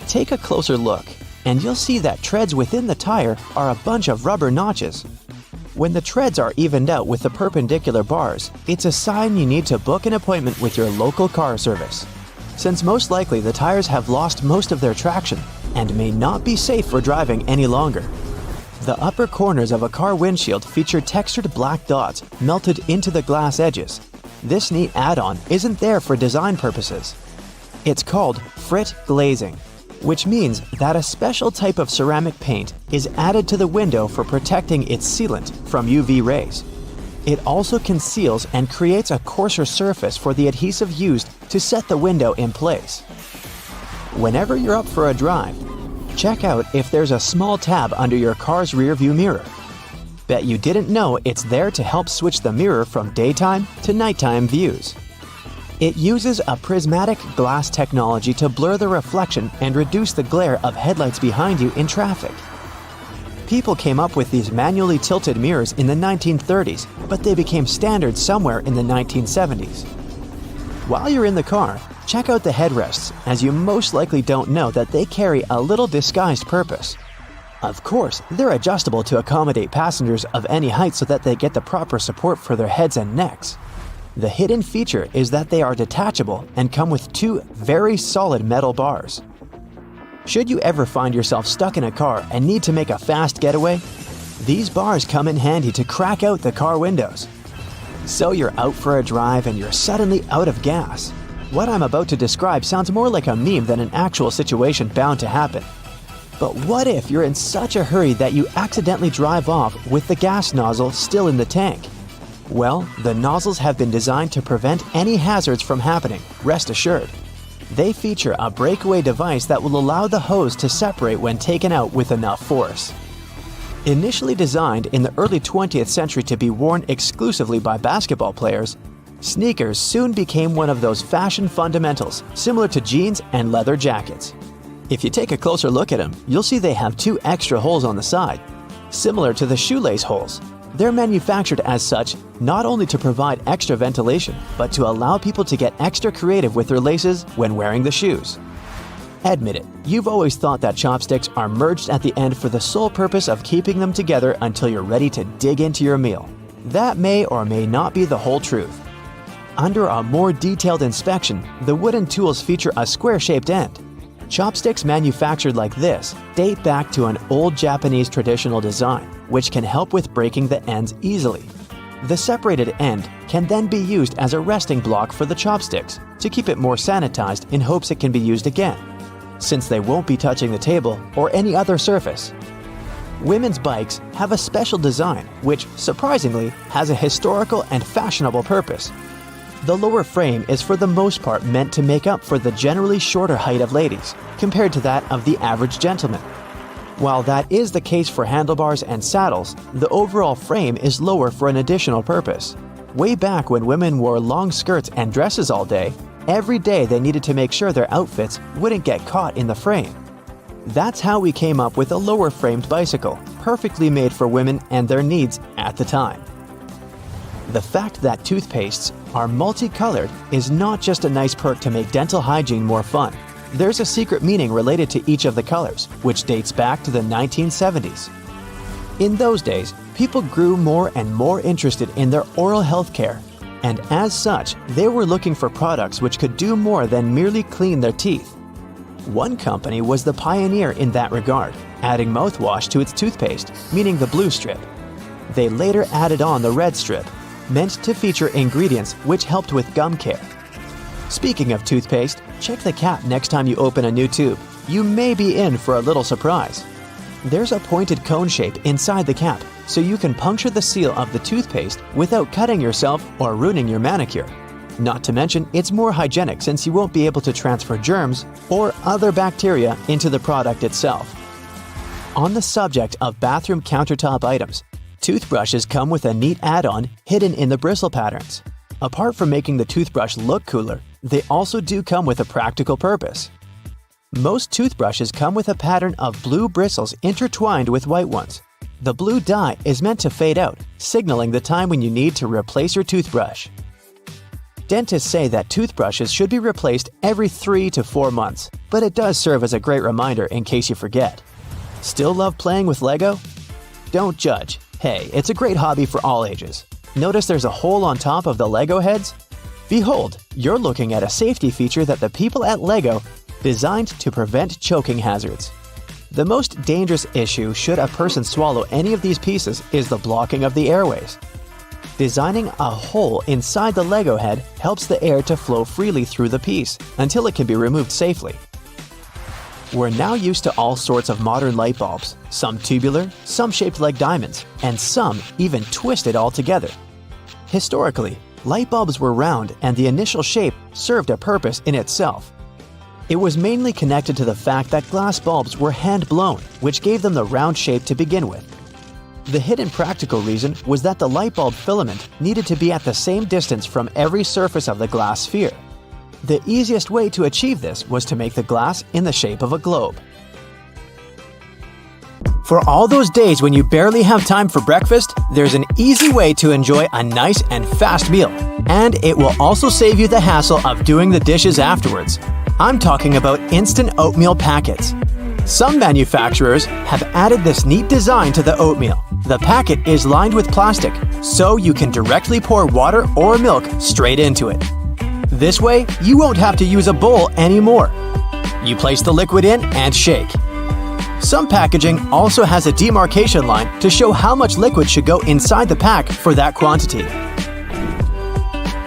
Take a closer look, and you'll see that treads within the tire are a bunch of rubber notches. When the treads are evened out with the perpendicular bars, it's a sign you need to book an appointment with your local car service, since most likely the tires have lost most of their traction and may not be safe for driving any longer. The upper corners of a car windshield feature textured black dots melted into the glass edges. This neat add-on isn't there for design purposes. It's called frit glazing, which means that a special type of ceramic paint is added to the window for protecting its sealant from UV rays. It also conceals and creates a coarser surface for the adhesive used to set the window in place. Whenever you're up for a drive, check out if there's a small tab under your car's rearview mirror. Bet you didn't know it's there to help switch the mirror from daytime to nighttime views. It uses a prismatic glass technology to blur the reflection and reduce the glare of headlights behind you in traffic. People came up with these manually tilted mirrors in the 1930s, but they became standard somewhere in the 1970s. While you're in the car, check out the headrests, as you most likely don't know that they carry a little disguised purpose. Of course, they're adjustable to accommodate passengers of any height so that they get the proper support for their heads and necks. The hidden feature is that they are detachable and come with two very solid metal bars. Should you ever find yourself stuck in a car and need to make a fast getaway, these bars come in handy to crack out the car windows. So you're out for a drive and you're suddenly out of gas. What I'm about to describe sounds more like a meme than an actual situation bound to happen. But what if you're in such a hurry that you accidentally drive off with the gas nozzle still in the tank? Well, the nozzles have been designed to prevent any hazards from happening, rest assured. They feature a breakaway device that will allow the hose to separate when taken out with enough force. Initially designed in the early 20th century to be worn exclusively by basketball players, sneakers soon became one of those fashion fundamentals, similar to jeans and leather jackets. If you take a closer look at them, you'll see they have two extra holes on the side, similar to the shoelace holes. They're manufactured as such not only to provide extra ventilation, but to allow people to get extra creative with their laces when wearing the shoes. Admit it, you've always thought that chopsticks are merged at the end for the sole purpose of keeping them together until you're ready to dig into your meal. That may or may not be the whole truth. Under a more detailed inspection, the wooden tools feature a square-shaped end. Chopsticks manufactured like this date back to an old Japanese traditional design, which can help with breaking the ends easily. The separated end can then be used as a resting block for the chopsticks to keep it more sanitized in hopes it can be used again, since they won't be touching the table or any other surface. Women's bikes have a special design which, surprisingly, has a historical and fashionable purpose. The lower frame is for the most part meant to make up for the generally shorter height of ladies, compared to that of the average gentleman. While that is the case for handlebars and saddles, the overall frame is lower for an additional purpose. Way back when women wore long skirts and dresses all day, every day they needed to make sure their outfits wouldn't get caught in the frame. That's how we came up with a lower framed bicycle, perfectly made for women and their needs at the time. The fact that toothpastes are multicolored is not just a nice perk to make dental hygiene more fun. There's a secret meaning related to each of the colors, which dates back to the 1970s. In those days, people grew more and more interested in their oral health care, and as such, they were looking for products which could do more than merely clean their teeth. One company was the pioneer in that regard, adding mouthwash to its toothpaste, meaning the blue strip. They later added on the red strip, meant to feature ingredients which helped with gum care. Speaking of toothpaste, check the cap next time you open a new tube. You may be in for a little surprise. There's a pointed cone shape inside the cap, so you can puncture the seal of the toothpaste without cutting yourself or ruining your manicure. Not to mention, it's more hygienic since you won't be able to transfer germs or other bacteria into the product itself. On the subject of bathroom countertop items, toothbrushes come with a neat add-on hidden in the bristle patterns. Apart from making the toothbrush look cooler, they also do come with a practical purpose. Most toothbrushes come with a pattern of blue bristles intertwined with white ones. The blue dye is meant to fade out, signaling the time when you need to replace your toothbrush. Dentists say that toothbrushes should be replaced every 3 to 4 months, but it does serve as a great reminder in case you forget. Still love playing with Lego? Don't judge. Hey, it's a great hobby for all ages. Notice there's a hole on top of the Lego heads? Behold, you're looking at a safety feature that the people at Lego designed to prevent choking hazards. The most dangerous issue should a person swallow any of these pieces is the blocking of the airways. Designing a hole inside the Lego head helps the air to flow freely through the piece until it can be removed safely. We're now used to all sorts of modern light bulbs, some tubular, some shaped like diamonds, and some even twisted altogether. Historically, light bulbs were round and the initial shape served a purpose in itself. It was mainly connected to the fact that glass bulbs were hand-blown, which gave them the round shape to begin with. The hidden practical reason was that the light bulb filament needed to be at the same distance from every surface of the glass sphere. The easiest way to achieve this was to make the glass in the shape of a globe. For all those days when you barely have time for breakfast, there's an easy way to enjoy a nice and fast meal. And it will also save you the hassle of doing the dishes afterwards. I'm talking about instant oatmeal packets. Some manufacturers have added this neat design to the oatmeal. The packet is lined with plastic, so you can directly pour water or milk straight into it. This way, you won't have to use a bowl anymore. You place the liquid in and shake. Some packaging also has a demarcation line to show how much liquid should go inside the pack for that quantity.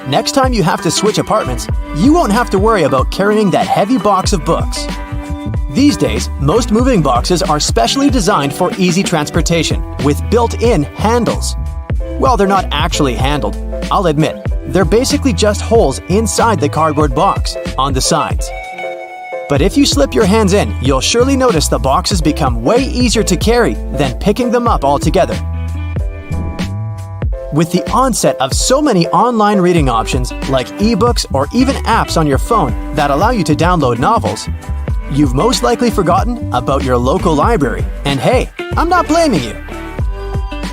Next time you have to switch apartments, you won't have to worry about carrying that heavy box of books. These days, most moving boxes are specially designed for easy transportation with built-in handles. Well, they're not actually handled, I'll admit. They're basically just holes inside the cardboard box, on the sides. But if you slip your hands in, you'll surely notice the boxes become way easier to carry than picking them up altogether. With the onset of so many online reading options like ebooks or even apps on your phone that allow you to download novels, you've most likely forgotten about your local library. And hey, I'm not blaming you.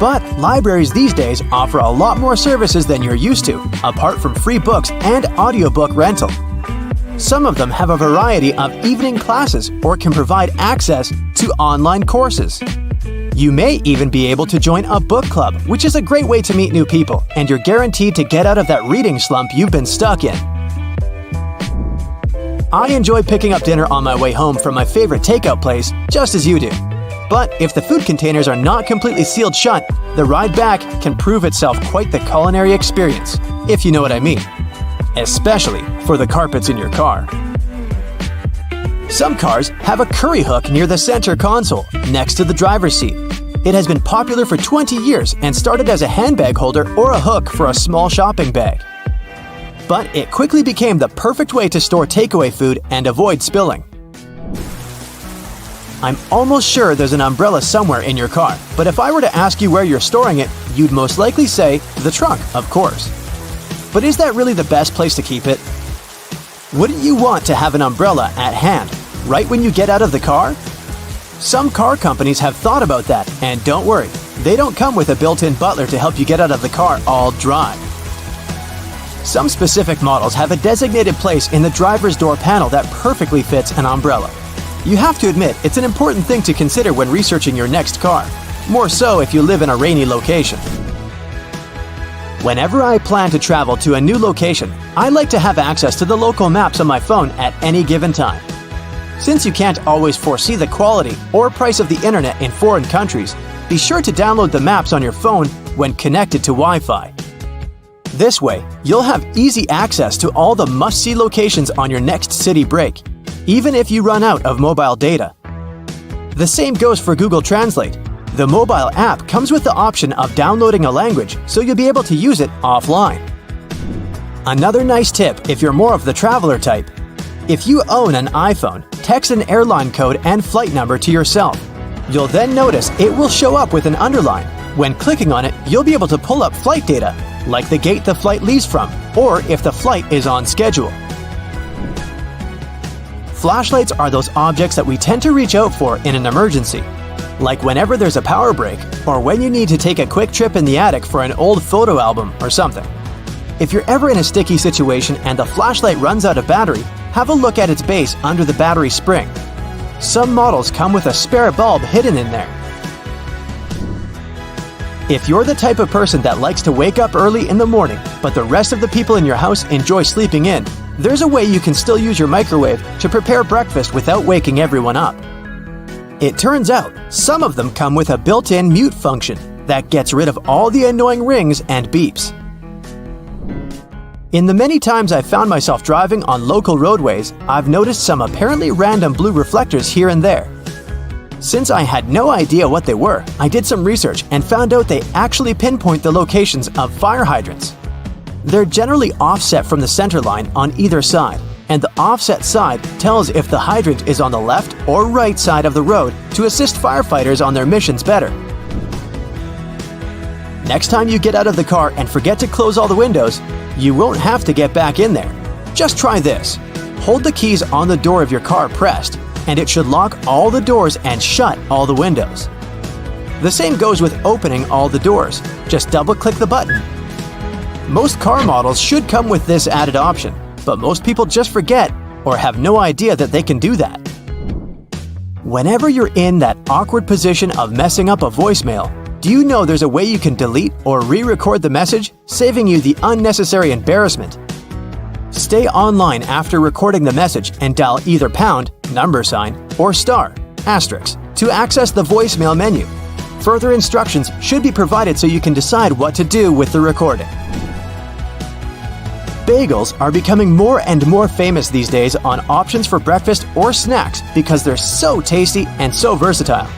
But libraries these days offer a lot more services than you're used to, apart from free books and audiobook rental. Some of them have a variety of evening classes or can provide access to online courses. You may even be able to join a book club, which is a great way to meet new people, and you're guaranteed to get out of that reading slump you've been stuck in. I enjoy picking up dinner on my way home from my favorite takeout place, just as you do. But if the food containers are not completely sealed shut, the ride back can prove itself quite the culinary experience, if you know what I mean. Especially for the carpets in your car. Some cars have a curry hook near the center console, next to the driver's seat. It has been popular for 20 years and started as a handbag holder or a hook for a small shopping bag. But it quickly became the perfect way to store takeaway food and avoid spilling. I'm almost sure there's an umbrella somewhere in your car, but if I were to ask you where you're storing it, you'd most likely say the trunk, of course. But is that really the best place to keep it? Wouldn't you want to have an umbrella at hand, right when you get out of the car? Some car companies have thought about that, and don't worry, they don't come with a built-in butler to help you get out of the car all dry. Some specific models have a designated place in the driver's door panel that perfectly fits an umbrella. You have to admit, it's an important thing to consider when researching your next car, more so if you live in a rainy location. Whenever I plan to travel to a new location, I like to have access to the local maps on my phone at any given time. Since you can't always foresee the quality or price of the internet in foreign countries, be sure to download the maps on your phone when connected to Wi-Fi. This way, you'll have easy access to all the must-see locations on your next city break, even if you run out of mobile data. The same goes for Google Translate. The mobile app comes with the option of downloading a language, so you'll be able to use it offline. Another nice tip if you're more of the traveler type: if you own an iPhone, text an airline code and flight number to yourself. You'll then notice it will show up with an underline. When clicking on it, you'll be able to pull up flight data, like the gate the flight leaves from, or if the flight is on schedule. Flashlights are those objects that we tend to reach out for in an emergency, like whenever there's a power break, or when you need to take a quick trip in the attic for an old photo album or something. If you're ever in a sticky situation and the flashlight runs out of battery, have a look at its base under the battery spring. Some models come with a spare bulb hidden in there. If you're the type of person that likes to wake up early in the morning, but the rest of the people in your house enjoy sleeping in, there's a way you can still use your microwave to prepare breakfast without waking everyone up. It turns out, some of them come with a built-in mute function that gets rid of all the annoying rings and beeps. In the many times I've found myself driving on local roadways, I've noticed some apparently random blue reflectors here and there. Since I had no idea what they were, I did some research and found out they actually pinpoint the locations of fire hydrants. They're generally offset from the center line on either side, and the offset side tells if the hydrant is on the left or right side of the road to assist firefighters on their missions better. Next time you get out of the car and forget to close all the windows, you won't have to get back in there. Just try this. Hold the keys on the door of your car pressed, and it should lock all the doors and shut all the windows. The same goes with opening all the doors. Just double-click the button. Most car models should come with this added option, but most people just forget or have no idea that they can do that. Whenever you're in that awkward position of messing up a voicemail, Do you know there's a way you can delete or re-record the message, saving you the unnecessary embarrassment? Stay online after recording the message and dial either pound, number sign, or star, asterisk, to access the voicemail menu. Further instructions should be provided so you can decide what to do with the recording. Bagels are becoming more and more famous these days on options for breakfast or snacks because they're so tasty and so versatile.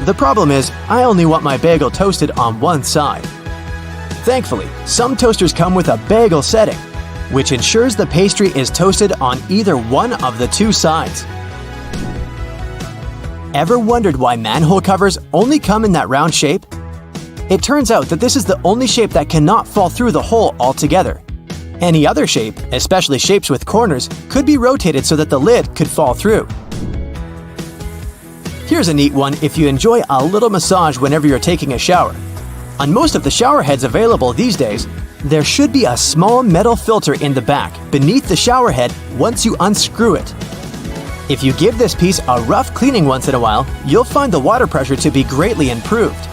The problem is, I only want my bagel toasted on one side. Thankfully, some toasters come with a bagel setting, which ensures the pastry is toasted on either one of the two sides. Ever wondered why manhole covers only come in that round shape? It turns out that this is the only shape that cannot fall through the hole altogether. Any other shape, especially shapes with corners, could be rotated so that the lid could fall through. Here's a neat one if you enjoy a little massage whenever you're taking a shower. On most of the shower heads available these days, there should be a small metal filter in the back beneath the shower head once you unscrew it. If you give this piece a rough cleaning once in a while, you'll find the water pressure to be greatly improved.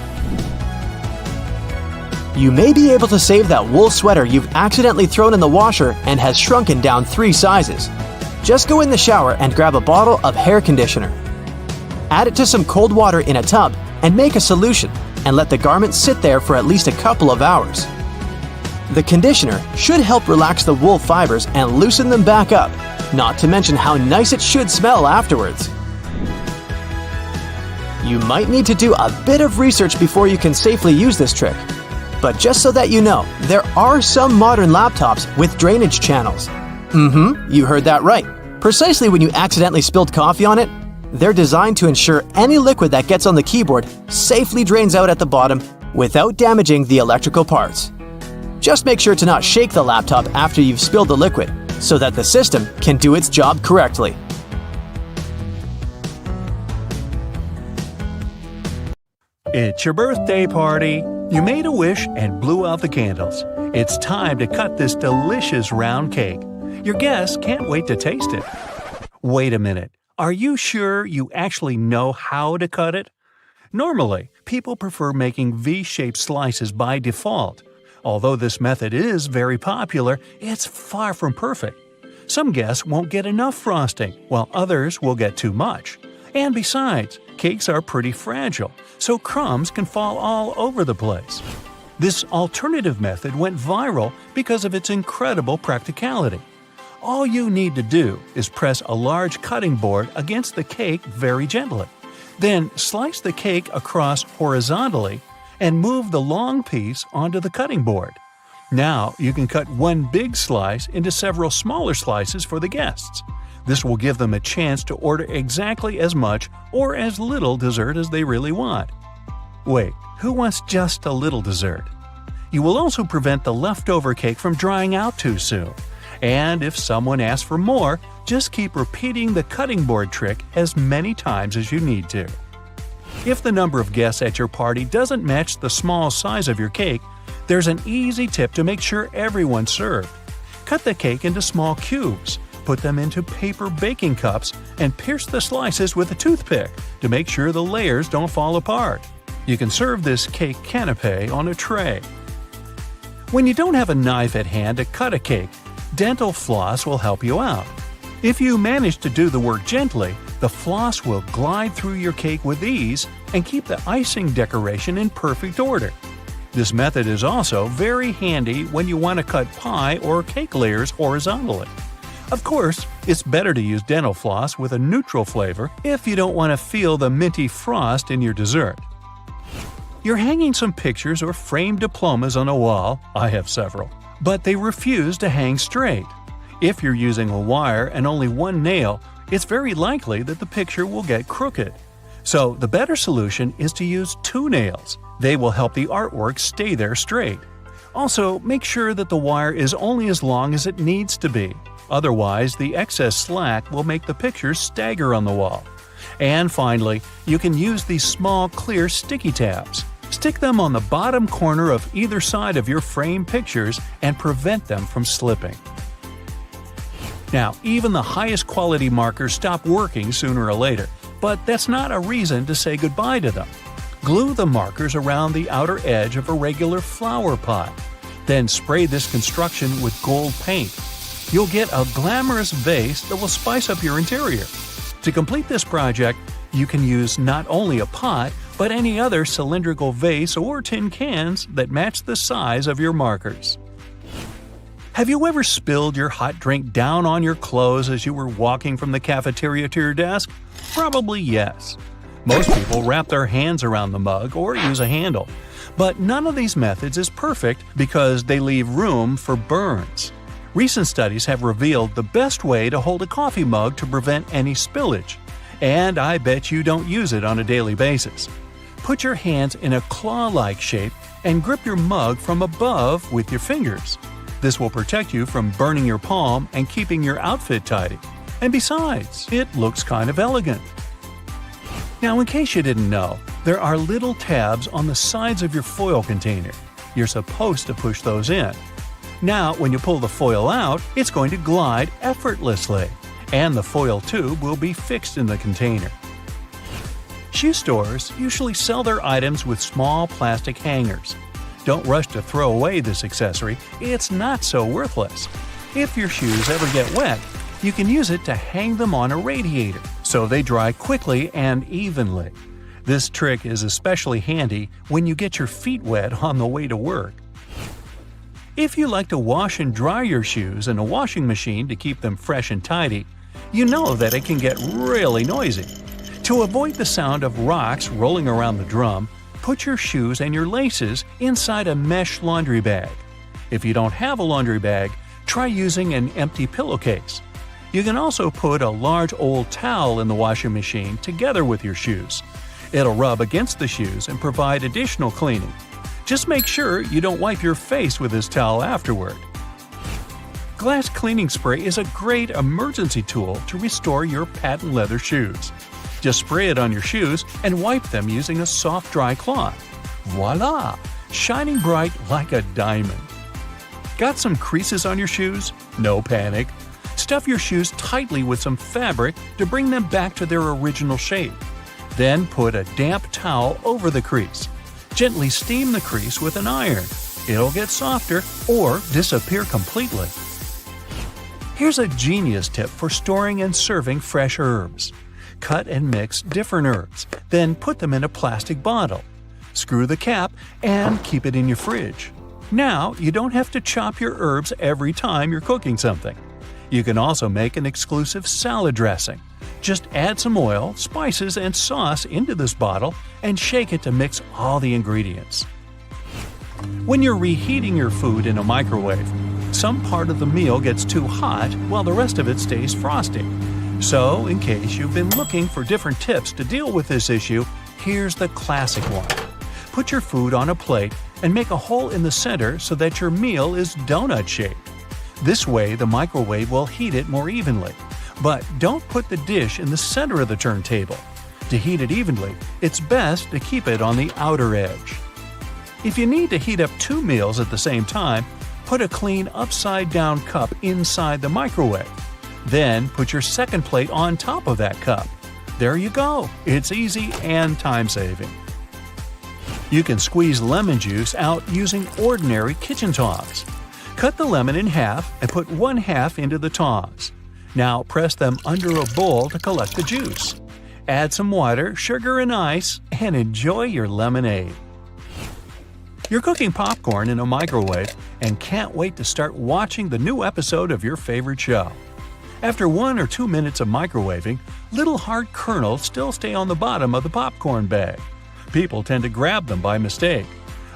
You may be able to save that wool sweater you've accidentally thrown in the washer and has shrunken down 3 sizes. Just go in the shower and grab a bottle of hair conditioner. Add it to some cold water in a tub and make a solution, and let the garment sit there for at least a couple of hours. The conditioner should help relax the wool fibers and loosen them back up, not to mention how nice it should smell afterwards. You might need to do a bit of research before you can safely use this trick. But just so that you know, there are some modern laptops with drainage channels. You heard that right. Precisely when you accidentally spilled coffee on it, they're designed to ensure any liquid that gets on the keyboard safely drains out at the bottom without damaging the electrical parts. Just make sure to not shake the laptop after you've spilled the liquid, so that the system can do its job correctly. It's your birthday party. You made a wish and blew out the candles. It's time to cut this delicious round cake. Your guests can't wait to taste it. Wait a minute. Are you sure you actually know how to cut it? Normally, people prefer making V-shaped slices by default. Although this method is very popular, it's far from perfect. Some guests won't get enough frosting, while others will get too much. And besides, cakes are pretty fragile, so crumbs can fall all over the place. This alternative method went viral because of its incredible practicality. All you need to do is press a large cutting board against the cake very gently. Then slice the cake across horizontally and move the long piece onto the cutting board. Now you can cut one big slice into several smaller slices for the guests. This will give them a chance to order exactly as much or as little dessert as they really want. Wait, who wants just a little dessert? You will also prevent the leftover cake from drying out too soon. And if someone asks for more, just keep repeating the cutting board trick as many times as you need to. If the number of guests at your party doesn't match the small size of your cake, there's an easy tip to make sure everyone's served. Cut the cake into small cubes, put them into paper baking cups, and pierce the slices with a toothpick to make sure the layers don't fall apart. You can serve this cake canapé on a tray. When you don't have a knife at hand to cut a cake, dental floss will help you out. If you manage to do the work gently, the floss will glide through your cake with ease and keep the icing decoration in perfect order. This method is also very handy when you want to cut pie or cake layers horizontally. Of course, it's better to use dental floss with a neutral flavor if you don't want to feel the minty frost in your dessert. You're hanging some pictures or framed diplomas on a wall, I have several, but they refuse to hang straight. If you're using a wire and only one nail, it's very likely that the picture will get crooked. So the better solution is to use 2 nails. They will help the artwork stay there straight. Also, make sure that the wire is only as long as it needs to be. Otherwise, the excess slack will make the pictures stagger on the wall. And finally, you can use these small clear sticky tabs. Stick them on the bottom corner of either side of your frame pictures and prevent them from slipping. Now, even the highest quality markers stop working sooner or later, but that's not a reason to say goodbye to them. Glue the markers around the outer edge of a regular flower pot. Then spray this construction with gold paint. You'll get a glamorous vase that will spice up your interior. To complete this project, you can use not only a pot, but any other cylindrical vase or tin cans that match the size of your markers. Have you ever spilled your hot drink down on your clothes as you were walking from the cafeteria to your desk? Probably yes. Most people wrap their hands around the mug or use a handle. But none of these methods is perfect because they leave room for burns. Recent studies have revealed the best way to hold a coffee mug to prevent any spillage. And I bet you don't use it on a daily basis. Put your hands in a claw-like shape and grip your mug from above with your fingers. This will protect you from burning your palm and keeping your outfit tidy. And besides, it looks kind of elegant. Now, in case you didn't know, there are little tabs on the sides of your foil container. You're supposed to push those in. Now, when you pull the foil out, it's going to glide effortlessly, and the foil tube will be fixed in the container. Shoe stores usually sell their items with small plastic hangers. Don't rush to throw away this accessory, it's not so worthless. If your shoes ever get wet, you can use it to hang them on a radiator, so they dry quickly and evenly. This trick is especially handy when you get your feet wet on the way to work. If you like to wash and dry your shoes in a washing machine to keep them fresh and tidy, you know that it can get really noisy. To avoid the sound of rocks rolling around the drum, put your shoes and your laces inside a mesh laundry bag. If you don't have a laundry bag, try using an empty pillowcase. You can also put a large old towel in the washing machine together with your shoes. It'll rub against the shoes and provide additional cleaning. Just make sure you don't wipe your face with this towel afterward. Glass cleaning spray is a great emergency tool to restore your patent leather shoes. Just spray it on your shoes and wipe them using a soft dry cloth. Voila! Shining bright like a diamond. Got some creases on your shoes? No panic. Stuff your shoes tightly with some fabric to bring them back to their original shape. Then put a damp towel over the crease. Gently steam the crease with an iron. It'll get softer or disappear completely. Here's a genius tip for storing and serving fresh herbs. Cut and mix different herbs, then put them in a plastic bottle. Screw the cap and keep it in your fridge. Now you don't have to chop your herbs every time you're cooking something. You can also make an exclusive salad dressing. Just add some oil, spices, and sauce into this bottle and shake it to mix all the ingredients. When you're reheating your food in a microwave, some part of the meal gets too hot while the rest of it stays frosty. So, in case you've been looking for different tips to deal with this issue, here's the classic one. Put your food on a plate and make a hole in the center so that your meal is donut-shaped. This way, the microwave will heat it more evenly. But don't put the dish in the center of the turntable. To heat it evenly, it's best to keep it on the outer edge. If you need to heat up 2 meals at the same time, put a clean upside-down cup inside the microwave. Then put your second plate on top of that cup. There you go. It's easy and time-saving. You can squeeze lemon juice out using ordinary kitchen tongs. Cut the lemon in half and put 1/2 into the tongs. Now press them under a bowl to collect the juice. Add some water, sugar, and ice, and enjoy your lemonade. You're cooking popcorn in a microwave and can't wait to start watching the new episode of your favorite show. After 1 or 2 minutes of microwaving, little hard kernels still stay on the bottom of the popcorn bag. People tend to grab them by mistake.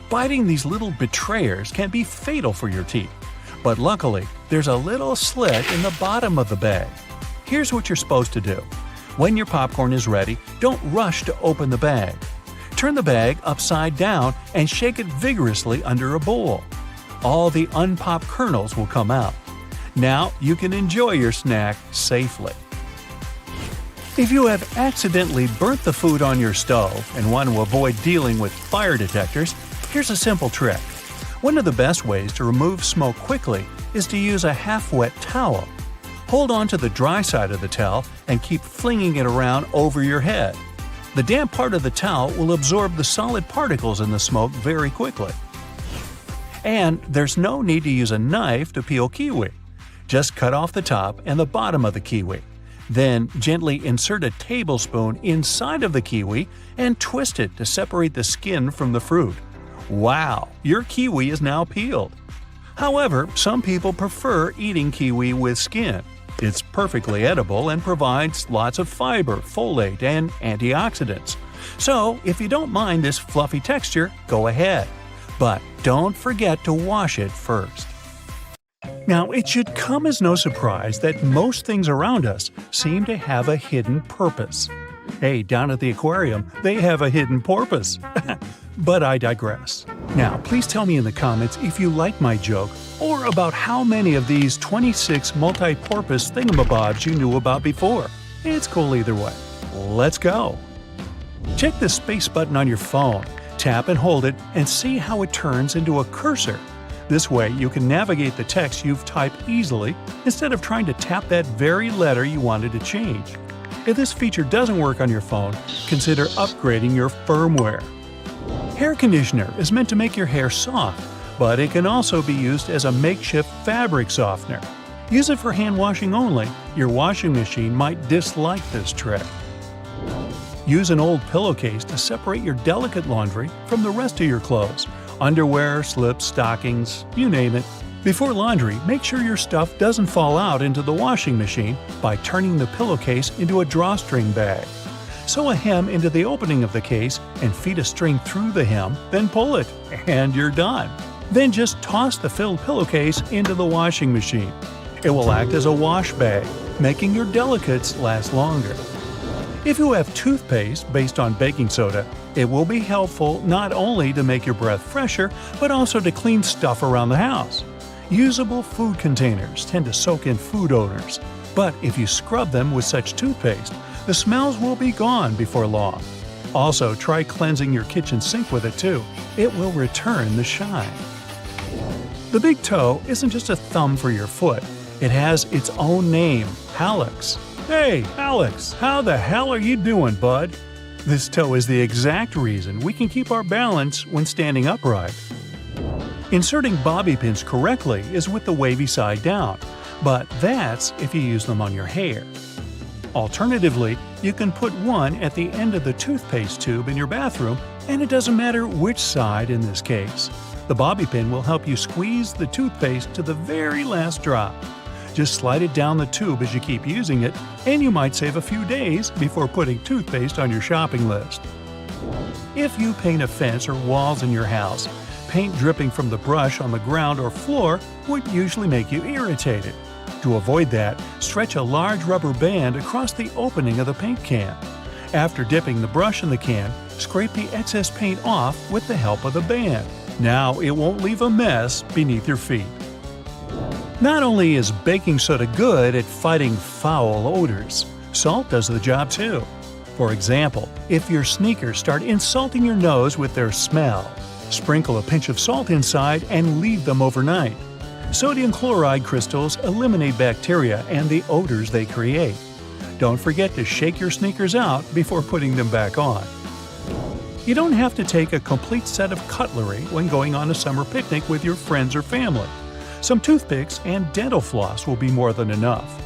Biting these little betrayers can be fatal for your teeth. But luckily, there's a little slit in the bottom of the bag. Here's what you're supposed to do. When your popcorn is ready, don't rush to open the bag. Turn the bag upside down and shake it vigorously under a bowl. All the unpopped kernels will come out. Now you can enjoy your snack safely. If you have accidentally burnt the food on your stove and want to avoid dealing with fire detectors, here's a simple trick. One of the best ways to remove smoke quickly is to use a half-wet towel. Hold on to the dry side of the towel and keep flinging it around over your head. The damp part of the towel will absorb the solid particles in the smoke very quickly. And there's no need to use a knife to peel kiwi. Just cut off the top and the bottom of the kiwi. Then gently insert a tablespoon inside of the kiwi and twist it to separate the skin from the fruit. Wow, your kiwi is now peeled. However, some people prefer eating kiwi with skin. It's perfectly edible and provides lots of fiber, folate, and antioxidants. So, if you don't mind this fluffy texture, go ahead. But don't forget to wash it first. Now, it should come as no surprise that most things around us seem to have a hidden purpose. Hey, down at the aquarium, they have a hidden porpoise. But I digress. Now, please tell me in the comments if you like my joke or about how many of these 26 multi-porpoise thingamabobs you knew about before. It's cool either way. Let's go! Check the space button on your phone, tap and hold it, and see how it turns into a cursor. This way, you can navigate the text you've typed easily instead of trying to tap that very letter you wanted to change. If this feature doesn't work on your phone, consider upgrading your firmware. Hair conditioner is meant to make your hair soft, but it can also be used as a makeshift fabric softener. Use it for hand washing only. Your washing machine might dislike this trick. Use an old pillowcase to separate your delicate laundry from the rest of your clothes. Underwear, slips, stockings, you name it. Before laundry, make sure your stuff doesn't fall out into the washing machine by turning the pillowcase into a drawstring bag. Sew a hem into the opening of the case and feed a string through the hem, then pull it, and you're done. Then just toss the filled pillowcase into the washing machine. It will act as a wash bag, making your delicates last longer. If you have toothpaste based on baking soda, it will be helpful not only to make your breath fresher, but also to clean stuff around the house. Usable food containers tend to soak in food odors, but if you scrub them with such toothpaste, the smells will be gone before long. Also, try cleansing your kitchen sink with it too. It will return the shine. The big toe isn't just a thumb for your foot. It has its own name, hallux. Hey, Alex, how the hell are you doing, bud? This toe is the exact reason we can keep our balance when standing upright. Inserting bobby pins correctly is with the wavy side down, but that's if you use them on your hair. Alternatively, you can put one at the end of the toothpaste tube in your bathroom, and it doesn't matter which side in this case. The bobby pin will help you squeeze the toothpaste to the very last drop. Just slide it down the tube as you keep using it, and you might save a few days before putting toothpaste on your shopping list. If you paint a fence or walls in your house, paint dripping from the brush on the ground or floor would usually make you irritated. To avoid that, stretch a large rubber band across the opening of the paint can. After dipping the brush in the can, scrape the excess paint off with the help of the band. Now it won't leave a mess beneath your feet. Not only is baking soda good at fighting foul odors, salt does the job too. For example, if your sneakers start insulting your nose with their smell, sprinkle a pinch of salt inside and leave them overnight. Sodium chloride crystals eliminate bacteria and the odors they create. Don't forget to shake your sneakers out before putting them back on. You don't have to take a complete set of cutlery when going on a summer picnic with your friends or family. Some toothpicks and dental floss will be more than enough.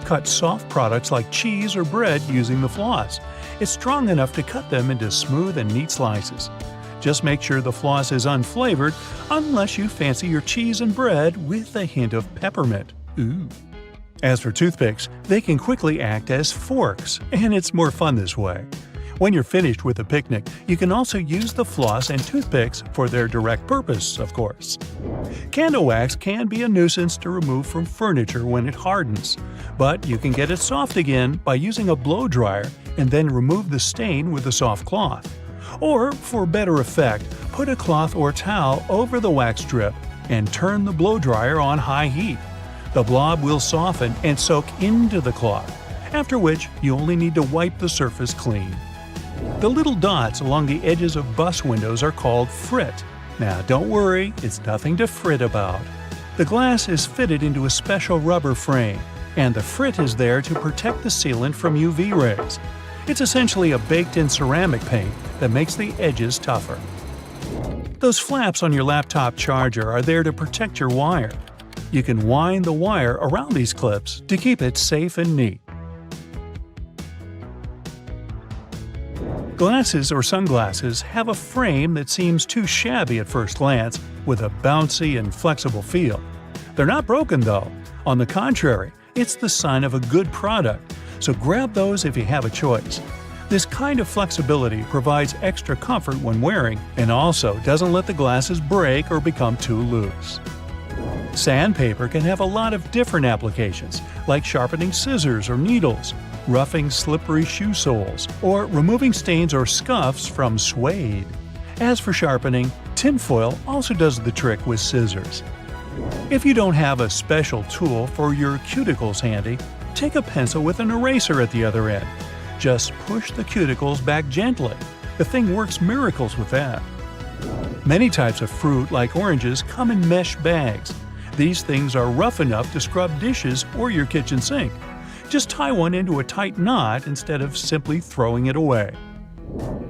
Cut soft products like cheese or bread using the floss. It's strong enough to cut them into smooth and neat slices. Just make sure the floss is unflavored unless you fancy your cheese and bread with a hint of peppermint. Ooh. As for toothpicks, they can quickly act as forks, and it's more fun this way. When you're finished with a picnic, you can also use the floss and toothpicks for their direct purpose, of course. Candle wax can be a nuisance to remove from furniture when it hardens, but you can get it soft again by using a blow dryer and then remove the stain with a soft cloth. Or, for better effect, put a cloth or towel over the wax strip and turn the blow dryer on high heat. The blob will soften and soak into the cloth, after which you only need to wipe the surface clean. The little dots along the edges of bus windows are called frit. Now don't worry, it's nothing to frit about. The glass is fitted into a special rubber frame, and the frit is there to protect the sealant from UV rays. It's essentially a baked-in ceramic paint that makes the edges tougher. Those flaps on your laptop charger are there to protect your wire. You can wind the wire around these clips to keep it safe and neat. Glasses or sunglasses have a frame that seems too shabby at first glance, with a bouncy and flexible feel. They're not broken though. On the contrary, it's the sign of a good product, so grab those if you have a choice. This kind of flexibility provides extra comfort when wearing and also doesn't let the glasses break or become too loose. Sandpaper can have a lot of different applications, like sharpening scissors or needles, roughing slippery shoe soles, or removing stains or scuffs from suede. As for sharpening, tinfoil also does the trick with scissors. If you don't have a special tool for your cuticles handy, take a pencil with an eraser at the other end. Just push the cuticles back gently. The thing works miracles with that. Many types of fruit, like oranges, come in mesh bags. These things are rough enough to scrub dishes or your kitchen sink. Just tie one into a tight knot instead of simply throwing it away.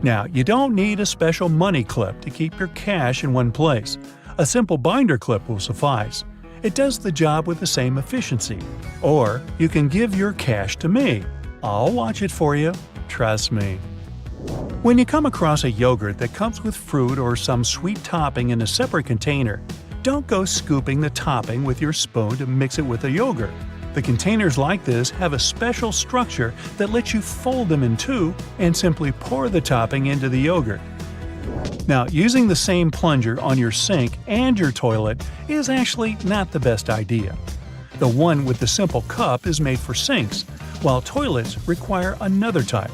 Now, you don't need a special money clip to keep your cash in one place. A simple binder clip will suffice. It does the job with the same efficiency. Or you can give your cash to me. I'll watch it for you. Trust me. When you come across a yogurt that comes with fruit or some sweet topping in a separate container, don't go scooping the topping with your spoon to mix it with the yogurt. The containers like this have a special structure that lets you fold them in two and simply pour the topping into the yogurt. Now, using the same plunger on your sink and your toilet is actually not the best idea. The one with the simple cup is made for sinks, while toilets require another type.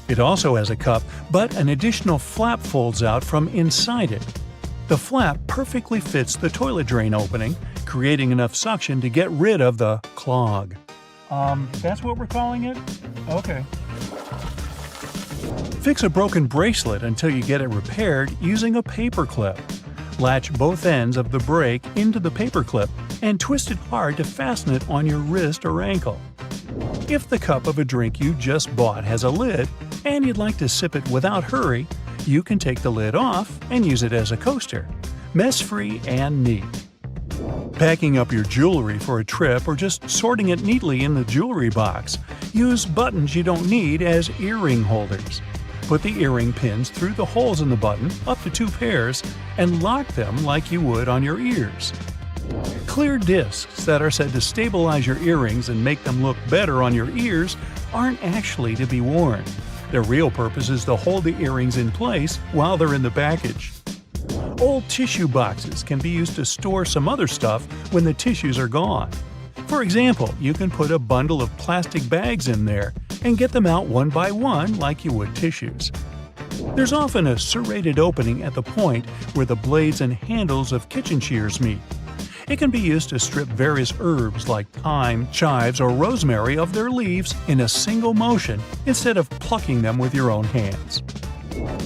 It also has a cup, but an additional flap folds out from inside it. The flap perfectly fits the toilet drain opening, creating enough suction to get rid of the clog. That's what we're calling it? Okay. Fix a broken bracelet until you get it repaired using a paper clip. Latch both ends of the break into the paper clip and twist it hard to fasten it on your wrist or ankle. If the cup of a drink you just bought has a lid and you'd like to sip it without hurry, you can take the lid off and use it as a coaster. Mess-free and neat. Packing up your jewelry for a trip or just sorting it neatly in the jewelry box, use buttons you don't need as earring holders. Put the earring pins through the holes in the button, up to 2 pairs, and lock them like you would on your ears. Clear discs that are said to stabilize your earrings and make them look better on your ears aren't actually to be worn. Their real purpose is to hold the earrings in place while they're in the package. Old tissue boxes can be used to store some other stuff when the tissues are gone. For example, you can put a bundle of plastic bags in there and get them out one by one like you would tissues. There's often a serrated opening at the point where the blades and handles of kitchen shears meet. It can be used to strip various herbs like thyme, chives, or rosemary of their leaves in a single motion instead of plucking them with your own hands.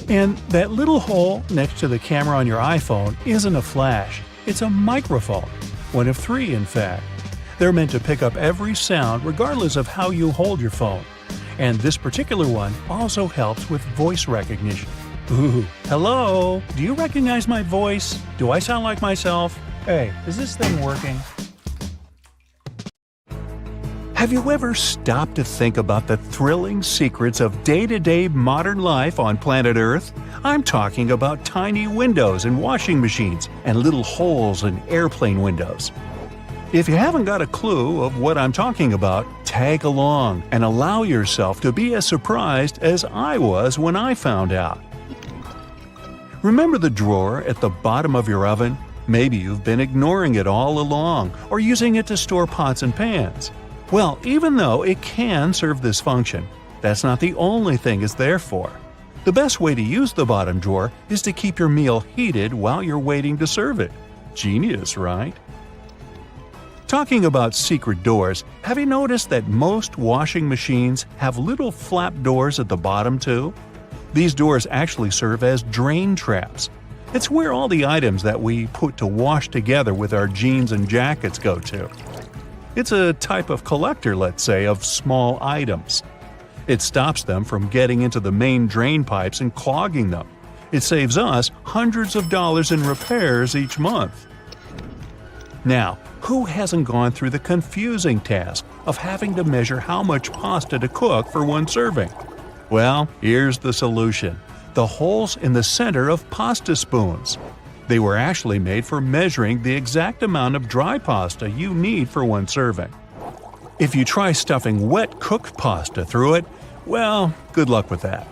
And that little hole next to the camera on your iPhone isn't a flash, it's a microphone. One of 3, in fact. They're meant to pick up every sound regardless of how you hold your phone. And this particular one also helps with voice recognition. Ooh, hello? Do you recognize my voice? Do I sound like myself? Hey, is this thing working? Have you ever stopped to think about the thrilling secrets of day-to-day modern life on planet Earth? I'm talking about tiny windows in washing machines and little holes in airplane windows. If you haven't got a clue of what I'm talking about, tag along and allow yourself to be as surprised as I was when I found out. Remember the drawer at the bottom of your oven? Maybe you've been ignoring it all along or using it to store pots and pans. Well, even though it can serve this function, that's not the only thing it's there for. The best way to use the bottom drawer is to keep your meal heated while you're waiting to serve it. Genius, right? Talking about secret doors, have you noticed that most washing machines have little flap doors at the bottom too? These doors actually serve as drain traps. It's where all the items that we put to wash together with our jeans and jackets go to. It's a type of collector, let's say, of small items. It stops them from getting into the main drain pipes and clogging them. It saves us hundreds of dollars in repairs each month. Now, who hasn't gone through the confusing task of having to measure how much pasta to cook for one serving? Well, here's the solution: the holes in the center of pasta spoons. They were actually made for measuring the exact amount of dry pasta you need for one serving. If you try stuffing wet cooked pasta through it, well, good luck with that.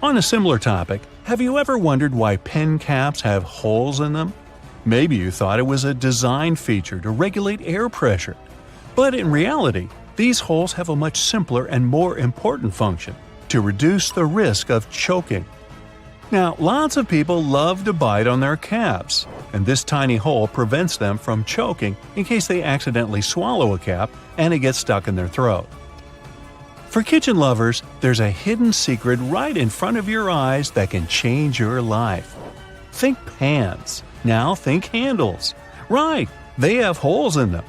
On a similar topic, have you ever wondered why pen caps have holes in them? Maybe you thought it was a design feature to regulate air pressure. But in reality, these holes have a much simpler and more important function: to reduce the risk of choking. Now, lots of people love to bite on their caps, and this tiny hole prevents them from choking in case they accidentally swallow a cap and it gets stuck in their throat. For kitchen lovers, there's a hidden secret right in front of your eyes that can change your life. Think pans. Now think handles. Right, they have holes in them.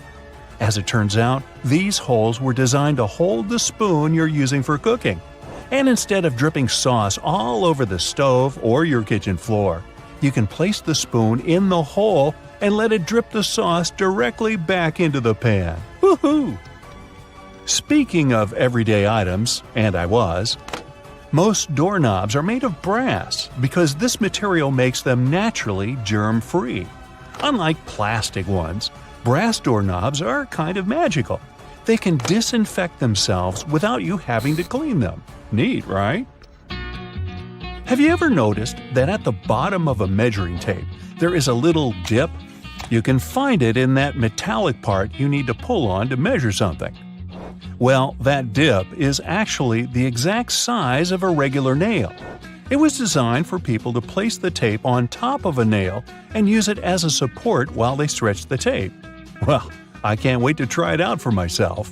As it turns out, these holes were designed to hold the spoon you're using for cooking. And instead of dripping sauce all over the stove or your kitchen floor, you can place the spoon in the hole and let it drip the sauce directly back into the pan. Woohoo! Speaking of everyday items, and most doorknobs are made of brass because this material makes them naturally germ-free. Unlike plastic ones, brass doorknobs are kind of magical. They can disinfect themselves without you having to clean them. Neat, right? Have you ever noticed that at the bottom of a measuring tape there is a little dip? You can find it in that metallic part you need to pull on to measure something. Well, that dip is actually the exact size of a regular nail. It was designed for people to place the tape on top of a nail and use it as a support while they stretch the tape. Well, I can't wait to try it out for myself.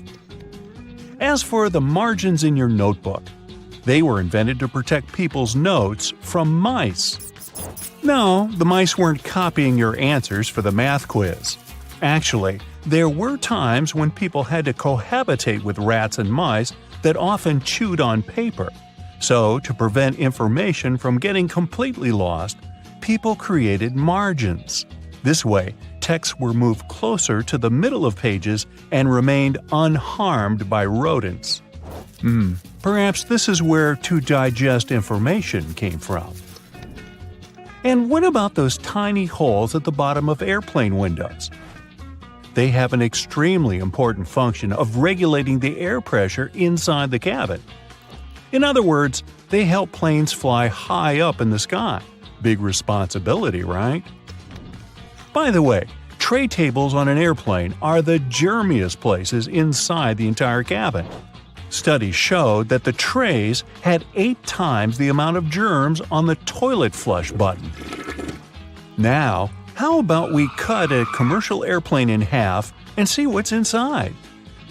As for the margins in your notebook, they were invented to protect people's notes from mice. No, the mice weren't copying your answers for the math quiz. Actually, there were times when people had to cohabitate with rats and mice that often chewed on paper. So, to prevent information from getting completely lost, people created margins. This way, texts were moved closer to the middle of pages and remained unharmed by rodents. Perhaps this is where to digest information came from. And what about those tiny holes at the bottom of airplane windows? They have an extremely important function of regulating the air pressure inside the cabin. In other words, they help planes fly high up in the sky. Big responsibility, right? By the way, tray tables on an airplane are the germiest places inside the entire cabin. Studies showed that the trays had 8 times the amount of germs on the toilet flush button. Now, how about we cut a commercial airplane in half and see what's inside?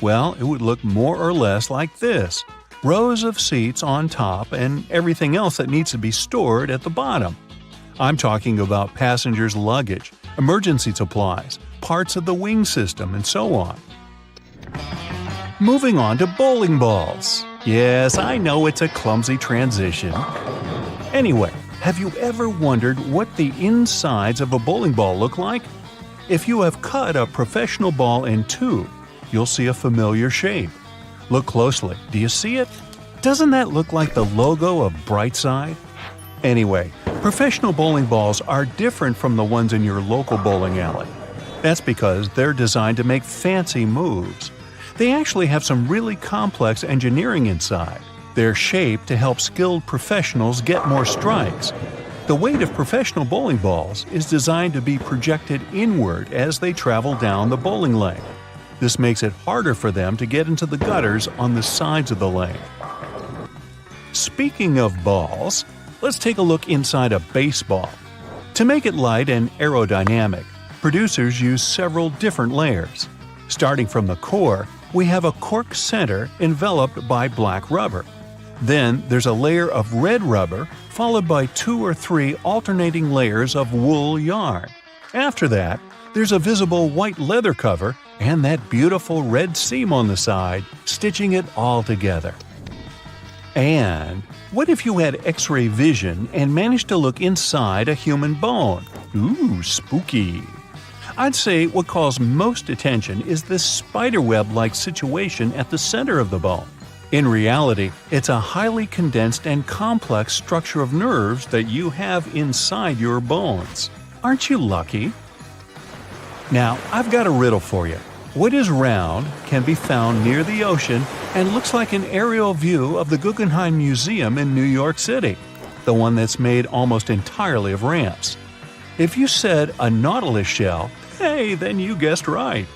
Well, it would look more or less like this: rows of seats on top and everything else that needs to be stored at the bottom. I'm talking about passengers' luggage, emergency supplies, parts of the wing system, and so on. Moving on to bowling balls. Yes, I know it's a clumsy transition. Anyway, have you ever wondered what the insides of a bowling ball look like? If you have cut a professional ball in two, you'll see a familiar shape. Look closely. Do you see it? Doesn't that look like the logo of Brightside? Anyway, professional bowling balls are different from the ones in your local bowling alley. That's because they're designed to make fancy moves. They actually have some really complex engineering inside. They're shaped to help skilled professionals get more strikes. The weight of professional bowling balls is designed to be projected inward as they travel down the bowling lane. This makes it harder for them to get into the gutters on the sides of the lane. Speaking of balls, let's take a look inside a baseball. To make it light and aerodynamic, producers use several different layers. Starting from the core, we have a cork center enveloped by black rubber. Then there's a layer of red rubber, followed by 2 or 3 alternating layers of wool yarn. After that, there's a visible white leather cover and that beautiful red seam on the side, stitching it all together. And what if you had X-ray vision and managed to look inside a human bone? Ooh, spooky! I'd say what calls most attention is this spiderweb-like situation at the center of the bone. In reality, it's a highly condensed and complex structure of nerves that you have inside your bones. Aren't you lucky? Now, I've got a riddle for you. What is round, can be found near the ocean, and looks like an aerial view of the Guggenheim Museum in New York City, the one that's made almost entirely of ramps? If you said a nautilus shell, hey, then you guessed right.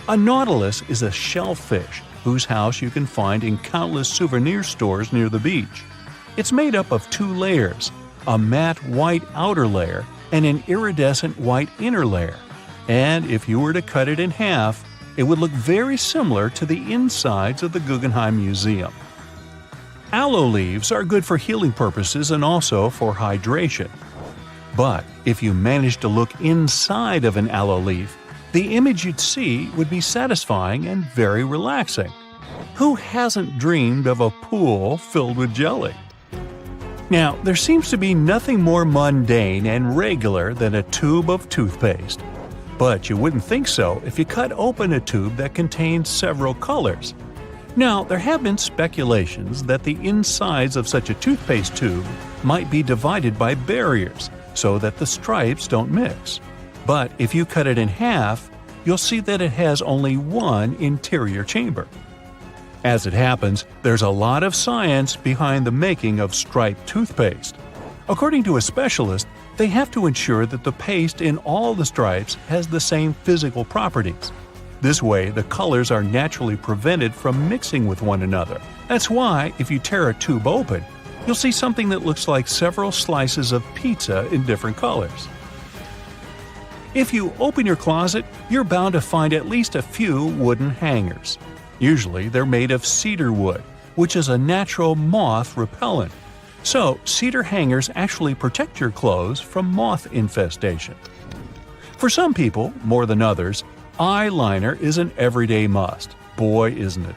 A nautilus is a shellfish whose house you can find in countless souvenir stores near the beach. It's made up of two layers, a matte white outer layer and an iridescent white inner layer. And if you were to cut it in half, it would look very similar to the insides of the Guggenheim Museum. Aloe leaves are good for healing purposes and also for hydration. But if you managed to look inside of an aloe leaf, the image you'd see would be satisfying and very relaxing. Who hasn't dreamed of a pool filled with jelly? Now, there seems to be nothing more mundane and regular than a tube of toothpaste. But you wouldn't think so if you cut open a tube that contains several colors. Now, there have been speculations that the insides of such a toothpaste tube might be divided by barriers so that the stripes don't mix. But if you cut it in half, you'll see that it has only one interior chamber. As it happens, there's a lot of science behind the making of striped toothpaste. According to a specialist, they have to ensure that the paste in all the stripes has the same physical properties. This way, the colors are naturally prevented from mixing with one another. That's why, if you tear a tube open, you'll see something that looks like several slices of pizza in different colors. If you open your closet, you're bound to find at least a few wooden hangers. Usually, they're made of cedar wood, which is a natural moth repellent. So, cedar hangers actually protect your clothes from moth infestation. For some people, more than others, eyeliner is an everyday must. Boy, isn't it.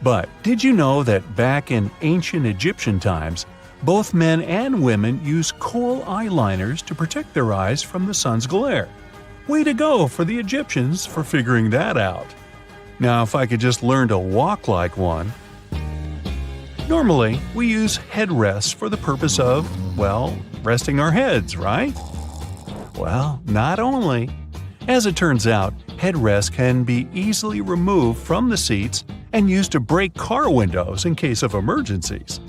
But did you know that back in ancient Egyptian times, both men and women used kohl eyeliners to protect their eyes from the sun's glare? Way to go for the Egyptians for figuring that out. Now, if I could just learn to walk like one. Normally, we use headrests for the purpose of, well, resting our heads, right? Well, not only. As it turns out, headrests can be easily removed from the seats and used to break car windows in case of emergencies.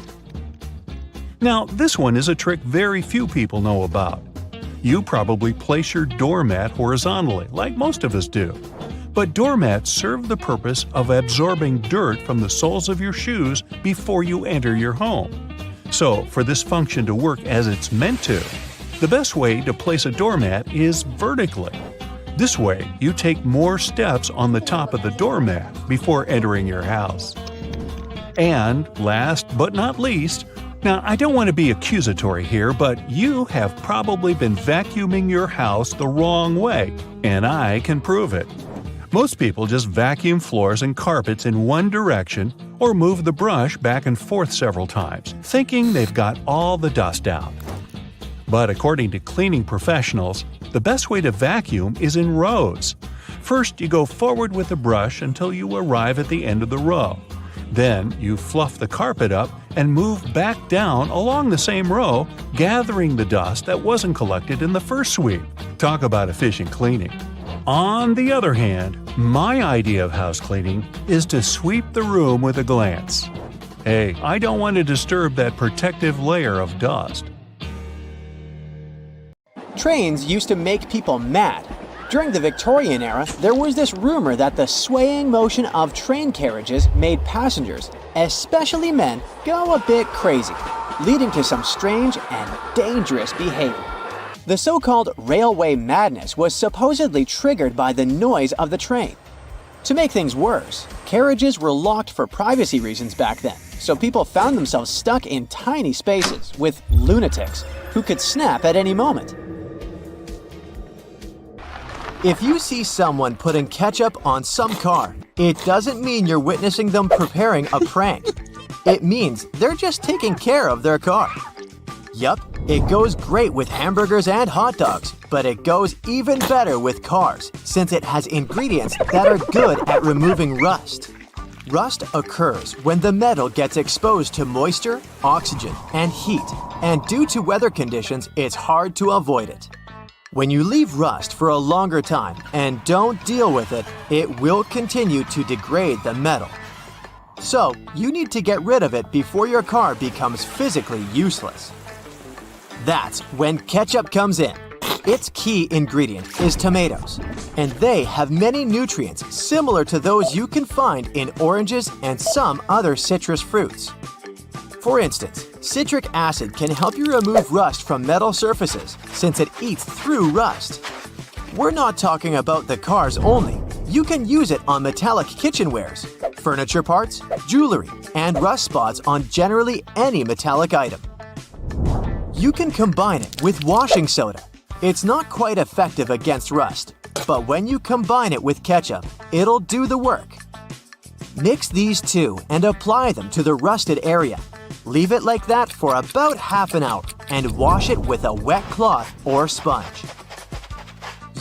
Now, this one is a trick very few people know about. You probably place your doormat horizontally, like most of us do. But doormats serve the purpose of absorbing dirt from the soles of your shoes before you enter your home. So, for this function to work as it's meant to, the best way to place a doormat is vertically. This way, you take more steps on the top of the doormat before entering your house. And last but not least, now I don't want to be accusatory here, but you have probably been vacuuming your house the wrong way, and I can prove it. Most people just vacuum floors and carpets in one direction or move the brush back and forth several times, thinking they've got all the dust out. But according to cleaning professionals, the best way to vacuum is in rows. First, you go forward with the brush until you arrive at the end of the row. Then, you fluff the carpet up and move back down along the same row, gathering the dust that wasn't collected in the first sweep. Talk about efficient cleaning. On the other hand, my idea of house cleaning is to sweep the room with a glance. Hey, I don't want to disturb that protective layer of dust. Trains used to make people mad. During the Victorian era, there was this rumor that the swaying motion of train carriages made passengers, especially men, go a bit crazy, leading to some strange and dangerous behavior. The so-called railway madness was supposedly triggered by the noise of the train. To make things worse, carriages were locked for privacy reasons back then, so people found themselves stuck in tiny spaces with lunatics who could snap at any moment. If you see someone putting ketchup on some car, it doesn't mean you're witnessing them preparing a prank. It means they're just taking care of their car. Yup, it goes great with hamburgers and hot dogs, but it goes even better with cars since it has ingredients that are good at removing rust. Rust occurs when the metal gets exposed to moisture, oxygen, and heat, and due to weather conditions, it's hard to avoid it. When you leave rust for a longer time and don't deal with it, it will continue to degrade the metal. So, you need to get rid of it before your car becomes physically useless. That's when ketchup comes in. Its key ingredient is tomatoes, and they have many nutrients similar to those you can find in oranges and some other citrus fruits. For instance, citric acid can help you remove rust from metal surfaces since it eats through rust. We're not talking about the cars only. You can use it on metallic kitchenwares, furniture parts, jewelry, and rust spots on generally any metallic item. You can combine it with washing soda. It's not quite effective against rust, but when you combine it with ketchup, it'll do the work. Mix these two and apply them to the rusted area. Leave it like that for about half an hour and wash it with a wet cloth or sponge.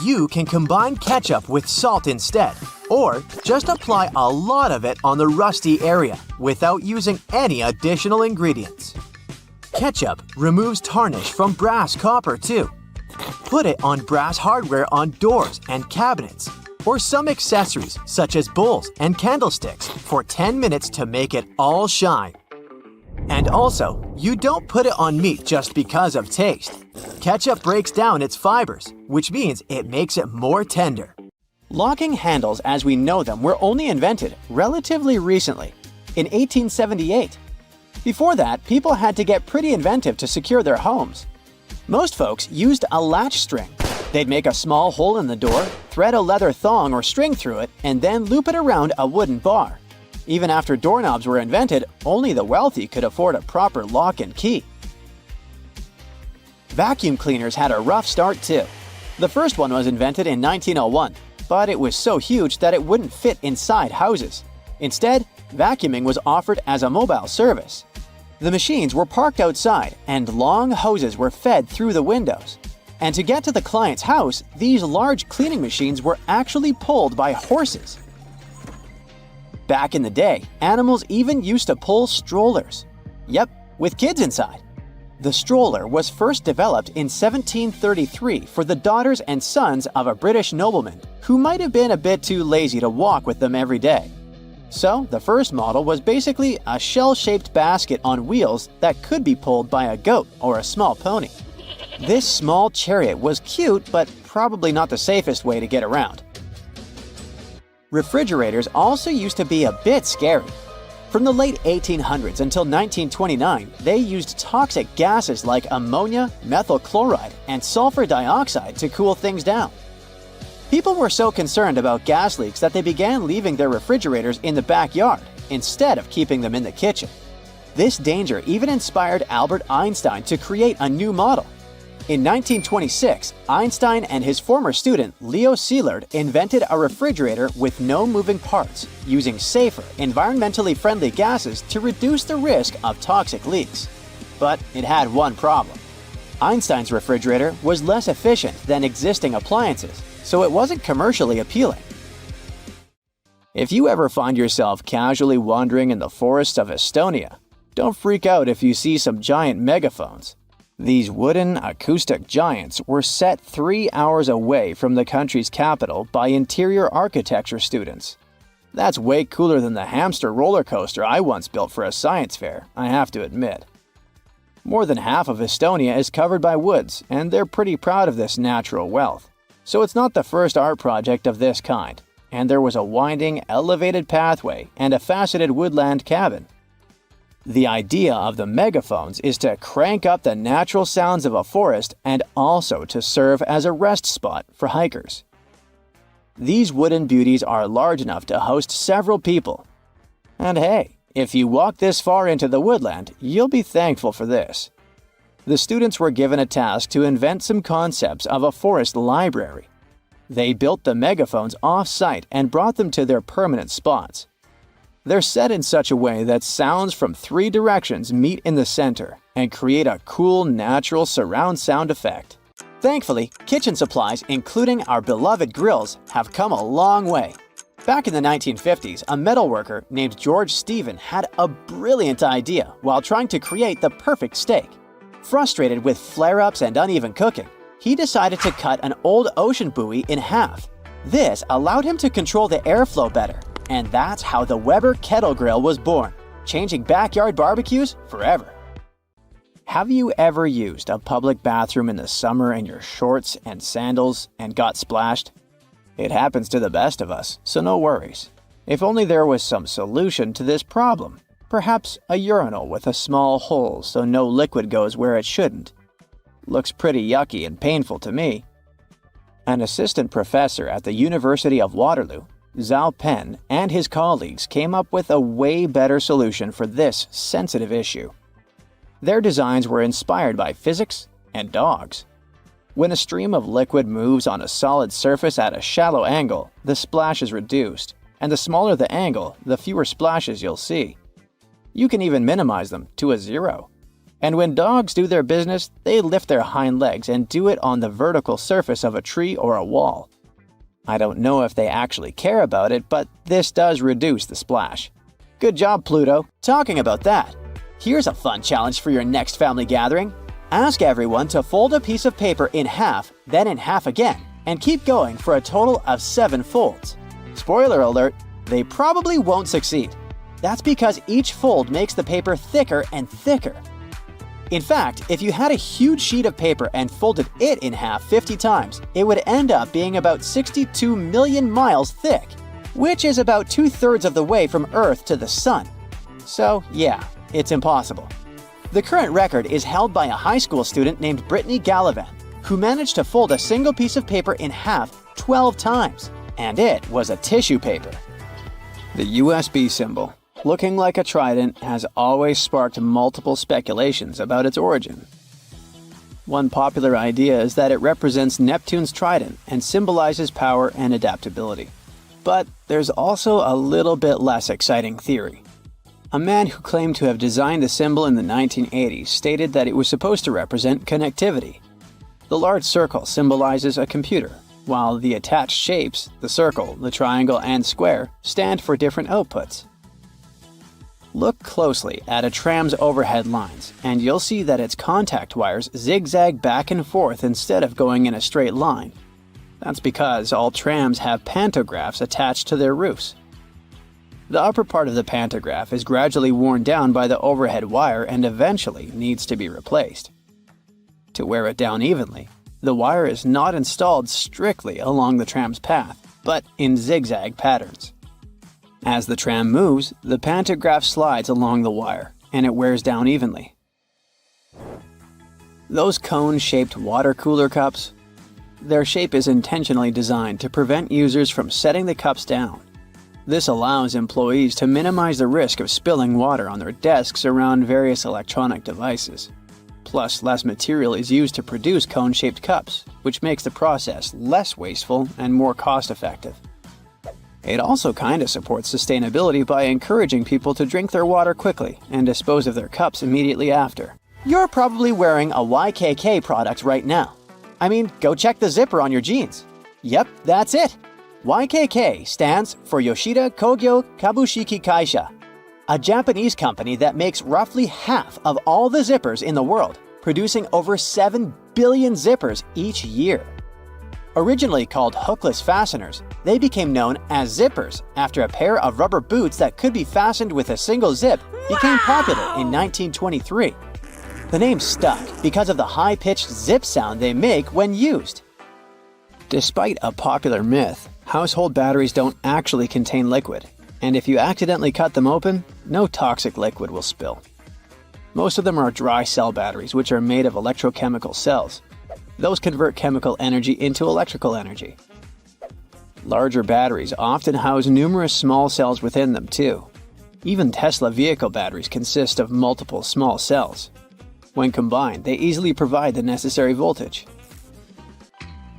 You can combine ketchup with salt instead, or just apply a lot of it on the rusty area without using any additional ingredients. Ketchup removes tarnish from brass copper too. Put it on brass hardware on doors and cabinets, or some accessories such as bowls and candlesticks for 10 minutes to make it all shine. And also, you don't put it on meat just because of taste. Ketchup breaks down its fibers, which means it makes it more tender. Locking handles as we know them were only invented relatively recently, in 1878. Before that, people had to get pretty inventive to secure their homes. Most folks used a latch string. They'd make a small hole in the door, thread a leather thong or string through it, and then loop it around a wooden bar. Even after doorknobs were invented, only the wealthy could afford a proper lock and key. Vacuum cleaners had a rough start too. The first one was invented in 1901, but it was so huge that it wouldn't fit inside houses. Instead, vacuuming was offered as a mobile service. The machines were parked outside, and long hoses were fed through the windows. And to get to the client's house, these large cleaning machines were actually pulled by horses. Back in the day, animals even used to pull strollers. Yep, with kids inside. The stroller was first developed in 1733 for the daughters and sons of a British nobleman who might have been a bit too lazy to walk with them every day. So, the first model was basically a shell-shaped basket on wheels that could be pulled by a goat or a small pony. This small chariot was cute, but probably not the safest way to get around. Refrigerators also used to be a bit scary. From the late 1800s until 1929, they used toxic gases like ammonia, methyl chloride, and sulfur dioxide to cool things down. People were so concerned about gas leaks that they began leaving their refrigerators in the backyard instead of keeping them in the kitchen. This danger even inspired Albert Einstein to create a new model. In 1926, Einstein and his former student Leo Szilard invented a refrigerator with no moving parts, using safer, environmentally friendly gases to reduce the risk of toxic leaks. But it had one problem. Einstein's refrigerator was less efficient than existing appliances, so it wasn't commercially appealing. If you ever find yourself casually wandering in the forests of Estonia, don't freak out if you see some giant megaphones. These wooden, acoustic giants were set 3 hours away from the country's capital by interior architecture students. That's way cooler than the hamster roller coaster I once built for a science fair, I have to admit. More than half of Estonia is covered by woods, and they're pretty proud of this natural wealth. So it's not the first art project of this kind, and there was a winding, elevated pathway and a faceted woodland cabin. The idea of the megaphones is to crank up the natural sounds of a forest and also to serve as a rest spot for hikers. These wooden beauties are large enough to host several people. And hey, if you walk this far into the woodland, you'll be thankful for this. The students were given a task to invent some concepts of a forest library. They built the megaphones off-site and brought them to their permanent spots. They're set in such a way that sounds from 3 directions meet in the center and create a cool, natural surround sound effect. Thankfully, kitchen supplies, including our beloved grills, have come a long way. Back in the 1950s, a metalworker named George Stephen had a brilliant idea while trying to create the perfect steak. Frustrated with flare-ups and uneven cooking, he decided to cut an old ocean buoy in half. This allowed him to control the airflow better, and that's how the Weber Kettle Grill was born, changing backyard barbecues forever. Have you ever used a public bathroom in the summer in your shorts and sandals and got splashed? It happens to the best of us, so no worries. If only there was some solution to this problem. Perhaps a urinal with a small hole so no liquid goes where it shouldn't. Looks pretty yucky and painful to me. An assistant professor at the University of Waterloo, Zhao Pen, and his colleagues came up with a way better solution for this sensitive issue. Their designs were inspired by physics and dogs. When a stream of liquid moves on a solid surface at a shallow angle, the splash is reduced, and the smaller the angle, the fewer splashes you'll see. You can even minimize them to a 0. And when dogs do their business, they lift their hind legs and do it on the vertical surface of a tree or a wall. I don't know if they actually care about it, but this does reduce the splash. Good job, Pluto. Talking about that, here's a fun challenge for your next family gathering. Ask everyone to fold a piece of paper in half, then in half again, and keep going for a total of 7 folds. Spoiler alert, they probably won't succeed. That's because each fold makes the paper thicker and thicker. In fact, if you had a huge sheet of paper and folded it in half 50 times, it would end up being about 62 million miles thick, which is about 2/3 of the way from Earth to the Sun. So yeah, it's impossible. The current record is held by a high school student named Brittany Gallivan, who managed to fold a single piece of paper in half 12 times, and it was a tissue paper. The USB symbol, looking like a trident, has always sparked multiple speculations about its origin. One popular idea is that it represents Neptune's trident and symbolizes power and adaptability. But there's also a little bit less exciting theory. A man who claimed to have designed the symbol in the 1980s stated that it was supposed to represent connectivity. The large circle symbolizes a computer, while the attached shapes, the circle, the triangle, and square, stand for different outputs. Look closely at a tram's overhead lines, and you'll see that its contact wires zigzag back and forth instead of going in a straight line. That's because all trams have pantographs attached to their roofs. The upper part of the pantograph is gradually worn down by the overhead wire and eventually needs to be replaced. To wear it down evenly, the wire is not installed strictly along the tram's path, but in zigzag patterns. As the tram moves, the pantograph slides along the wire, and it wears down evenly. Those cone-shaped water cooler cups? Their shape is intentionally designed to prevent users from setting the cups down. This allows employees to minimize the risk of spilling water on their desks around various electronic devices. Plus, less material is used to produce cone-shaped cups, which makes the process less wasteful and more cost-effective. It also kinda supports sustainability by encouraging people to drink their water quickly and dispose of their cups immediately after. You're probably wearing a YKK product right now. I mean, go check the zipper on your jeans. Yep, that's it. YKK stands for Yoshida Kogyo Kabushiki Kaisha, a Japanese company that makes roughly half of all the zippers in the world, producing over 7 billion zippers each year. Originally called hookless fasteners, they became known as zippers after a pair of rubber boots that could be fastened with a single zip became popular in 1923. The name stuck because of the high-pitched zip sound they make when used. Despite a popular myth, household batteries don't actually contain liquid, and if you accidentally cut them open, no toxic liquid will spill. Most of them are dry cell batteries, which are made of electrochemical cells. Those convert chemical energy into electrical energy. Larger batteries often house numerous small cells within them too. Even Tesla vehicle batteries consist of multiple small cells. When combined, they easily provide the necessary voltage.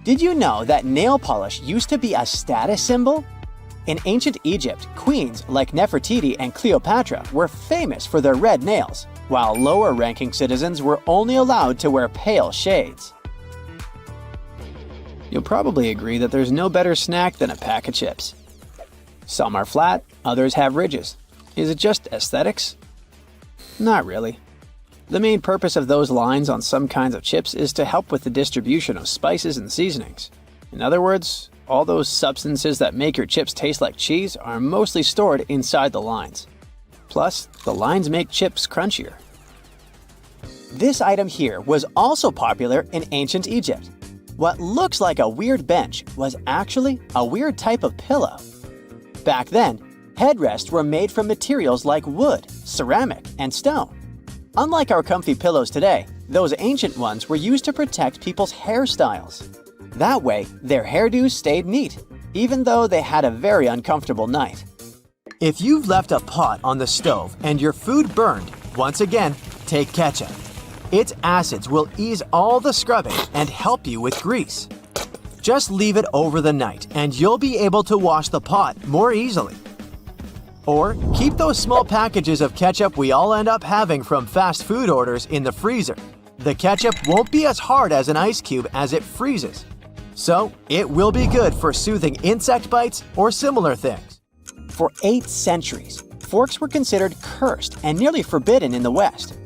Did you know that nail polish used to be a status symbol? In ancient Egypt, queens like Nefertiti and Cleopatra were famous for their red nails, while lower-ranking citizens were only allowed to wear pale shades. You'll probably agree that there's no better snack than a pack of chips. Some are flat, others have ridges. Is it just aesthetics? Not really. The main purpose of those lines on some kinds of chips is to help with the distribution of spices and seasonings. In other words, all those substances that make your chips taste like cheese are mostly stored inside the lines. Plus, the lines make chips crunchier. This item here was also popular in ancient Egypt. What looks like a weird bench was actually a weird type of pillow. Back then, headrests were made from materials like wood, ceramic, and stone. Unlike our comfy pillows today, those ancient ones were used to protect people's hairstyles. That way, their hairdos stayed neat, even though they had a very uncomfortable night. If you've left a pot on the stove and your food burned, once again, take ketchup. Its acids will ease all the scrubbing and help you with grease. Just leave it over the night and you'll be able to wash the pot more easily. Or keep those small packages of ketchup we all end up having from fast food orders in the freezer. The ketchup won't be as hard as an ice cube as it freezes. So it will be good for soothing insect bites or similar things. For 8 centuries, forks were considered cursed and nearly forbidden in the West.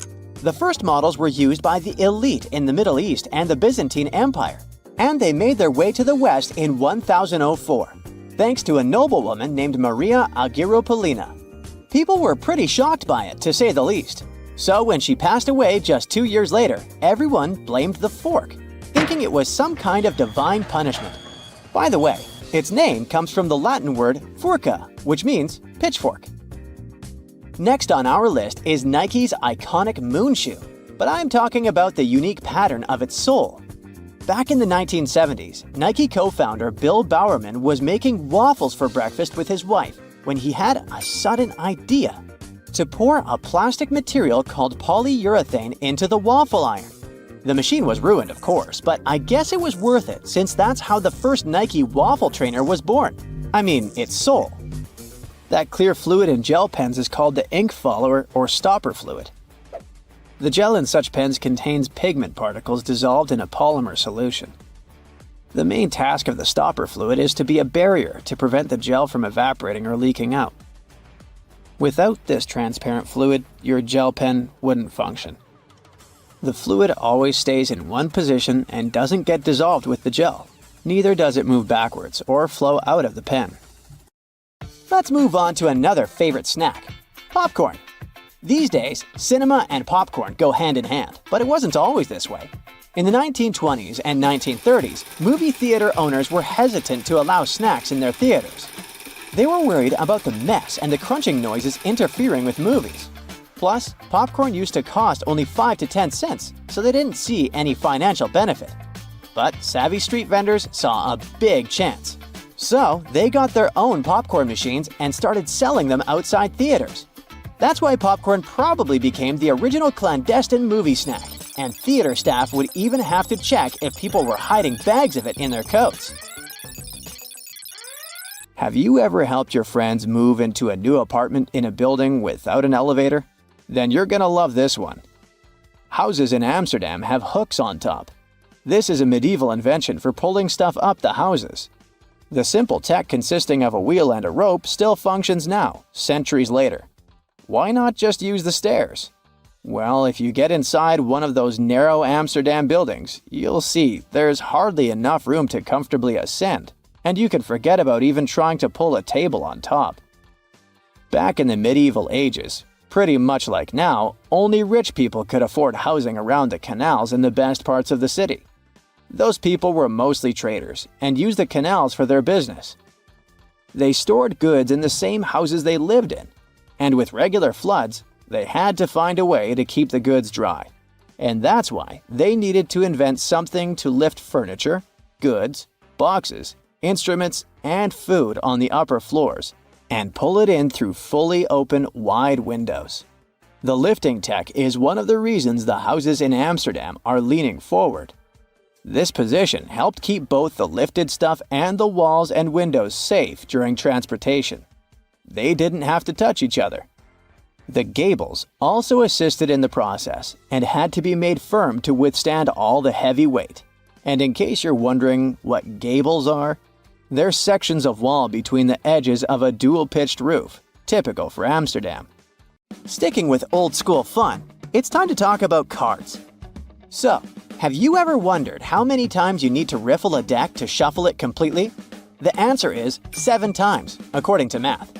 The first models were used by the elite in the Middle East and the Byzantine Empire, and they made their way to the West in 1004, thanks to a noblewoman named Maria Agrippina. People were pretty shocked by it, to say the least. So when she passed away just 2 years later, everyone blamed the fork, thinking it was some kind of divine punishment. By the way, its name comes from the Latin word furca, which means pitchfork. Next on our list is Nike's iconic moon shoe, but I'm talking about the unique pattern of its sole. Back in the 1970s, Nike co-founder Bill Bowerman was making waffles for breakfast with his wife when he had a sudden idea: to pour a plastic material called polyurethane into the waffle iron. The machine was ruined, of course, but I guess it was worth it since that's how the first Nike waffle trainer was born. I mean, its sole. That clear fluid in gel pens is called the ink follower or stopper fluid. The gel in such pens contains pigment particles dissolved in a polymer solution. The main task of the stopper fluid is to be a barrier to prevent the gel from evaporating or leaking out. Without this transparent fluid, your gel pen wouldn't function. The fluid always stays in one position and doesn't get dissolved with the gel. Neither does it move backwards or flow out of the pen. Let's move on to another favorite snack: popcorn. These days, cinema and popcorn go hand in hand, but it wasn't always this way. In the 1920s and 1930s, movie theater owners were hesitant to allow snacks in their theaters. They were worried about the mess and the crunching noises interfering with movies. Plus, popcorn used to cost only 5 to 10 cents, so they didn't see any financial benefit. But savvy street vendors saw a big chance. So, they got their own popcorn machines and started selling them outside theaters. That's why popcorn probably became the original clandestine movie snack, and theater staff would even have to check if people were hiding bags of it in their coats. Have you ever helped your friends move into a new apartment in a building without an elevator? Then you're gonna love this one. Houses in Amsterdam have hooks on top. This is a medieval invention for pulling stuff up the houses. The simple tech consisting of a wheel and a rope still functions now, centuries later. Why not just use the stairs? Well, if you get inside one of those narrow Amsterdam buildings, you'll see there's hardly enough room to comfortably ascend, and you can forget about even trying to pull a table on top. Back in the medieval ages, pretty much like now, only rich people could afford housing around the canals in the best parts of the city. Those people were mostly traders and used the canals for their business. They stored goods in the same houses they lived in, and with regular floods, they had to find a way to keep the goods dry. And that's why they needed to invent something to lift furniture, goods, boxes, instruments, and food on the upper floors, and pull it in through fully open, wide windows. The lifting tech is one of the reasons the houses in Amsterdam are leaning forward. This position helped keep both the lifted stuff and the walls and windows safe during transportation. They didn't have to touch each other. The gables also assisted in the process and had to be made firm to withstand all the heavy weight. And in case you're wondering what gables are, they're sections of wall between the edges of a dual-pitched roof, typical for Amsterdam. Sticking with old-school fun, it's time to talk about cards. So, have you ever wondered how many times you need to riffle a deck to shuffle it completely? The answer is 7 times, according to math.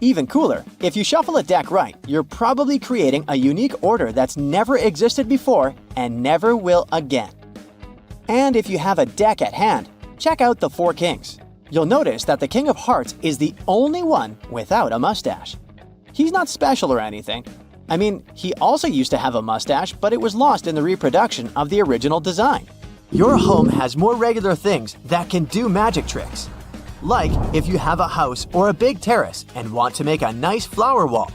Even cooler, if you shuffle a deck right, you're probably creating a unique order that's never existed before and never will again. And if you have a deck at hand, check out the 4 Kings. You'll notice that the King of Hearts is the only one without a mustache. He's not special or anything. I mean, he also used to have a mustache, but it was lost in the reproduction of the original design. Your home has more regular things that can do magic tricks. Like if you have a house or a big terrace and want to make a nice flower wall.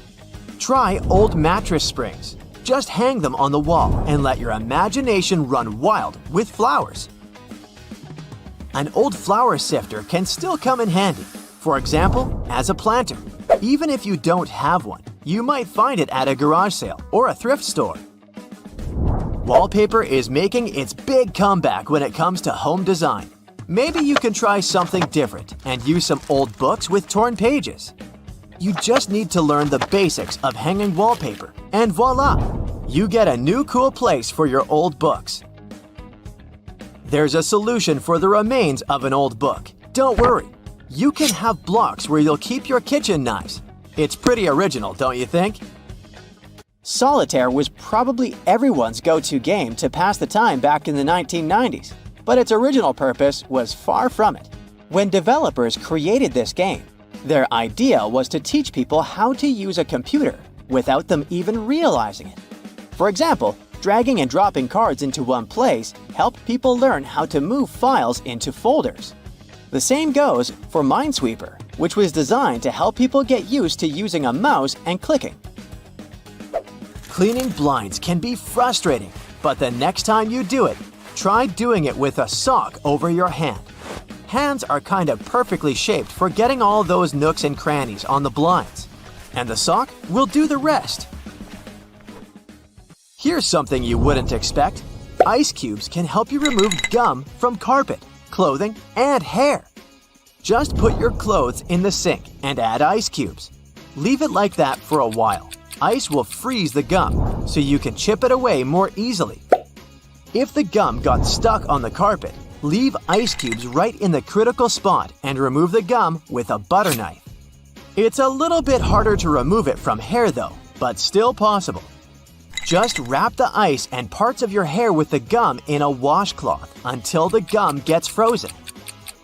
Try old mattress springs. Just hang them on the wall and let your imagination run wild with flowers. An old flower sifter can still come in handy. For example, as a planter. Even if you don't have one, you might find it at a garage sale or a thrift store. Wallpaper is making its big comeback when it comes to home design. Maybe you can try something different and use some old books with torn pages. You just need to learn the basics of hanging wallpaper, and voila! You get a new cool place for your old books. There's a solution for the remains of an old book. Don't worry, you can have blocks where you'll keep your kitchen knives. It's pretty original, don't you think? Solitaire was probably everyone's go-to game to pass the time back in the 1990s. But its original purpose was far from it. When developers created this game, their idea was to teach people how to use a computer without them even realizing it. For example, dragging and dropping cards into one place helped people learn how to move files into folders. The same goes for Minesweeper, which was designed to help people get used to using a mouse and clicking. Cleaning blinds can be frustrating, but the next time you do it, try doing it with a sock over your hand. Hands are kind of perfectly shaped for getting all those nooks and crannies on the blinds. And the sock will do the rest. Here's something you wouldn't expect. Ice cubes can help you remove gum from carpet, clothing, and hair. Just put your clothes in the sink and add ice cubes. Leave it like that for a while. Ice will freeze the gum, so you can chip it away more easily. If the gum got stuck on the carpet, leave ice cubes right in the critical spot and remove the gum with a butter knife. It's a little bit harder to remove it from hair though, but still possible. Just wrap the ice and parts of your hair with the gum in a washcloth until the gum gets frozen.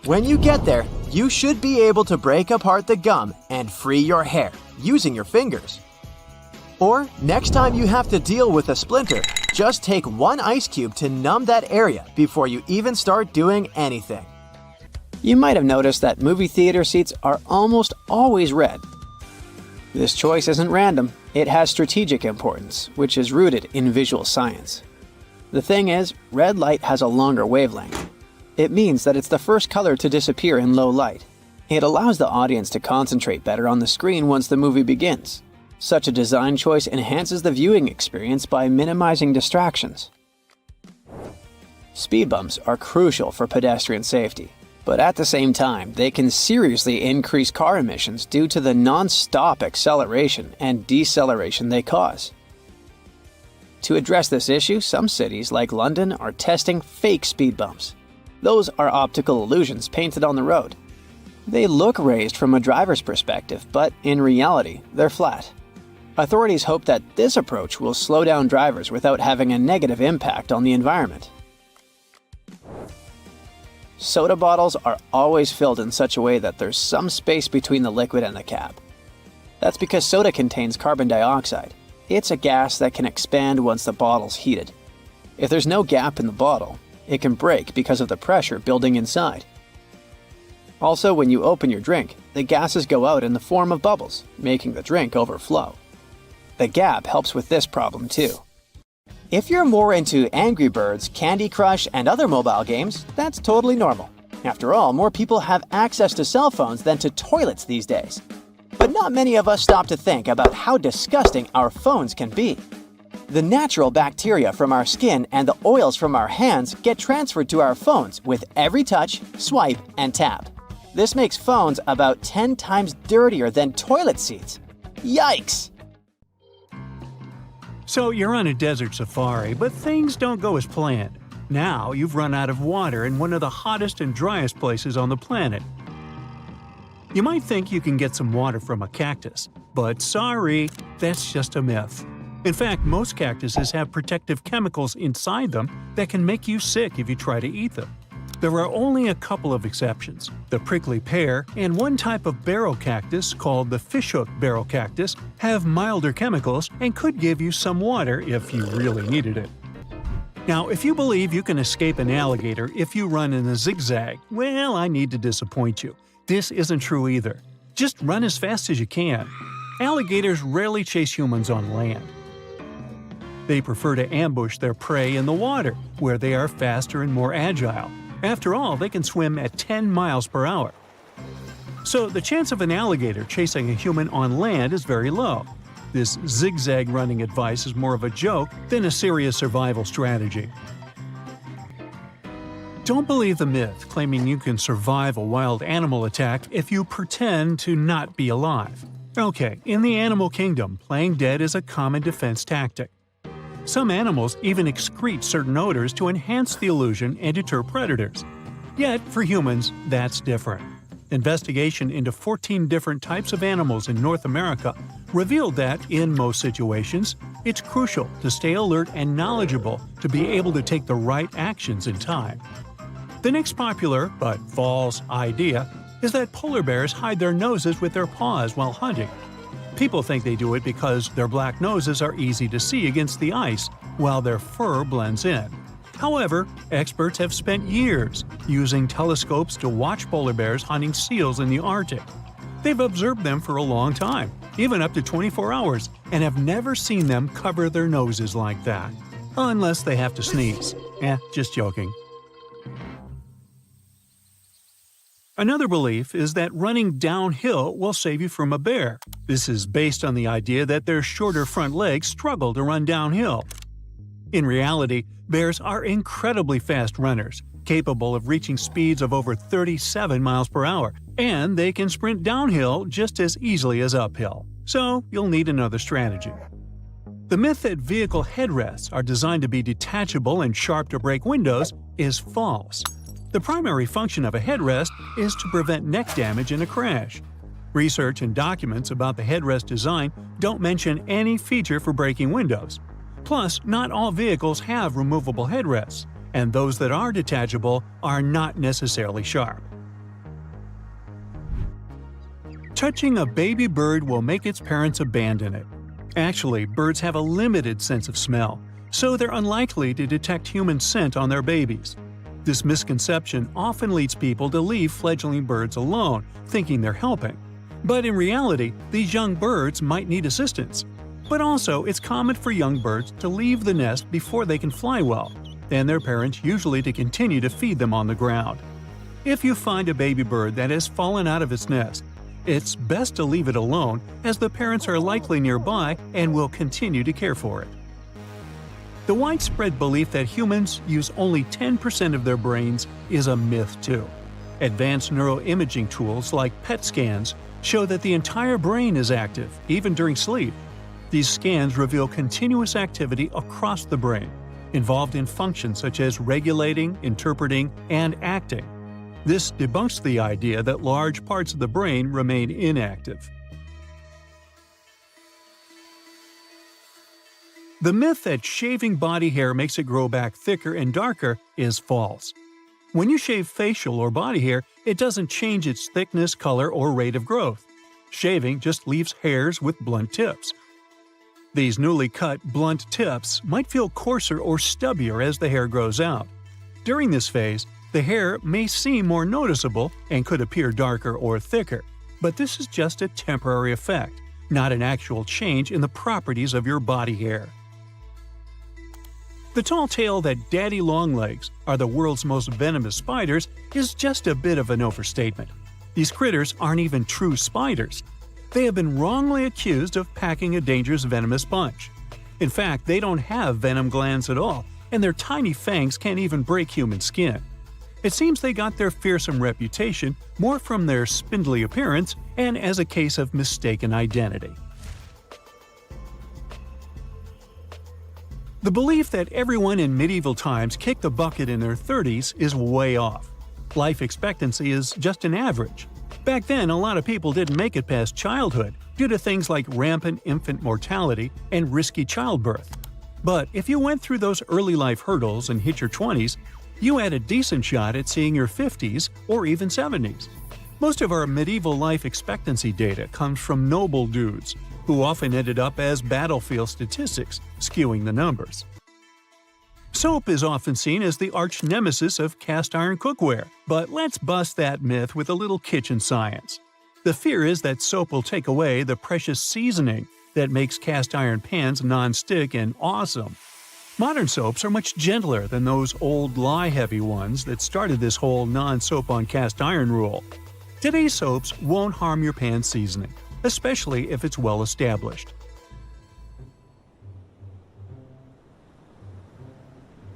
When you get there, you should be able to break apart the gum and free your hair using your fingers. Or next time you have to deal with a splinter, just take 1 ice cube to numb that area before you even start doing anything. You might have noticed that movie theater seats are almost always red. This choice isn't random. It has strategic importance, which is rooted in visual science. The thing is, red light has a longer wavelength. It means that it's the first color to disappear in low light. It allows the audience to concentrate better on the screen once the movie begins. Such a design choice enhances the viewing experience by minimizing distractions. Speed bumps are crucial for pedestrian safety, but at the same time, they can seriously increase car emissions due to the non-stop acceleration and deceleration they cause. To address this issue, some cities like London are testing fake speed bumps. Those are optical illusions painted on the road. They look raised from a driver's perspective, but in reality, they're flat. Authorities hope that this approach will slow down drivers without having a negative impact on the environment. Soda bottles are always filled in such a way that there's some space between the liquid and the cap. That's because soda contains carbon dioxide. It's a gas that can expand once the bottle's heated. If there's no gap in the bottle, it can break because of the pressure building inside. Also, when you open your drink, the gases go out in the form of bubbles, making the drink overflow. The gap helps with this problem too. If you're more into Angry Birds, Candy Crush, and other mobile games, that's totally normal. After all, more people have access to cell phones than to toilets these days. But not many of us stop to think about how disgusting our phones can be. The natural bacteria from our skin and the oils from our hands get transferred to our phones with every touch, swipe, and tap. This makes phones about 10 times dirtier than toilet seats. Yikes! So you're on a desert safari, but things don't go as planned. Now you've run out of water in one of the hottest and driest places on the planet. You might think you can get some water from a cactus, but sorry, that's just a myth. In fact, most cactuses have protective chemicals inside them that can make you sick if you try to eat them. There are only a couple of exceptions. The prickly pear and one type of barrel cactus called the fishhook barrel cactus have milder chemicals and could give you some water if you really needed it. Now, if you believe you can escape an alligator if you run in a zigzag, well, I need to disappoint you. This isn't true either. Just run as fast as you can. Alligators rarely chase humans on land. They prefer to ambush their prey in the water, where they are faster and more agile. After all, they can swim at 10 miles per hour. So the chance of an alligator chasing a human on land is very low. This zigzag running advice is more of a joke than a serious survival strategy. Don't believe the myth claiming you can survive a wild animal attack if you pretend to not be alive. Okay, in the animal kingdom, playing dead is a common defense tactic. Some animals even excrete certain odors to enhance the illusion and deter predators. Yet, for humans, that's different. Investigation into 14 different types of animals in North America revealed that, in most situations, it's crucial to stay alert and knowledgeable to be able to take the right actions in time. The next popular, but false, idea is that polar bears hide their noses with their paws while hunting. People think they do it because their black noses are easy to see against the ice, while their fur blends in. However, experts have spent years using telescopes to watch polar bears hunting seals in the Arctic. They've observed them for a long time, even up to 24 hours, and have never seen them cover their noses like that. Unless they have to sneeze. Just joking. Another belief is that running downhill will save you from a bear. This is based on the idea that their shorter front legs struggle to run downhill. In reality, bears are incredibly fast runners, capable of reaching speeds of over 37 miles per hour, and they can sprint downhill just as easily as uphill. So you'll need another strategy. The myth that vehicle headrests are designed to be detachable and sharp to break windows is false. The primary function of a headrest is to prevent neck damage in a crash. Research and documents about the headrest design don't mention any feature for breaking windows. Plus, not all vehicles have removable headrests, and those that are detachable are not necessarily sharp. Touching a baby bird will make its parents abandon it. Actually, birds have a limited sense of smell, so they're unlikely to detect human scent on their babies. This misconception often leads people to leave fledgling birds alone, thinking they're helping. But in reality, these young birds might need assistance. But also, it's common for young birds to leave the nest before they can fly well, and their parents usually to continue to feed them on the ground. If you find a baby bird that has fallen out of its nest, it's best to leave it alone, as the parents are likely nearby and will continue to care for it. The widespread belief that humans use only 10% of their brains is a myth too. Advanced neuroimaging tools like PET scans show that the entire brain is active, even during sleep. These scans reveal continuous activity across the brain, involved in functions such as regulating, interpreting, and acting. This debunks the idea that large parts of the brain remain inactive. The myth that shaving body hair makes it grow back thicker and darker is false. When you shave facial or body hair, it doesn't change its thickness, color, or rate of growth. Shaving just leaves hairs with blunt tips. These newly cut, blunt tips might feel coarser or stubbier as the hair grows out. During this phase, the hair may seem more noticeable and could appear darker or thicker, but this is just a temporary effect, not an actual change in the properties of your body hair. The tall tale that daddy longlegs are the world's most venomous spiders is just a bit of an overstatement. These critters aren't even true spiders. They have been wrongly accused of packing a dangerous venomous punch. In fact, they don't have venom glands at all, and their tiny fangs can't even break human skin. It seems they got their fearsome reputation more from their spindly appearance and as a case of mistaken identity. The belief that everyone in medieval times kicked the bucket in their 30s is way off. Life expectancy is just an average. Back then, a lot of people didn't make it past childhood due to things like rampant infant mortality and risky childbirth. But if you went through those early life hurdles and hit your 20s, you had a decent shot at seeing your 50s or even 70s. Most of our medieval life expectancy data comes from noble dudes, who often ended up as battlefield statistics, skewing the numbers. Soap is often seen as the arch nemesis of cast-iron cookware, but let's bust that myth with a little kitchen science. The fear is that soap will take away the precious seasoning that makes cast-iron pans non-stick and awesome. Modern soaps are much gentler than those old lye-heavy ones that started this whole non-soap on cast-iron rule. Today's soaps won't harm your pan seasoning, especially if it's well established.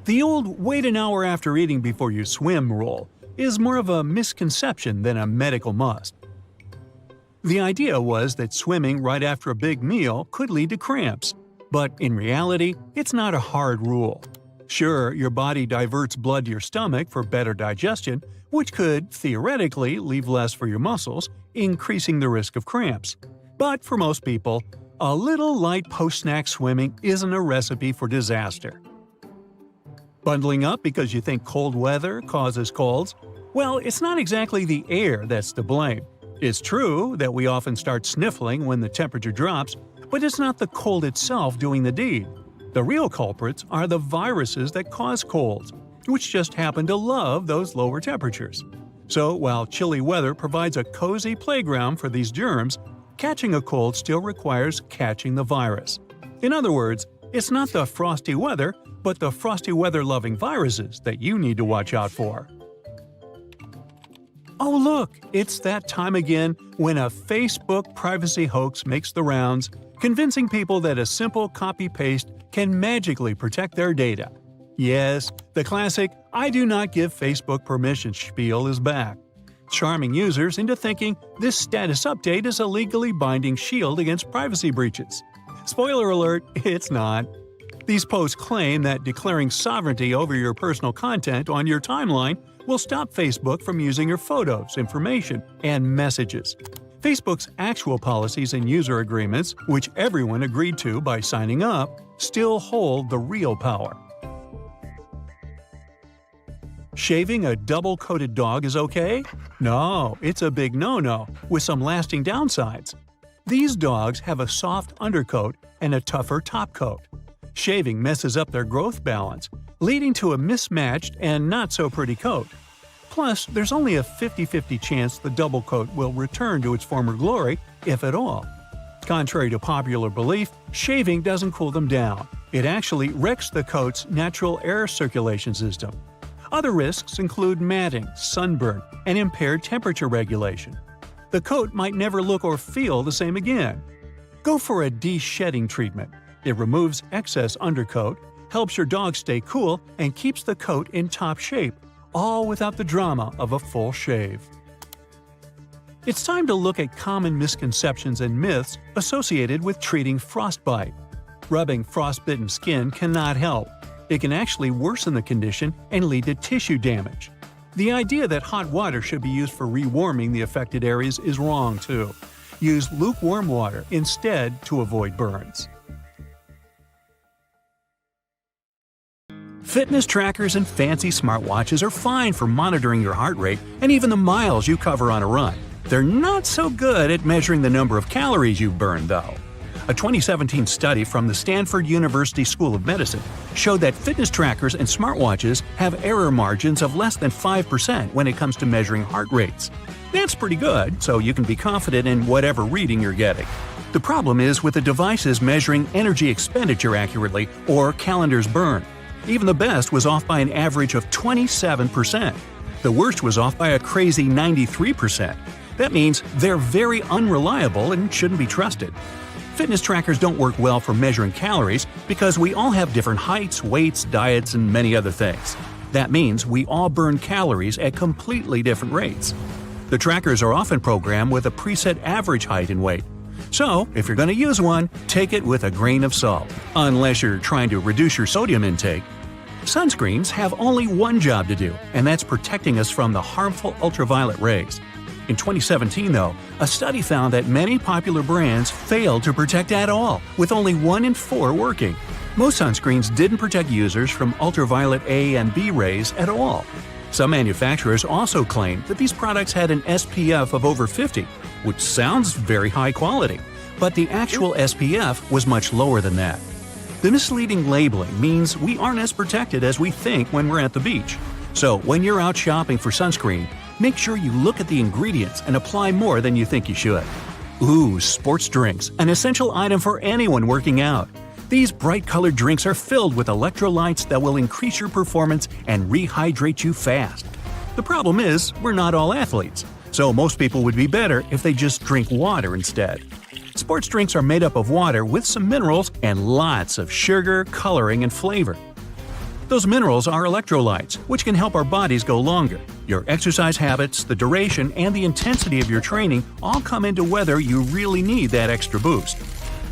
The old "wait an hour after eating before you swim" rule is more of a misconception than a medical must. The idea was that swimming right after a big meal could lead to cramps, but in reality, it's not a hard rule. Sure, your body diverts blood to your stomach for better digestion, which could, theoretically, leave less for your muscles, increasing the risk of cramps. But for most people, a little light post-snack swimming isn't a recipe for disaster. Bundling up because you think cold weather causes colds? Well, it's not exactly the air that's to blame. It's true that we often start sniffling when the temperature drops, but it's not the cold itself doing the deed. The real culprits are the viruses that cause colds, which just happen to love those lower temperatures. So while chilly weather provides a cozy playground for these germs, catching a cold still requires catching the virus. In other words, it's not the frosty weather, but the frosty weather-loving viruses that you need to watch out for. Oh look, it's that time again when a Facebook privacy hoax makes the rounds, convincing people that a simple copy-paste can magically protect their data. Yes, the classic "I do not give Facebook permission" spiel is back, charming users into thinking this status update is a legally binding shield against privacy breaches. Spoiler alert, it's not. These posts claim that declaring sovereignty over your personal content on your timeline will stop Facebook from using your photos, information, and messages. Facebook's actual policies and user agreements, which everyone agreed to by signing up, still hold the real power. Shaving a double-coated dog is okay? No, it's a big no-no, with some lasting downsides. These dogs have a soft undercoat and a tougher topcoat. Shaving messes up their growth balance, leading to a mismatched and not-so-pretty coat. Plus, there's only a 50-50 chance the double coat will return to its former glory, if at all. Contrary to popular belief, shaving doesn't cool them down. It actually wrecks the coat's natural air circulation system. Other risks include matting, sunburn, and impaired temperature regulation. The coat might never look or feel the same again. Go for a de-shedding treatment. It removes excess undercoat, helps your dog stay cool, and keeps the coat in top shape, all without the drama of a full shave. It's time to look at common misconceptions and myths associated with treating frostbite. Rubbing frostbitten skin cannot help. It can actually worsen the condition and lead to tissue damage. The idea that hot water should be used for rewarming the affected areas is wrong, too. Use lukewarm water instead to avoid burns. Fitness trackers and fancy smartwatches are fine for monitoring your heart rate and even the miles you cover on a run. They're not so good at measuring the number of calories you've burned, though. A 2017 study from the Stanford University School of Medicine showed that fitness trackers and smartwatches have error margins of less than 5% when it comes to measuring heart rates. That's pretty good, so you can be confident in whatever reading you're getting. The problem is with the devices measuring energy expenditure accurately or calendars burned. Even the best was off by an average of 27%. The worst was off by a crazy 93%. That means they're very unreliable and shouldn't be trusted. Fitness trackers don't work well for measuring calories because we all have different heights, weights, diets, and many other things. That means we all burn calories at completely different rates. The trackers are often programmed with a preset average height and weight. So, if you're going to use one, take it with a grain of salt, unless you're trying to reduce your sodium intake. Sunscreens have only one job to do, and that's protecting us from the harmful ultraviolet rays. In 2017, though, a study found that many popular brands failed to protect at all, with only 1 in 4 working. Most sunscreens didn't protect users from ultraviolet A and B rays at all. Some manufacturers also claimed that these products had an SPF of over 50, which sounds very high quality, but the actual SPF was much lower than that. The misleading labeling means we aren't as protected as we think when we're at the beach. So when you're out shopping for sunscreen, make sure you look at the ingredients and apply more than you think you should. Ooh, sports drinks, an essential item for anyone working out. These bright-colored drinks are filled with electrolytes that will increase your performance and rehydrate you fast. The problem is, we're not all athletes, so most people would be better if they just drink water instead. Sports drinks are made up of water with some minerals and lots of sugar, coloring, and flavor. Those minerals are electrolytes, which can help our bodies go longer. Your exercise habits, the duration, and the intensity of your training all come into whether you really need that extra boost.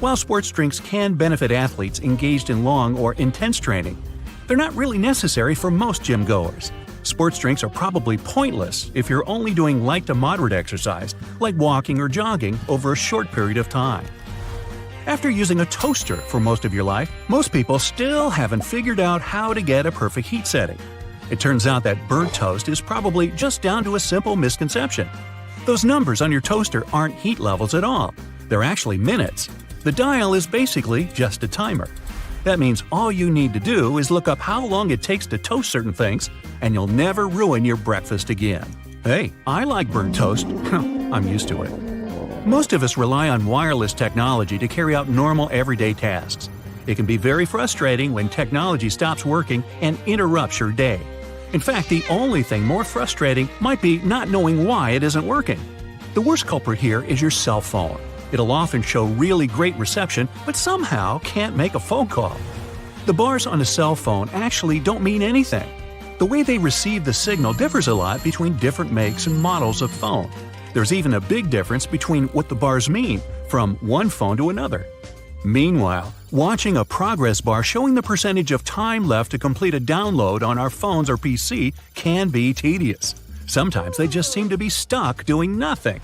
While sports drinks can benefit athletes engaged in long or intense training, they're not really necessary for most gym goers. Sports drinks are probably pointless if you're only doing light to moderate exercise, like walking or jogging, over a short period of time. After using a toaster for most of your life, most people still haven't figured out how to get a perfect heat setting. It turns out that burnt toast is probably just down to a simple misconception. Those numbers on your toaster aren't heat levels at all. They're actually minutes. The dial is basically just a timer. That means all you need to do is look up how long it takes to toast certain things, and you'll never ruin your breakfast again. Hey, I like burnt toast. I'm used to it. Most of us rely on wireless technology to carry out normal everyday tasks. It can be very frustrating when technology stops working and interrupts your day. In fact, the only thing more frustrating might be not knowing why it isn't working. The worst culprit here is your cell phone. It'll often show really great reception, but somehow can't make a phone call. The bars on a cell phone actually don't mean anything. The way they receive the signal differs a lot between different makes and models of phone. There's even a big difference between what the bars mean from one phone to another. Meanwhile, watching a progress bar showing the percentage of time left to complete a download on our phones or PC can be tedious. Sometimes they just seem to be stuck doing nothing.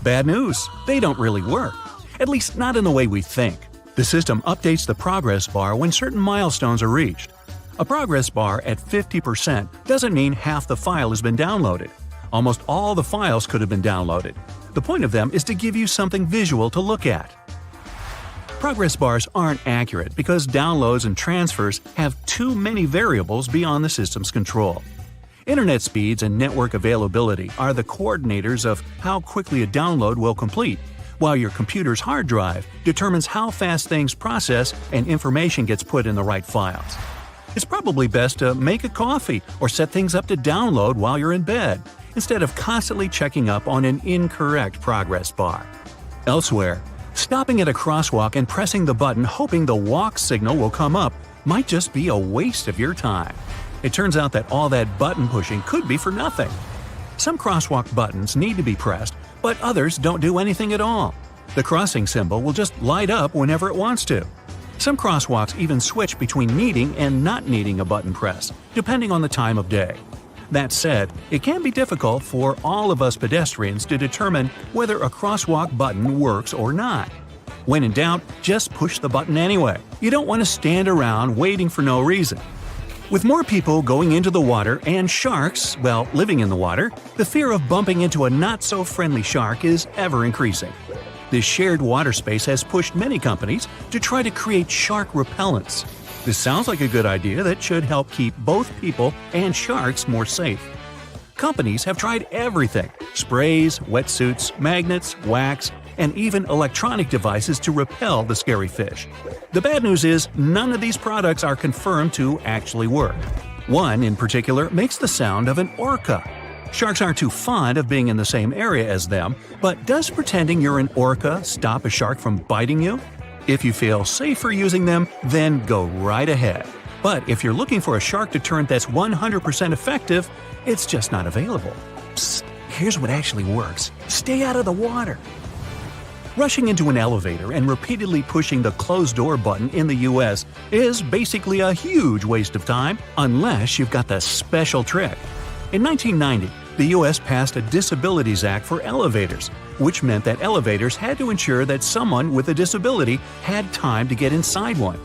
Bad news, they don't really work. At least not in the way we think. The system updates the progress bar when certain milestones are reached. A progress bar at 50% doesn't mean half the file has been downloaded. Almost all the files could have been downloaded. The point of them is to give you something visual to look at. Progress bars aren't accurate because downloads and transfers have too many variables beyond the system's control. Internet speeds and network availability are the coordinators of how quickly a download will complete, while your computer's hard drive determines how fast things process and information gets put in the right files. It's probably best to make a coffee or set things up to download while you're in bed, instead of constantly checking up on an incorrect progress bar. Elsewhere, stopping at a crosswalk and pressing the button hoping the walk signal will come up might just be a waste of your time. It turns out that all that button pushing could be for nothing. Some crosswalk buttons need to be pressed, but others don't do anything at all. The crossing symbol will just light up whenever it wants to. Some crosswalks even switch between needing and not needing a button press, depending on the time of day. That said, it can be difficult for all of us pedestrians to determine whether a crosswalk button works or not. When in doubt, just push the button anyway. You don't want to stand around waiting for no reason. With more people going into the water and sharks, well, living in the water, the fear of bumping into a not-so-friendly shark is ever increasing. This shared water space has pushed many companies to try to create shark repellents. This sounds like a good idea that should help keep both people and sharks more safe. Companies have tried everything: sprays, wetsuits, magnets, wax, and even electronic devices to repel the scary fish. The bad news is none of these products are confirmed to actually work. One, in particular, makes the sound of an orca. Sharks aren't too fond of being in the same area as them, but does pretending you're an orca stop a shark from biting you? If you feel safer using them, then go right ahead. But if you're looking for a shark deterrent that's 100% effective, it's just not available. Psst, here's what actually works. Stay out of the water. Rushing into an elevator and repeatedly pushing the closed door button in the US is basically a huge waste of time unless you've got the special trick. In 1990, the US passed a Disabilities Act for elevators, which meant that elevators had to ensure that someone with a disability had time to get inside one.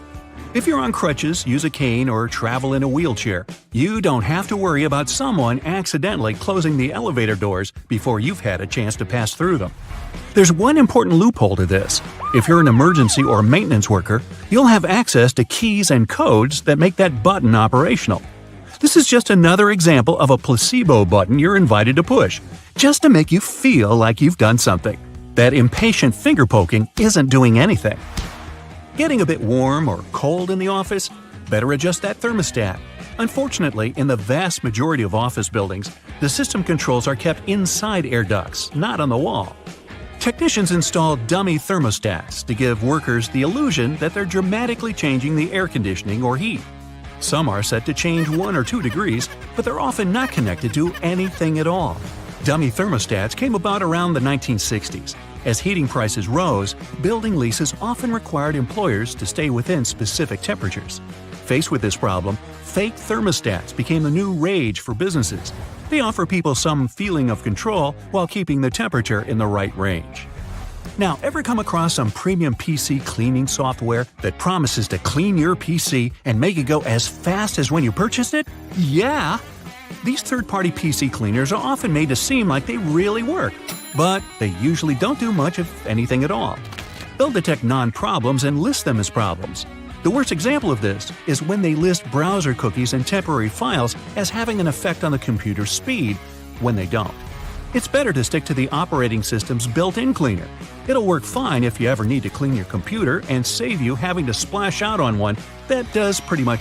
If you're on crutches, use a cane, or travel in a wheelchair, you don't have to worry about someone accidentally closing the elevator doors before you've had a chance to pass through them. There's one important loophole to this. If you're an emergency or maintenance worker, you'll have access to keys and codes that make that button operational. This is just another example of a placebo button you're invited to push, just to make you feel like you've done something. That impatient finger poking isn't doing anything. Getting a bit warm or cold in the office? Better adjust that thermostat. Unfortunately, in the vast majority of office buildings, the system controls are kept inside air ducts, not on the wall. Technicians install dummy thermostats to give workers the illusion that they're dramatically changing the air conditioning or heat. Some are set to change 1 or 2 degrees, but they're often not connected to anything at all. Dummy thermostats came about around the 1960s. As heating prices rose, building leases often required employers to stay within specific temperatures. Faced with this problem, fake thermostats became the new rage for businesses. They offer people some feeling of control while keeping the temperature in the right range. Now, ever come across some premium PC cleaning software that promises to clean your PC and make it go as fast as when you purchased it? Yeah! These third-party PC cleaners are often made to seem like they really work, but they usually don't do much of anything at all. They'll detect non-problems and list them as problems. The worst example of this is when they list browser cookies and temporary files as having an effect on the computer's speed, when they don't. It's better to stick to the operating system's built-in cleaner. It'll work fine if you ever need to clean your computer and save you having to splash out on one that does pretty much